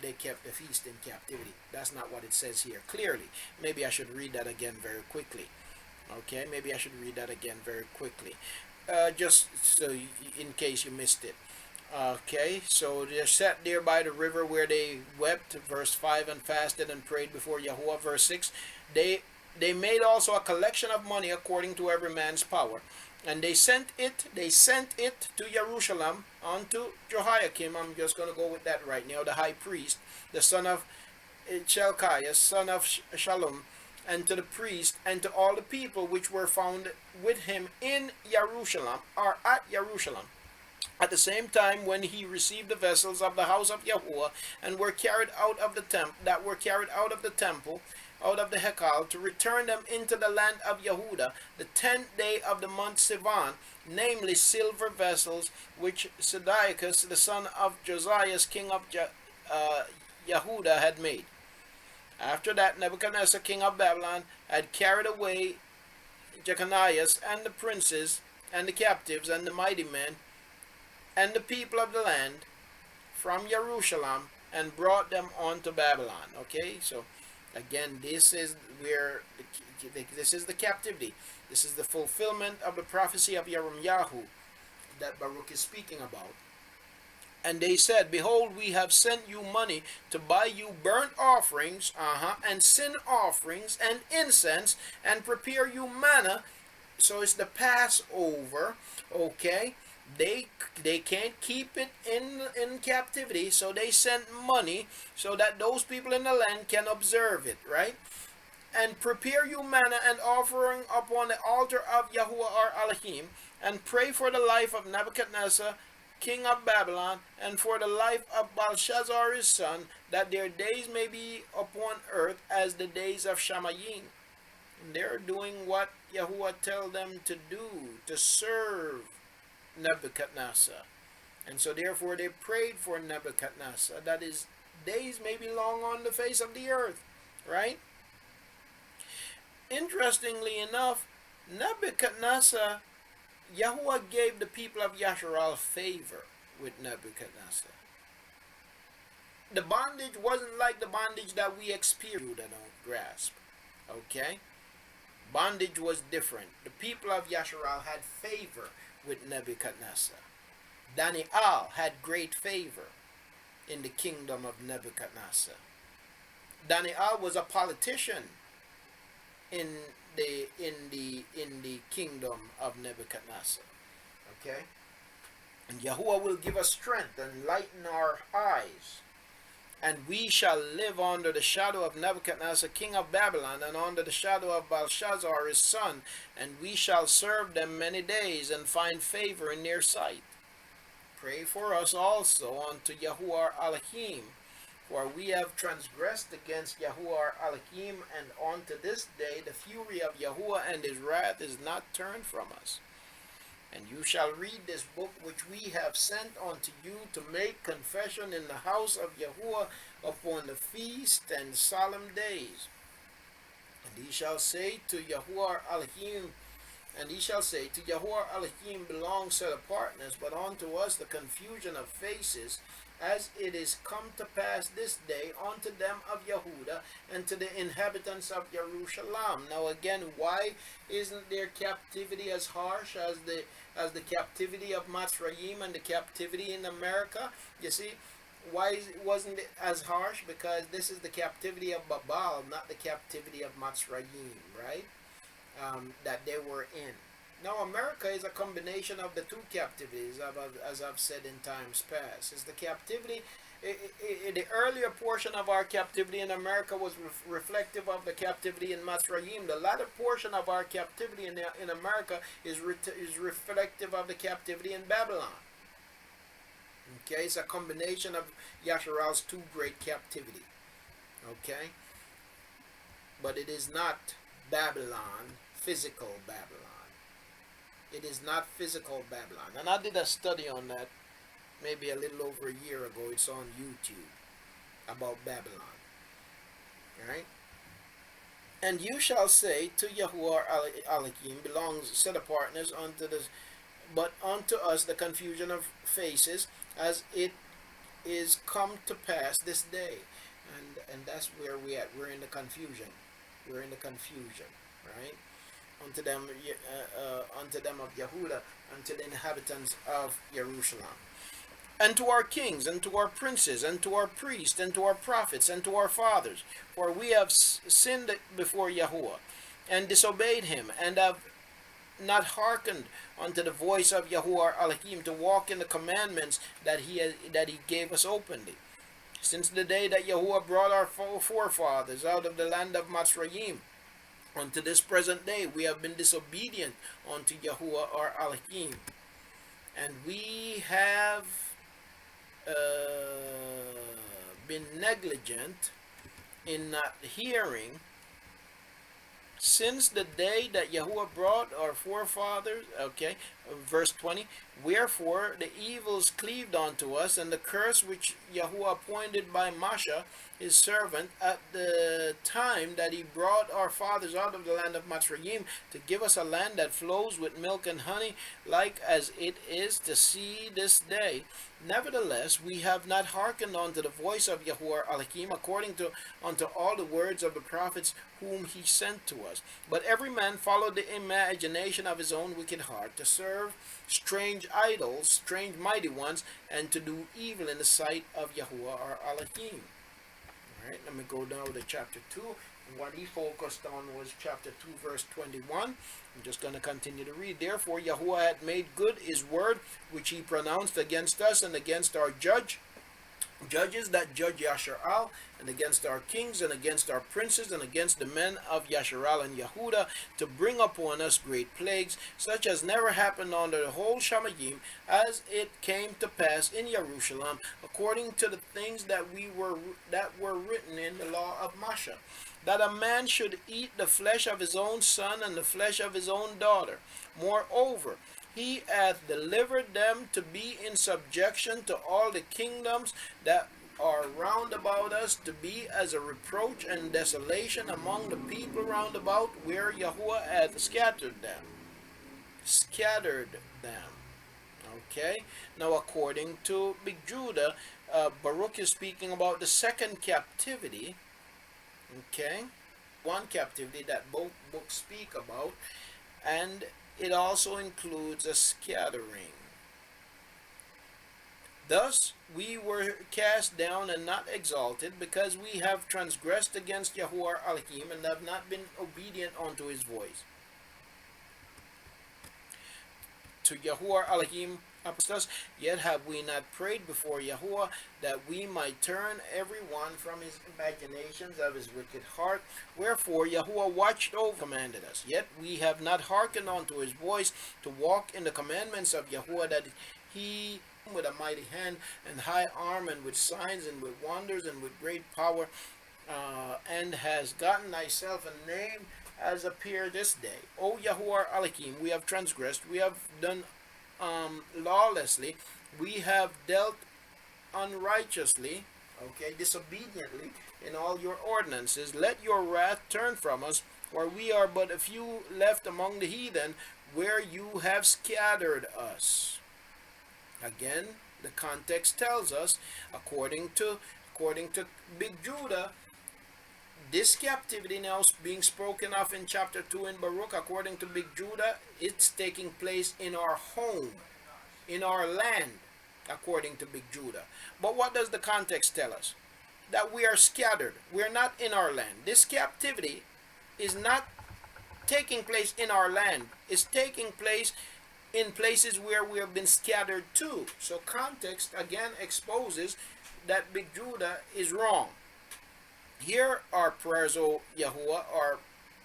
They kept the feast in captivity. That's not what it says here clearly. Maybe I should read that again very quickly. Okay, maybe I should read that again very quickly. Just so in case you missed it. Okay, so they sat there by the river where they wept, verse 5, and fasted and prayed before Yahuah, verse 6. They made also a collection of money according to every man's power. And they sent it to Jerusalem unto Jehoiakim. I'm just going to go with that right now, the high priest, the son of Chelkiah, son of Shalom, and to the priest, and to all the people which were found with him in Jerusalem, or at Jerusalem. At the same time, when he received the vessels of the house of Yahuah, and were carried out of the temple, out of the Haykal, to return them into the land of Yehuda, the 10th day of the month Sivan, namely silver vessels, which Sedekиah the son of Josiah, king of Yehuda, had made. After that, Nebuchadnezzar, king of Babylon, had carried away Jeconiah and the princes, and the captives, and the mighty men, and the people of the land from Jerusalem, and brought them on to Babylon. Okay, so again, this is where this is the captivity. This is the fulfillment of the prophecy of Yahweh that Baruch is speaking about. And they said, Behold, we have sent you money to buy you burnt offerings, and sin offerings, and incense, and prepare you manna. So it's the Passover, okay? They can't keep it in captivity, so they sent money so that those people in the land can observe it, right? And prepare you manna and offering upon the altar of Yahuah our Elohim, and pray for the life of Nebuchadnezzar, king of Babylon, and for the life of Belshazzar his son, that their days may be upon earth as the days of Shamayim. And they're doing what Yahuah tell them to do, to serve Nebuchadnezzar. And so therefore they prayed for Nebuchadnezzar, that his days may be long on the face of the earth, right? Interestingly enough, Nebuchadnezzar, Yahuah gave the people of Yasharal favor with Nebuchadnezzar. The bondage wasn't like the bondage that we experience that don't grasp. Okay? Bondage was different. The people of Yasharal had favor with Nebuchadnezzar. Daniel had great favor in the kingdom of Nebuchadnezzar. Daniel was a politician in the kingdom of Nebuchadnezzar. Okay? And Yahuah will give us strength and lighten our eyes. And we shall live under the shadow of Nebuchadnezzar, king of Babylon, and under the shadow of Belshazzar his son, and we shall serve them many days, and find favor in their sight. Pray for us also unto Yahuah our Elohim, for we have transgressed against Yahuah our Elohim, and unto this day the fury of Yahuah and his wrath is not turned from us. And you shall read this book which we have sent unto you to make confession in the house of Yahuah upon the feast and solemn days. And he shall say to Yahuah Elohim, Elohim belongs set apartness, but unto us the confusion of faces, as it is come to pass this day unto them of Yehuda and to the inhabitants of Jerusalem. Now again, why isn't their captivity as harsh as the captivity of Mitzrayim and the captivity in America? You see, wasn't it as harsh? Because this is the captivity of Babal, not the captivity of Matzrayim, right? That they were in. Now, America is a combination of the two captivities, as I've said in times past. It's the captivity. The earlier portion of our captivity in America was reflective of the captivity in Matzrayim. The latter portion of our captivity in America is reflective of the captivity in Babylon. Okay, it's a combination of Yasharal's two great captivity. Okay, but it is not Babylon, physical Babylon. It is not physical Babylon. And I did a study on that maybe a little over a year ago. It's on YouTube about Babylon. Right? And you shall say to Yahuah Alakim belongs set apartness unto this, but unto us the confusion of faces, as it is come to pass this day. And that's where we at. We're in the confusion. We're in the confusion, right? Unto them of Yahudah, unto the inhabitants of Jerusalem. And to our kings, and to our princes, and to our priests, and to our prophets, and to our fathers, for we have sinned before Yahuah, and disobeyed him, and have not hearkened unto the voice of Yahuah Elohim to walk in the commandments that he gave us openly. Since the day that Yahuah brought our forefathers out of the land of Matzrayim, unto this present day, we have been disobedient unto Yahuah our Elohim, and we have been negligent in not hearing since the day that Yahuah brought our forefathers. Okay, verse 20. Wherefore the evils cleaved unto us, and the curse which Yahuah appointed by Masha his servant at the time that he brought our fathers out of the land of Matzrayim, to give us a land that flows with milk and honey, like as it is to see this day. Nevertheless, we have not hearkened unto the voice of Yahuah Elohim, according to unto all the words of the prophets whom he sent to us. But every man followed the imagination of his own wicked heart, to serve strange idols, strange mighty ones, and to do evil in the sight of Yahuah our Elohim. Alright, let me go down to chapter 2. And what he focused on was chapter 2, verse 21. I'm just going to continue to read. Therefore, Yahuah had made good his word, which he pronounced against us and against our judges that judge Yasharal, and against our kings, and against our princes, and against the men of Yasharal and Yahudah, to bring upon us great plagues, such as never happened under the whole Shamayim, as it came to pass in Jerusalem, according to the things that were written in the law of Masha, that a man should eat the flesh of his own son and the flesh of his own daughter. Moreover, he hath delivered them to be in subjection to all the kingdoms that are round about us, to be as a reproach and desolation among the people round about, where Yahuah hath scattered them. Okay, now according to Big Judah, Baruch is speaking about the second captivity. Okay, one captivity that both books speak about, and it also includes a scattering. Thus we were cast down and not exalted, because we have transgressed against Yahuah Elohim, and have not been obedient unto his voice. To Yahuah Elohim us, yet have we not prayed before Yahuah, that we might turn every one from his imaginations of his wicked heart. Wherefore Yahuah watched over, commanded us, yet we have not hearkened unto his voice, to walk in the commandments of Yahuah, that he with a mighty hand and high arm, and with signs and with wonders and with great power, and has gotten thyself a name as appear this day. O Yahuah Elohim, we have transgressed, we have done lawlessly, we have dealt unrighteously, okay, disobediently in all your ordinances. Let your wrath turn from us, for we are but a few left among the heathen, where you have scattered us. Again, the context tells us, according to Big Judah, this captivity now being spoken of in chapter 2 in Baruch, according to Big Judah, it's taking place in our home, in our land. according to Big Judah. But what does the context tell us? That we are scattered. We're not in our land. This captivity is not taking place in our land. It's taking place in places where we have been scattered to. So context again exposes that Big Judah is wrong. Hear our prayers, O Yahuah,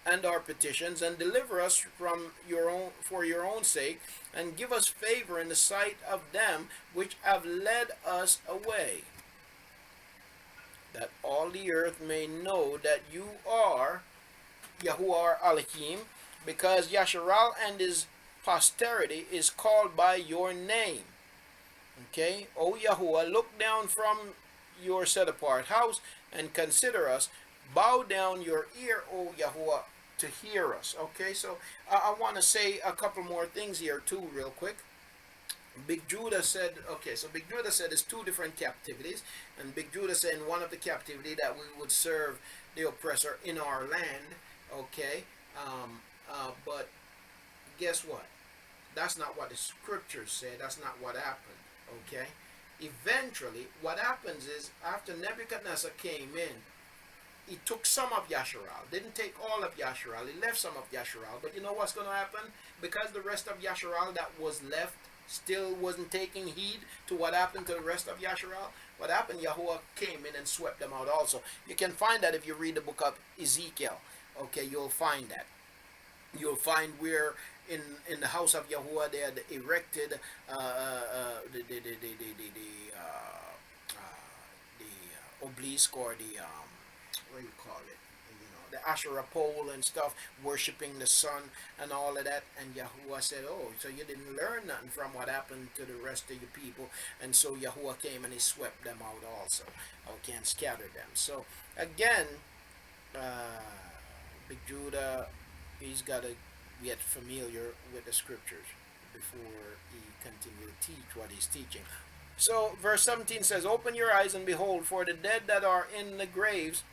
and our petitions, and deliver us from your own for your own sake, and give us favor in the sight of them which have led us away, that all the earth may know that you are Yahuah Elohim, because Yasharal and his posterity is called by your name. Okay, O Yahuah, look down from your set apart house and consider us. Bow down your ear, O Yahuah, to hear us. Okay, so I want to say a couple more things here too, real quick. Big Judah said, okay, so Big Judah said there's two different captivities, and Big Judah said in one of the captivity that we would serve the oppressor in our land. Okay, but guess what? That's not what the scriptures say. That's not what happened. Okay, eventually what happens is after Nebuchadnezzar came in, he took some of Yasharal, didn't take all of Yasharal, he left some of Yasharal. But you know what's going to happen? Because the rest of Yasharal that was left still wasn't taking heed to what happened to the rest of Yasharal, what happened? Yahuah came in and swept them out also. You can find that if you read the book of Ezekiel. Okay, you'll find that. You'll find where in the house of Yahuah they had erected the obelisk, or the what do you call it? You know, the Asherah pole and stuff, worshiping the sun and all of that. And Yahuah said, "Oh, so you didn't learn nothing from what happened to the rest of your people." And so Yahuah came and he swept them out also. Okay, and scattered them. So again, Big Judah, he's got to get familiar with the scriptures before he continue to teach what he's teaching. So verse 17 says, "Open your eyes and behold, for the dead that are in the graves,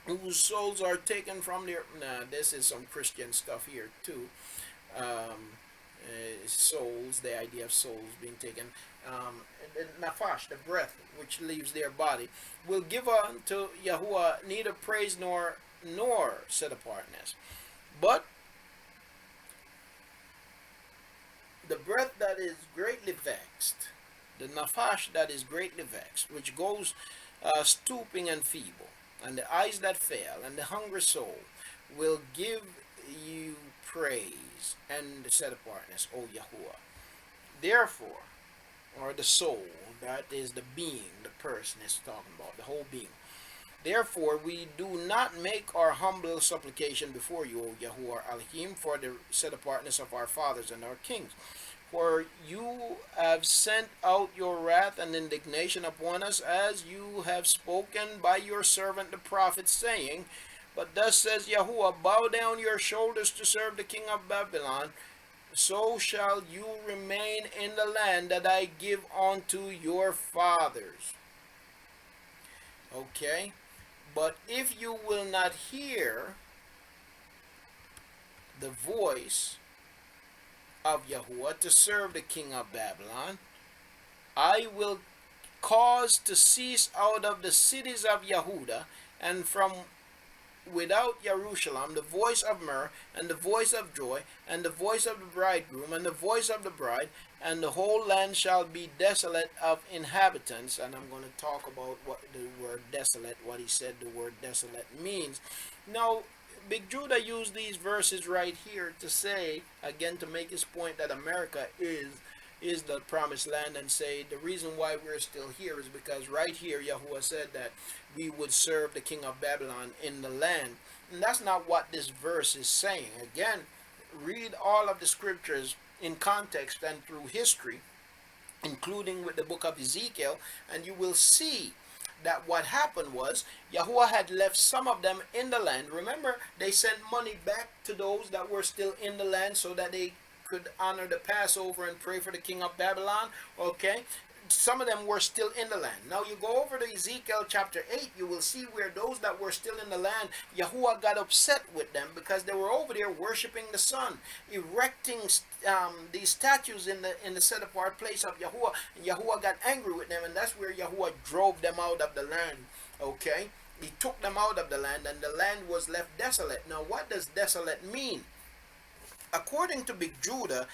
whose souls are taken from their..." Nah, this is some Christian stuff here too. Souls, the idea of souls being taken. The nafash, the breath which leaves their body, will give unto Yahuah neither praise nor set apartness. But the breath that is greatly vexed, the nafash that is greatly vexed, which goes stooping and feeble, and the eyes that fail, and the hungry soul, will give you praise and set apartness, O Yahuah. Therefore, or the soul, that is the being, the person is talking about, the whole being. Therefore, we do not make our humble supplication before you, O Yahuah Elohim, for the set apartness of our fathers and our kings. For you have sent out your wrath and indignation upon us, as you have spoken by your servant the prophet, saying, But thus says Yahuah, bow down your shoulders to serve the king of Babylon, so shall you remain in the land that I give unto your fathers. Okay? But if you will not hear the voice of Yahuah to serve the king of Babylon, I will cause to cease out of the cities of Yehudah and from without Jerusalem the voice of myrrh and the voice of joy and the voice of the bridegroom and the voice of the bride, and the whole land shall be desolate of inhabitants. And I'm going to talk about what the word desolate, what he said the word desolate means. Now, Big Judah used these verses right here to say, again, to make his point that America is the promised land, and say the reason why we're still here is because right here Yahuah said that we would serve the king of Babylon in the land. And that's not what this verse is saying. Again, read all of the scriptures in context and through history, including with the book of Ezekiel, and you will see that what happened was Yahuah had left some of them in the land. Remember, they sent money back to those that were still in the land so that they could honor the Passover and pray for the king of Babylon. Okay, some of them were still in the land. Now you go over to Ezekiel chapter 8, you will see where those that were still in the land, Yahuah got upset with them because they were over there worshiping the sun, erecting these statues in the set apart place of Yahuah. And Yahuah got angry with them, and that's where Yahuah drove them out of the land. Okay, he took them out of the land, and the land was left desolate. Now what does desolate mean? According to Big Judah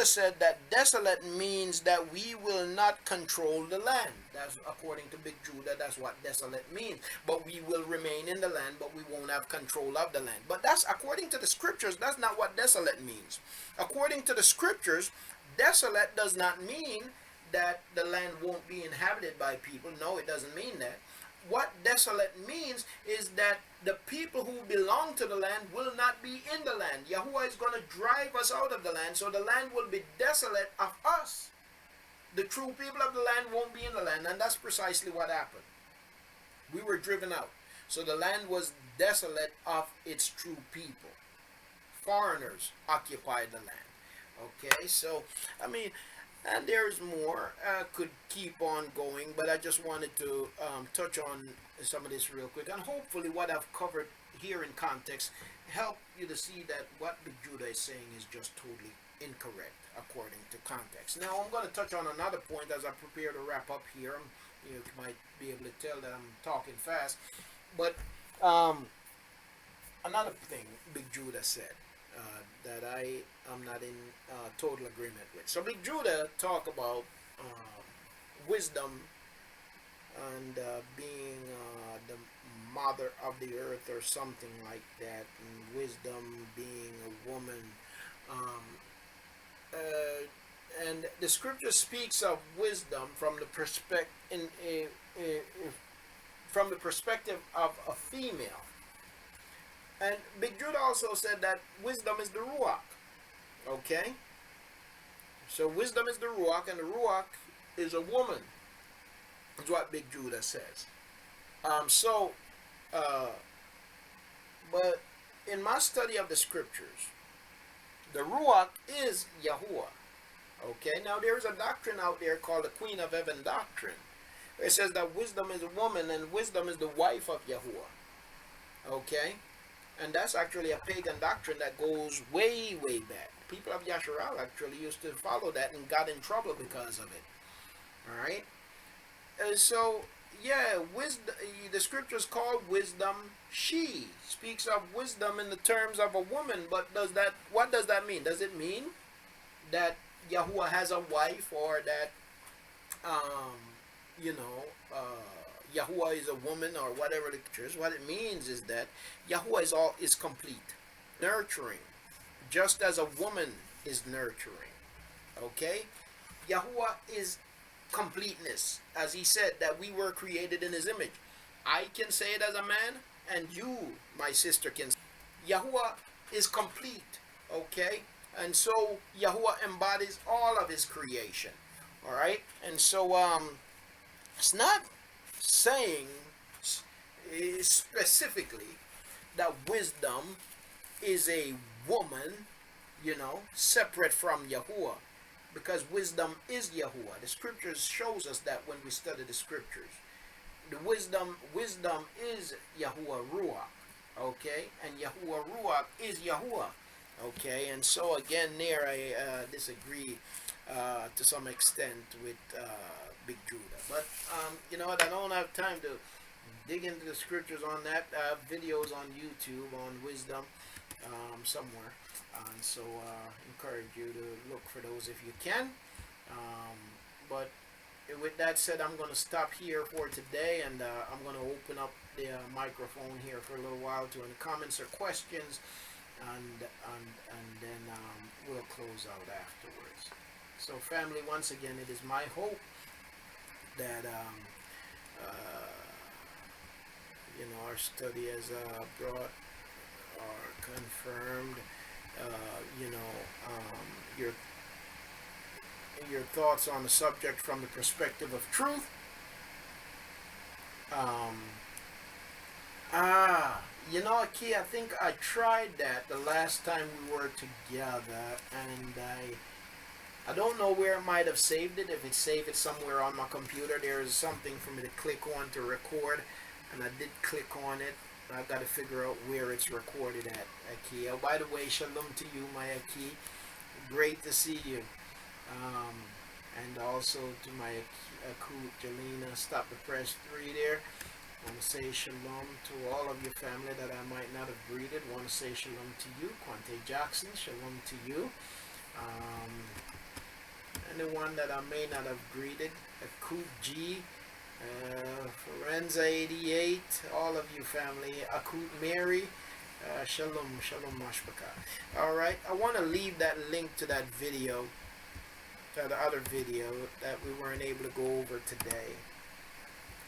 said that desolate means that we will not control the land. That's according to Big Judah, that's what desolate means. But we will remain in the land, but we won't have control of the land. But that's according to the scriptures, that's not what desolate means. According to the scriptures, desolate does not mean that the land won't be inhabited by people. No, it doesn't mean that. What desolate means is that the people who belong to the land will not be in the land. Yahuah is going to drive us out of the land, so the land will be desolate of us. The true people of the land won't be in the land, and that's precisely what happened. We were driven out. So the land was desolate of its true people. Foreigners occupied the land. Okay, so, I mean, and there's more. Could keep on going, but I just wanted to touch on some of this real quick, and hopefully what I've covered here in context help you to see that what Big Judah is saying is just totally incorrect according to context. Now I'm going to touch on another point as I prepare to wrap up here. You might be able to tell that I'm talking fast, but another thing Big Judah said that I am not in total agreement with. So Big Judah talk about wisdom and being the mother of the earth or something like that, and wisdom being a woman. And the scripture speaks of wisdom from the perspective of a female. And Big Judah also said that wisdom is the Ruach. Okay? So wisdom is the Ruach, and the Ruach is a woman. Is what Big Judah says. But in my study of the scriptures, the Ruach is Yahuah. Okay? Now there's a doctrine out there called the Queen of Heaven doctrine. It says that wisdom is a woman, and wisdom is the wife of Yahuah. Okay? And that's actually a pagan doctrine that goes way, way back. People of Yasharal actually used to follow that and got in trouble because of it. Alright? So, yeah, wisdom, the scriptures call wisdom she. Speaks of wisdom in the terms of a woman, but what does that mean? Does it mean that Yahuah has a wife, or that, Yahuah is a woman, or whatever the scriptures? What it means is that Yahuah is complete, nurturing, just as a woman is nurturing. Okay? Yahuah is completeness, as he said that we were created in his image. I can say it as a man, and you, my sister, can. Yahuah is complete. Okay? And so Yahuah embodies all of his creation. All right? And so it's not saying specifically that wisdom is a woman, separate from Yahuah, because wisdom is Yahuah. The scriptures shows us that when we study the scriptures. The wisdom is Yahuah Ruach, okay? And Yahuah Ruach is Yahuah, okay? And so again, there I disagree to some extent with Big Judah. But you know what? I don't have time to dig into the scriptures on that. I have videos on YouTube on wisdom somewhere, and so encourage you to look for those if you can. But with that said, I'm going to stop here for today, and I'm going to open up the microphone here for a little while to any comments or questions, and then we'll close out afterwards. So family, once again, it is my hope that our study has brought or confirmed your thoughts on the subject from the perspective of truth. Aki, I think I tried that the last time we were together, and I don't know where I might have saved it. If it's saved it somewhere on my computer, there is something for me to click on to record, and I did click on it. I got to figure out where it's recorded at, Aki. Oh, by the way, shalom to you, my Aki. Great to see you. Um, and also to my Akut Jelena, stop the press 3 there. I want to say shalom to all of your family that I might not have greeted. I want to say shalom to you, Quante Jackson. Shalom to you. Um, Anyone that I may not have greeted, Akut G, Forenza 88, all of you family, Akut Mary, Shalom, Shalom Mashbaka. Alright, I want to leave that link to that video, to the other video that we weren't able to go over today.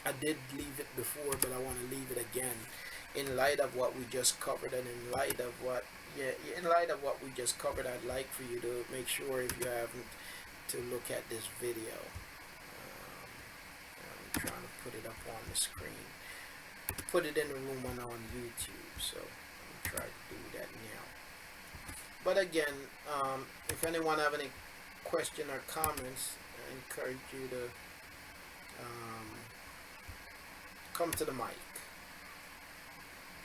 I did leave it before, but I want to leave it again in light of what we just covered, and in light of what, in light of what we just covered, I'd like for you to make sure, if you haven't, to look at this video. I'm trying to put it up on the screen. Put it in the room and on YouTube, so I'm trying to do that now. But again, if anyone have any question or comments, I encourage you to come to the mic.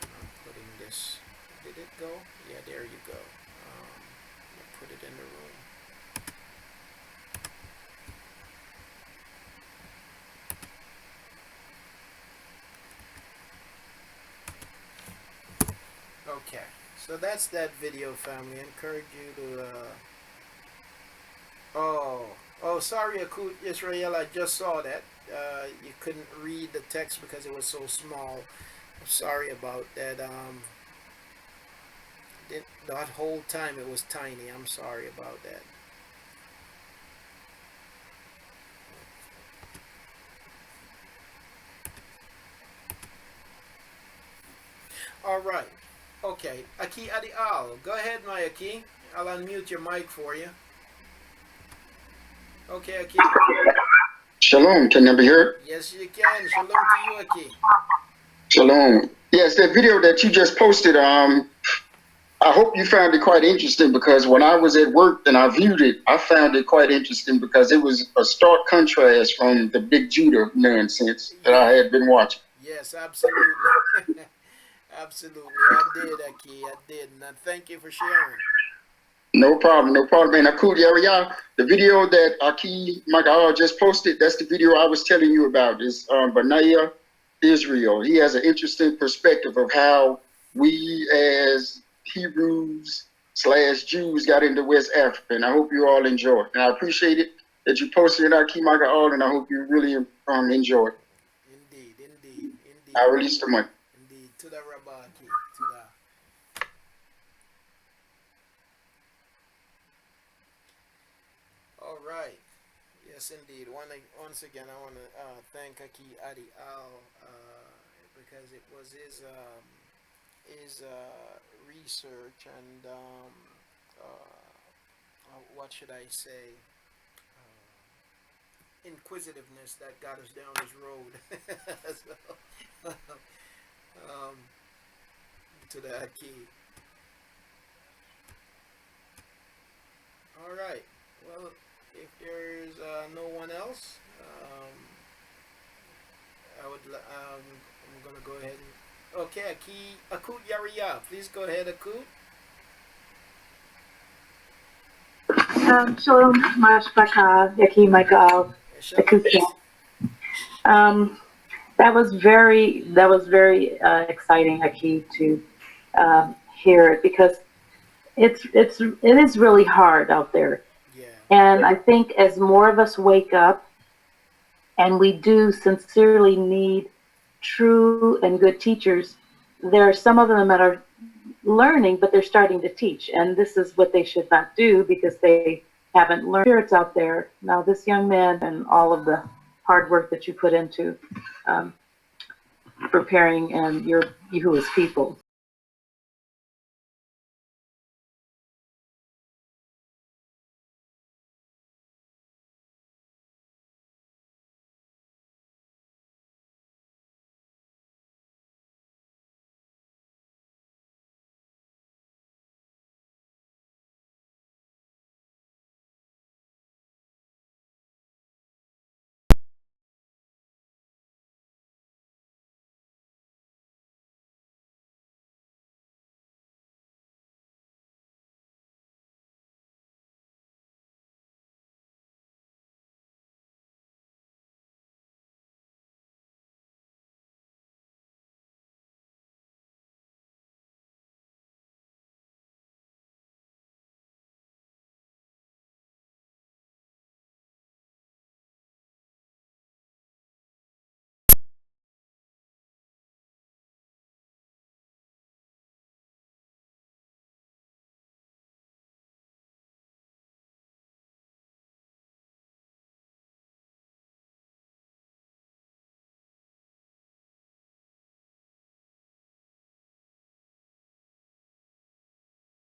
I'm putting this. Did it go? Yeah, there you go. Put it in the room. Okay, so that's that video, family. I encourage you to. Oh, sorry, Akut Israel. I just saw that. You couldn't read the text because it was so small. I'm sorry about that. That whole time it was tiny. I'm sorry about that. All right. Okay. Aki Adi Al. Go ahead, my Aki. I'll unmute your mic for you. Okay, Aki. Shalom, can I be heard? Yes, you can. Shalom to you, Aki. Shalom. Yes, that video that you just posted, I hope you found it quite interesting, because when I was at work and I viewed it, I found it quite interesting because it was a stark contrast from the big Judah nonsense that I had been watching. Yes, absolutely. Absolutely. I did, Aki. I did. And thank you for sharing. No problem, no problem. And Akudi area, the video that Aki Magal just posted, that's the video I was telling you about. Is Benaiah Israel. He has an interesting perspective of how we as Hebrews/Jews got into West Africa. And I hope you all enjoy it. And I appreciate it that you posted it, Aki Magal, and I hope you really enjoy it. Indeed. I release the mic. Indeed. To the Rabaki. To the. All right. Yes, indeed. Once again, I want to thank Aki Adi Al because it was his research and what should I say, inquisitiveness that got us down this road. So, to the Aki. All right. Well, if there's no one else, I'm gonna go ahead and. Okay, Akut Yariya, please go ahead, Akut. Shalom, Mashbaka, Yaki Michael, Akut. That was very exciting, Aki, to hear it, because it is really hard out there. Yeah. And I think as more of us wake up, and we do sincerely need true and good teachers, there are some of them that are learning, but they're starting to teach. And this is what they should not do, because they haven't learned. Spirits out there. Now, this young man and all of the hard work that you put into preparing and your Yahuah's people.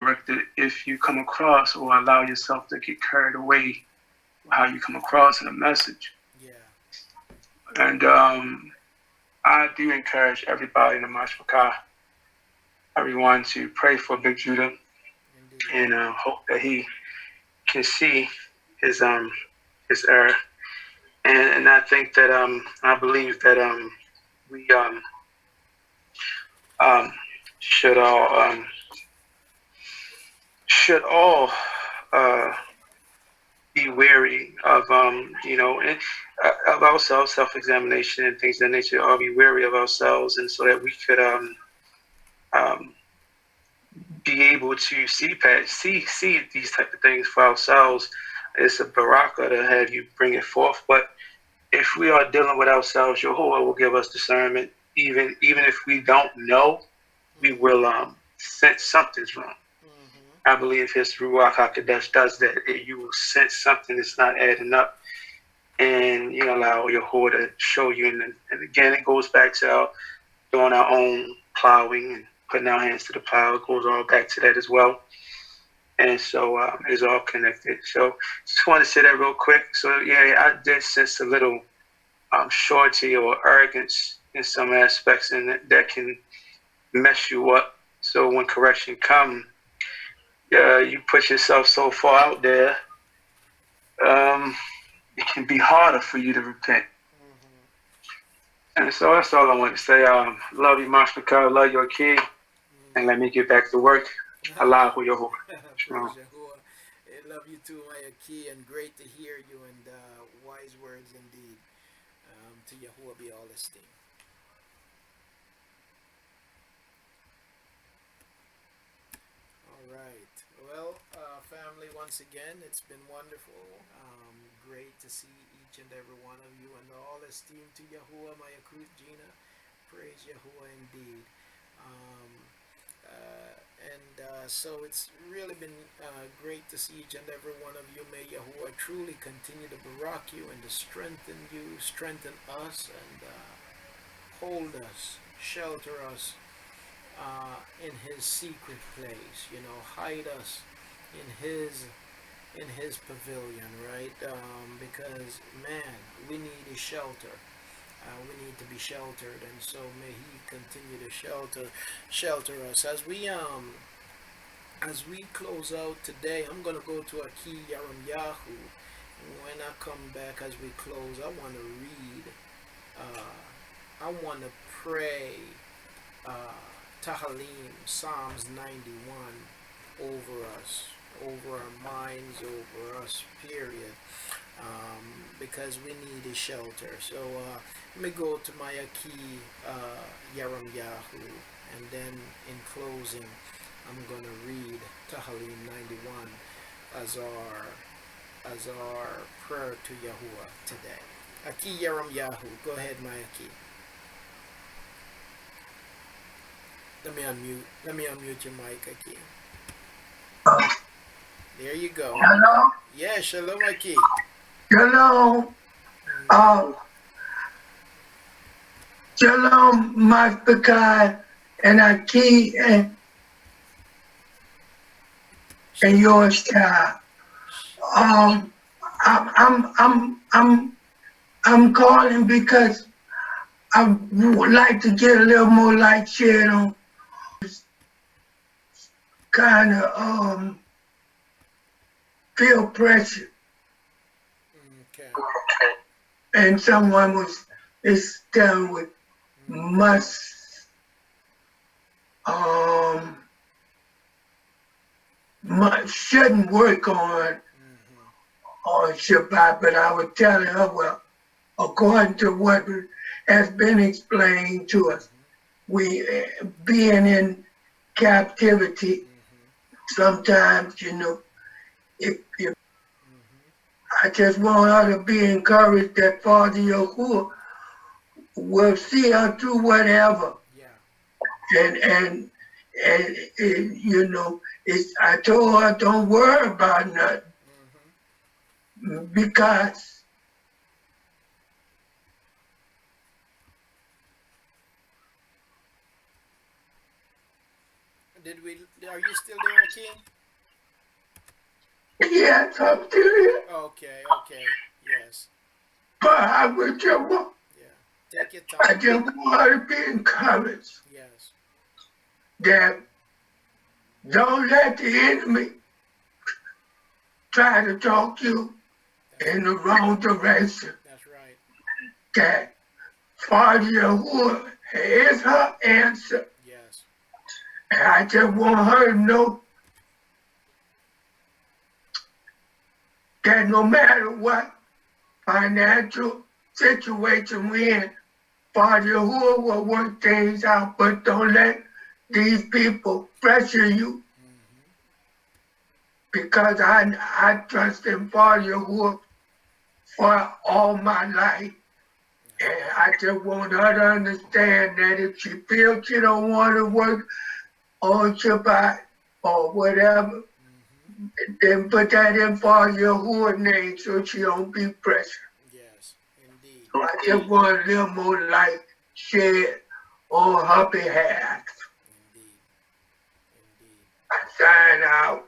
corrected if you come across or allow yourself to get carried away with how you come across in a message. Yeah. And I do encourage everybody in the Mashpachah, everyone, to pray for Big Judah. Indeed. And hope that he can see his error. And I think that I believe that we should all be wary of of ourselves, self-examination and things of that nature. All be wary of ourselves, and so that we could be able to see these type of things for ourselves. It's a Baruch to have you bring it forth. But if we are dealing with ourselves, Yahuah will give us discernment. Even if we don't know, we will sense something's wrong. I believe his Ruach HaKodesh does that. You will sense something that's not adding up, and you allow Yahuah to show you. And again, it goes back to doing our own plowing and putting our hands to the plow. It goes all back to that as well. And so it's all connected. So just want to say that real quick. So yeah, I did sense a little surety or arrogance in some aspects, and that can mess you up. So when correction comes, you put yourself so far out there, it can be harder for you to repent. And so that's all I want to say. Love you, Mashpachah. Love your kid. And let me get back to work. Allahu Yahuah. Praise Yahuah. I love you too, my Aki, and great to hear you, and wise words indeed. To Yahuah be all esteem. All right. Well, family, once again, it's been wonderful. Great to see each and every one of you, and all esteem to Yahuah, my Akut Gina. Praise Yahuah indeed. So it's really been great to see each and every one of you. May Yahuah truly continue to barak you and to strengthen you, strengthen us, and hold us, shelter us in his secret place. Hide us in his pavilion, right? Because man, we need a shelter. We need to be sheltered, and so may he continue to shelter us as we close out today. I'm gonna go to Aki Yaram Yahu. When I come back, as we close, I want to read. I want to pray Tahalim, Psalms 91 over us, over our minds, over us, period. Because we need a shelter. So let me go to my Aki Yaram Yahu, and then in closing, I'm going to read Tahalim 91 as our prayer to Yahuah today. Aki Yaram Yahu, go ahead, my Aki. Let me unmute your mic, Aki. There you go. Hello? Yeah, shalom, Aki. Hello. Shalom, Mashpachah, and Aki, and your child. I'm calling because I would like to get a little more light shed on kind of feel pressure. Okay. And someone is dealing with shouldn't work on Shabbat, but I was telling her, well, according to what has been explained to us, we being in captivity, sometimes, if I just want her to be encouraged that Father Yahuah will see her through whatever. Yeah. And I told her, don't worry about nothing. Because Did we? Are you still there, King? Yes, I'm still here. Okay. Okay. Yes. But I would just want, Yeah. Take your I time. just want to be encouraged Yes. that don't let the enemy try to talk you That's in right. the wrong direction. That's right. That Father Yahuah is her answer. Yes. And I just want her to know that no matter what financial situation we're in, Father Yahuah will work things out, but don't let these people pressure you Mm-hmm. because I trust in Father Yahuah for all my life. That's And right. I just want her to understand that if she feels she don't want to work on Shabbat or whatever, Mm-hmm. then put that in Father Yahuah's name so she don't be pressured. Yes. Indeed. So I just want a little more light shed on her behalf. Indeed. Indeed. I sign out.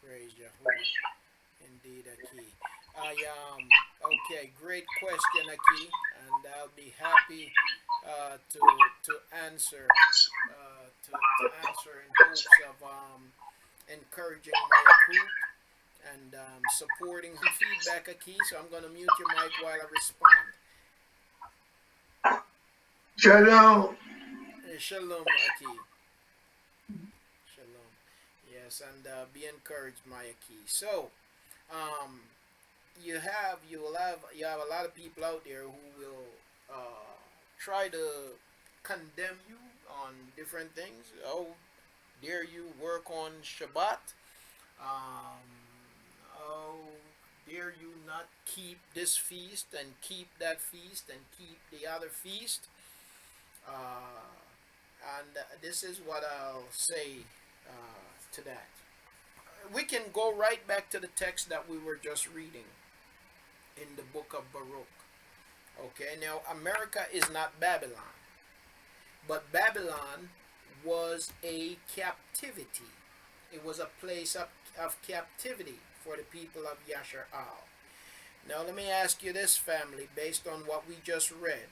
Praise Yahuah. Indeed, Aki. I Okay, great question, Aki, and I'll be happy to answer to answer in hopes of encouraging my group and supporting feedback, Aki. So I'm gonna mute your mic while I respond. Shalom. Shalom, Aki. Shalom. Yes, and be encouraged, my Aki. So um, you have a lot of people out there who will try to condemn you on different things. Oh, dare you work on Shabbat? Um, oh, dare you not keep this feast and keep that feast and keep the other feast? And this is what I'll say to that. We can go right back to the text that we were just reading in the book of Baruch. Okay, now America is not Babylon, but Babylon was a captivity. It was a place of captivity for the people of Yashar'al. Now let me ask you this, family, based on what we just read.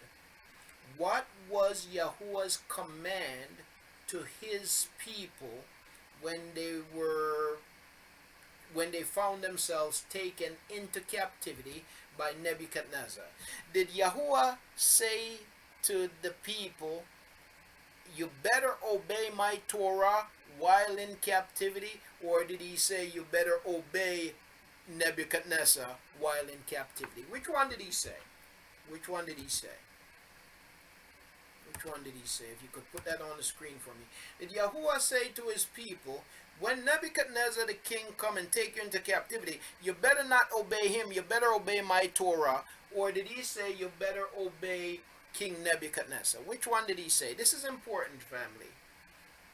What was Yahuwah's command to his people when they found themselves taken into captivity by Nebuchadnezzar? Did Yahuwah say to the people, you better obey my Torah while in captivity? Or did he say, you better obey Nebuchadnezzar while in captivity? Which one did he say? Which one did he say? Which one did he say? If you could put that on the screen for me. Did Yahuwah say to his people, when Nebuchadnezzar the king come and take you into captivity, you better not obey him, you better obey my Torah? Or did he say you better obey King Nebuchadnezzar? Which one did he say? This is important, family.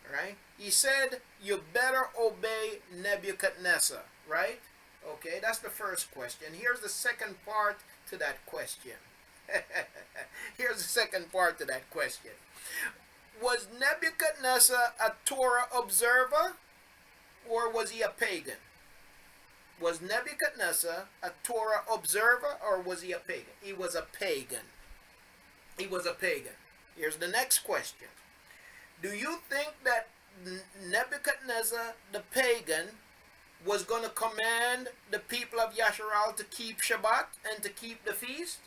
Right? He said you better obey Nebuchadnezzar, right? Okay, that's the first question. Here's the second part to that question. Here's the second part to that question. Was Nebuchadnezzar a Torah observer or was he a pagan? Was Nebuchadnezzar a Torah observer or was he a pagan? He was a pagan. He was a pagan. Here's the next question. Do you think that Nebuchadnezzar the pagan was going to command the people of Yasharal to keep Shabbat and to keep the feast?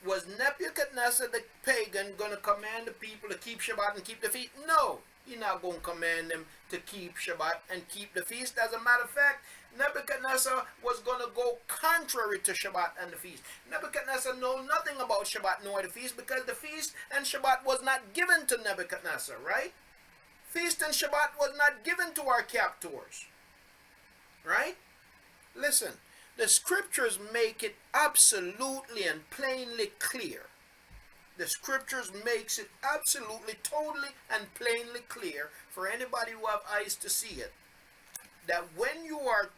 Was Nebuchadnezzar the pagan going to command the people to keep Shabbat and keep the feast? No, he's not going to command them to keep Shabbat and keep the feast. As a matter of fact, Nebuchadnezzar was going to go contrary to Shabbat and the feast. Nebuchadnezzar knew nothing about Shabbat nor the feast because the feast and Shabbat was not given to Nebuchadnezzar, right? Feast and Shabbat was not given to our captors, right? Listen. The scriptures make it absolutely and plainly clear. The scriptures makes it absolutely, totally, and plainly clear for anybody who have eyes to see it, that when you are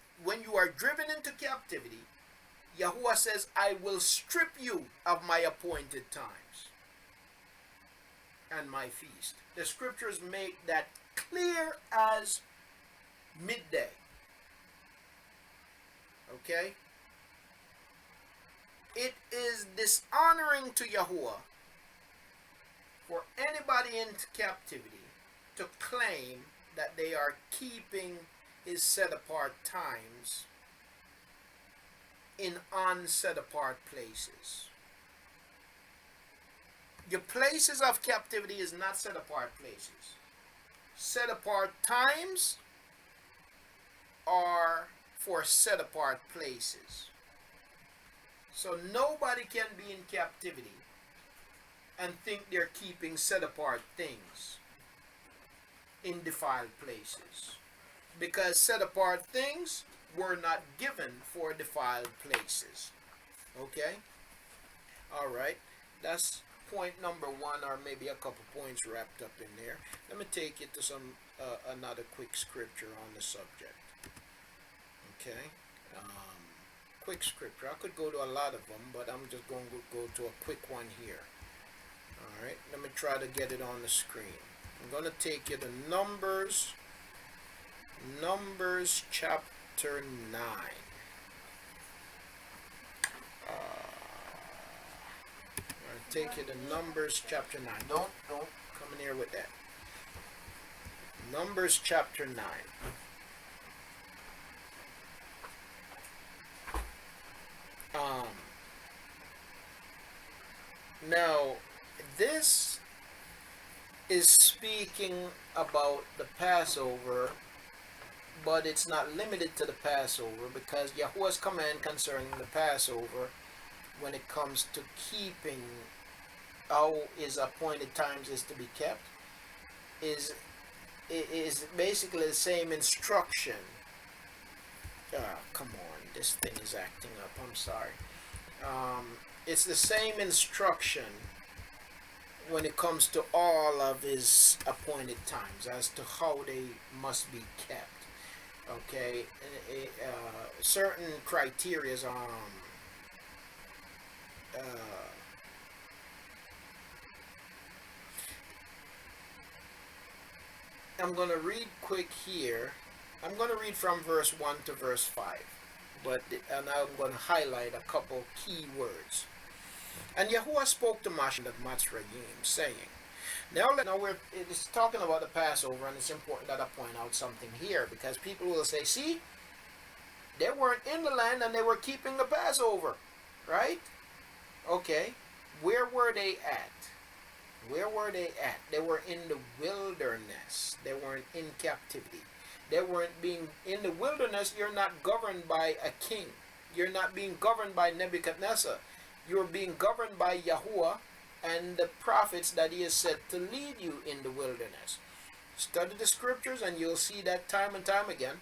driven into captivity, Yahuwah says, I will strip you of my appointed times. and my feast. The scriptures make that clear as midday. Okay? It is dishonoring to Yahuah for anybody in captivity to claim that they are keeping his set apart times in unset apart places. Your places of captivity is not set apart places. Set apart times are for set apart places. So nobody can be in captivity and think they're keeping set apart things in defiled places. Because set apart things were not given for defiled places. Okay? Alright. That's point number one, or maybe a couple points wrapped up in there. Let me take you to some another quick scripture on the subject. Okay? Quick scripture. I could go to a lot of them, but I'm just going to go to a quick one here. Alright, let me try to get it on the screen. I'm going to take you to Numbers chapter 9. I'm going to take you to Numbers chapter 9. Don't come in here with that. Numbers chapter 9. Now, this is speaking about the Passover, but it's not limited to the Passover, because Yahuwah's command concerning the Passover, when it comes to keeping how his appointed times is to be kept, is basically the same instruction. Come on, this thing is acting up. I'm sorry. It's the same instruction when it comes to all of his appointed times as to how they must be kept. Okay, certain criteria. I'm going to read quick here. I'm going to read from verse 1 to verse 5. And I'm going to highlight a couple key words. And Yahuwah spoke to Moshe of Mitzrayim, saying, Now it's talking about the Passover, and it's important that I point out something here, because people will say, see, they weren't in the land and they were keeping the Passover, right? Okay, where were they at? Where were they at? They were in the wilderness. They weren't in captivity. They weren't being in the wilderness. You're not governed by a king. You're not being governed by Nebuchadnezzar. You're being governed by Yahuwah and the prophets that he has set to lead you in the wilderness. Study the scriptures and you'll see that time and time again.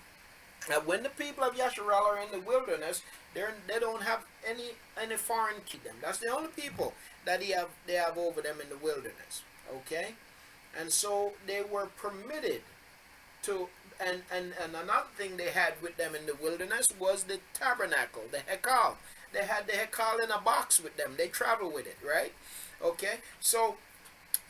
Now, when the people of Yasharal are in the wilderness, they don't have any foreign kingdom. That's the only people that they have over them in the wilderness. Okay? And so they were permitted to, and another thing they had with them in the wilderness was the tabernacle, the Haykal. They had the Haykal in a box with them. They traveled with it, right? Okay? So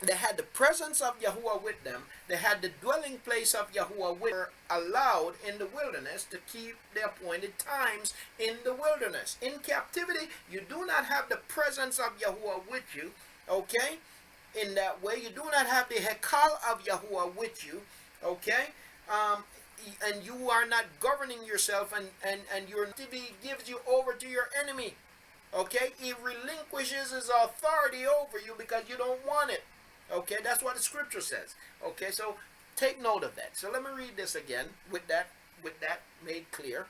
they had the presence of Yahuwah with them. They had the dwelling place of Yahuwah with them, allowed in the wilderness to keep the appointed times in the wilderness. In captivity, you do not have the presence of Yahuwah with you, okay? In that way, you do not have the Haykal of Yahuwah with you, okay? And you are not governing yourself, and your activity gives you over to your enemy, okay? He relinquishes his authority over you because you don't want it. Okay, that's what the scripture says. Okay, so take note of that. So let me read this again with that made clear.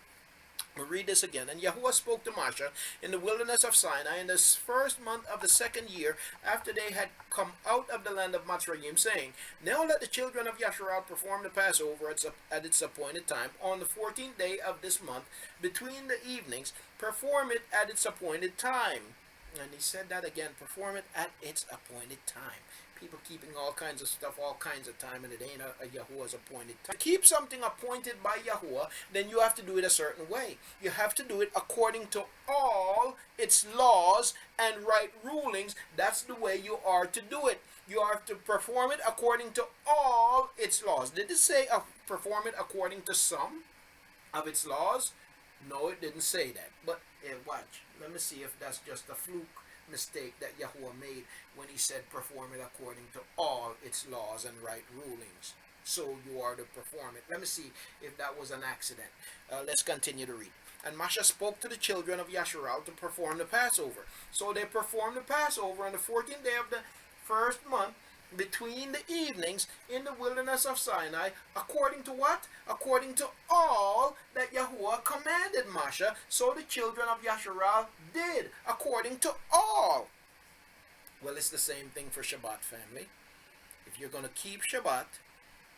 We'll read this again. And Yahuwah spoke to Moshe in the wilderness of Sinai in the first month of the second year after they had come out of the land of Mitzrayim, saying, Now let the children of Yasharal perform the Passover at its appointed time on the 14th day of this month between the evenings. Perform it at its appointed time. And he said that again, perform it at its appointed time. People keeping all kinds of stuff, all kinds of time, and it ain't a Yahuwah's appointed time. To keep something appointed by Yahuwah, then you have to do it a certain way. You have to do it according to all its laws and right rulings. That's the way you are to do it. You have to perform it according to all its laws. Did it say perform it according to some of its laws? No, it didn't say that. But watch. Let me see if that's just a fluke mistake that Yahuwah made when he said perform it according to all its laws and right rulings. So you are to perform it. Let me see if that was an accident. Let's continue to read. And Masha spoke to the children of Yasharal to perform the Passover. So they performed the Passover on the 14th day of the first month, between the evenings in the wilderness of Sinai, according to what? According to all that Yahuwah commanded Masha. So the children of Yasharal did, according to all. Well, it's the same thing for Shabbat, family. If you're going to keep Shabbat,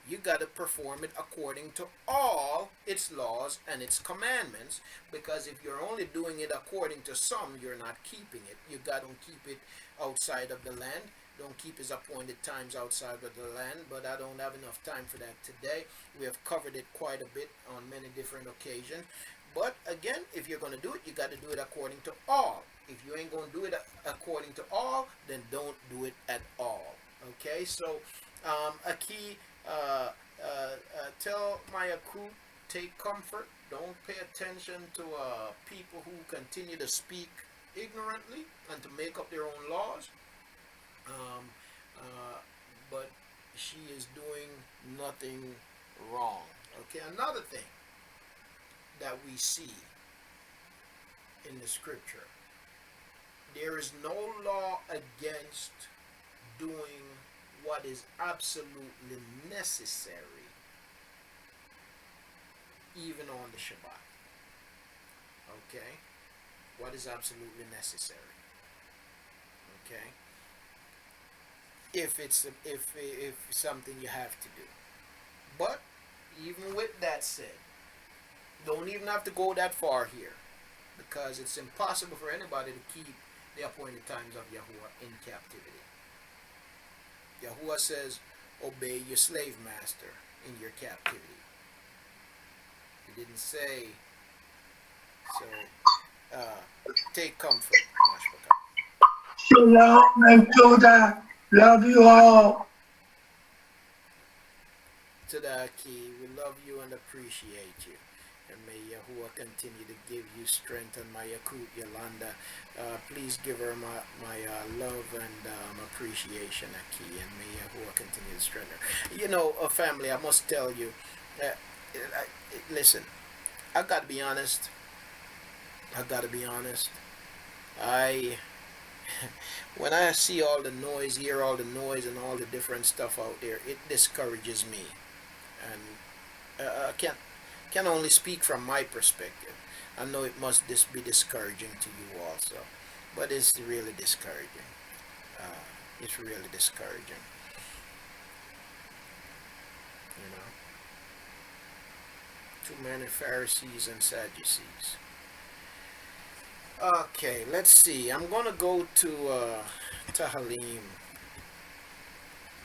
you got to perform it according to all its laws and its commandments, because if you're only doing it according to some, you're not keeping it. You got to keep it outside of the land. Don't keep his appointed times outside of the land, but I don't have enough time for that today. We have covered it quite a bit on many different occasions. But again, if you're going to do it, you got to do it according to all. If you ain't going to do it according to all, then don't do it at all. Okay, so a key, tell my Yakut, take comfort. Don't pay attention to people who continue to speak ignorantly and to make up their own laws. But she is doing nothing wrong. Okay, another thing that we see in the scripture, there is no law against doing what is absolutely necessary, even on the Shabbat. Okay, what is absolutely necessary? Okay, if it's if something you have to do. But even with that said, don't even have to go that far here, because it's impossible for anybody to keep the appointed times of Yahuwah in captivity. Yahuwah says, obey your slave master in your captivity. He didn't say, so take comfort. Shalom and Toda. Love you all. Tadaki, we love you and appreciate you. And may Yahuwah continue to give you strength. And my Yakut Yolanda, please give her my love and appreciation, Aki. And may Yahuwah continue to strengthen her. You know, family, I must tell you, listen, I got to be honest. When I see all the noise, hear all the noise and all the different stuff out there, it discourages me. And I can only speak from my perspective. I know it must be discouraging to you also, but it's really discouraging. It's really discouraging. You know, too many Pharisees and Sadducees. Okay, let's see. I'm gonna go to Tahalim,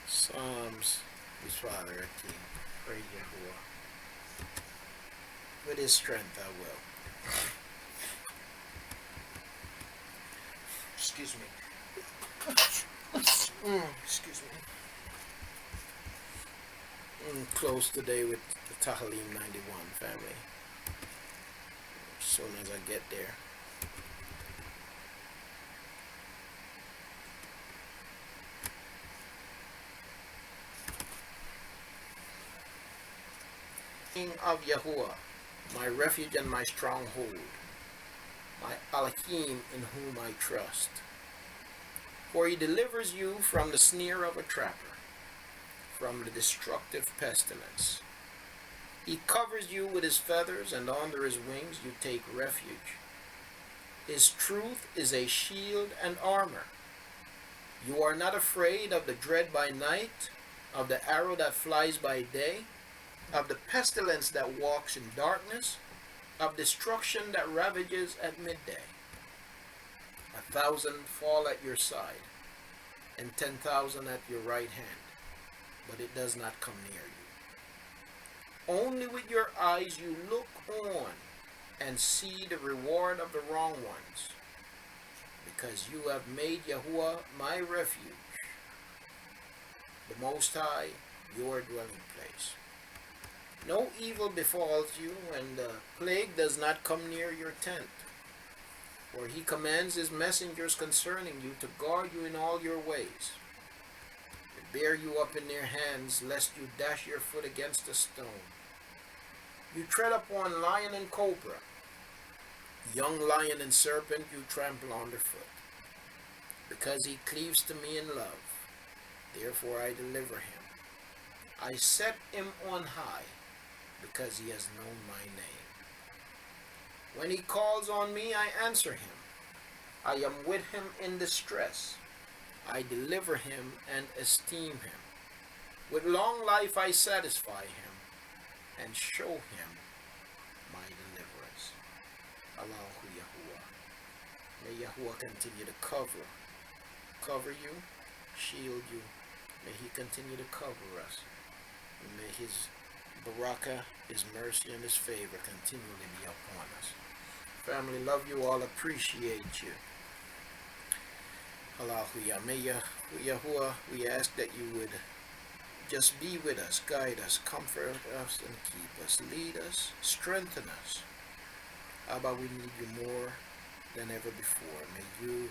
Psalms. His Father, King. Pray Yahuwah. With his strength I will. Excuse me. Excuse me. Close today with the Tahalim 91 family. As soon as I get there. Of Yahuwah, my refuge and my stronghold, my Elohim in whom I trust. For he delivers you from the snare of a trapper, from the destructive pestilence. He covers you with his feathers, and under his wings you take refuge. His truth is a shield and armor. You are not afraid of the dread by night, of the arrow that flies by day, of the pestilence that walks in darkness, of destruction that ravages at midday. 1,000 fall at your side, and 10,000 at your right hand, but it does not come near you. Only with your eyes you look on and see the reward of the wrong ones, because you have made Yahuah my refuge, the Most High your dwelling place. No evil befalls you, and the plague does not come near your tent. For he commands his messengers concerning you to guard you in all your ways, to bear you up in their hands, lest you dash your foot against a stone. You tread upon lion and cobra, young lion and serpent you trample underfoot. Because he cleaves to me in love, therefore I deliver him. I set him on high, because he has known my name. When he calls on me, I answer him. I am with him in distress. I deliver him and esteem him. With long life I satisfy him and show him my deliverance. Allahu Yahuah. May Yahuah continue to cover you, shield you. May he continue to cover us. And may his barakah, his mercy, and his favor continually be upon us. Family, love you all, appreciate you. Hallelujah. May Yahuah, we ask that you would just be with us, guide us, comfort us, and keep us, lead us, strengthen us. Abba, we need you more than ever before. May you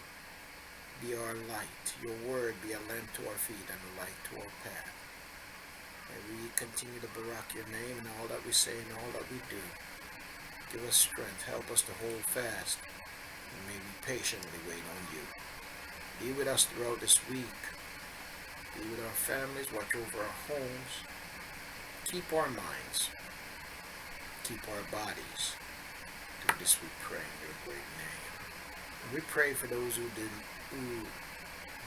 be our light, your word be a lamp to our feet and a light to our path. May we continue to barak your name in all that we say and all that we do. Give us strength, help us to hold fast, and may we patiently wait on you. Be with us throughout this week. Be with our families, watch over our homes. Keep our minds, keep our bodies. Do this we pray in your great name. And we pray for those who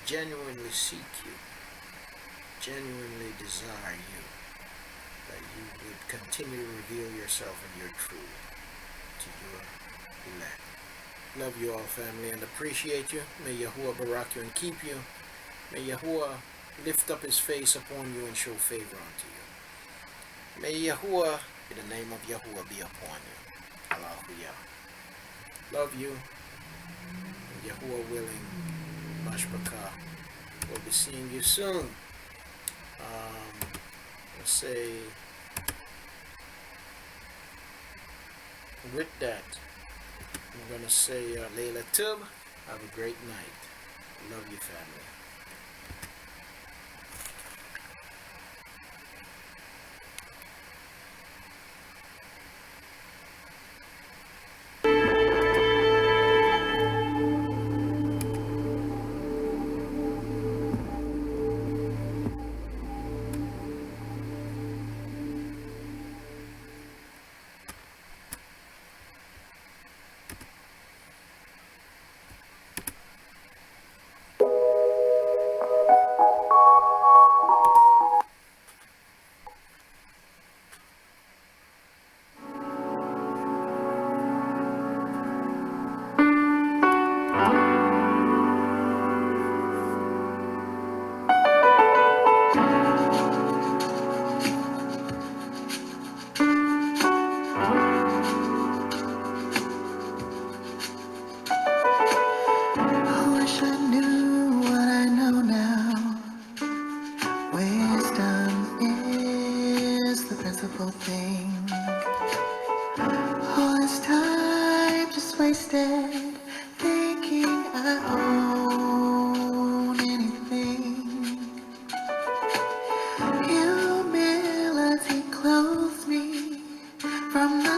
genuinely seek you, genuinely desire you, that you would continue to reveal yourself and your truth to your elect. Love you all, family, and appreciate you. May Yahuah barak you and keep you. May Yahuah lift up his face upon you and show favor unto you. May Yahuah, in the name of Yahuah, be upon you. Hallelujah. Love you. And Yahuah willing, Mashbaka, we'll be seeing you soon. Let's say, with that, I'm going to say, Layla Tub, have a great night. Love you, family. Humility clothes me from the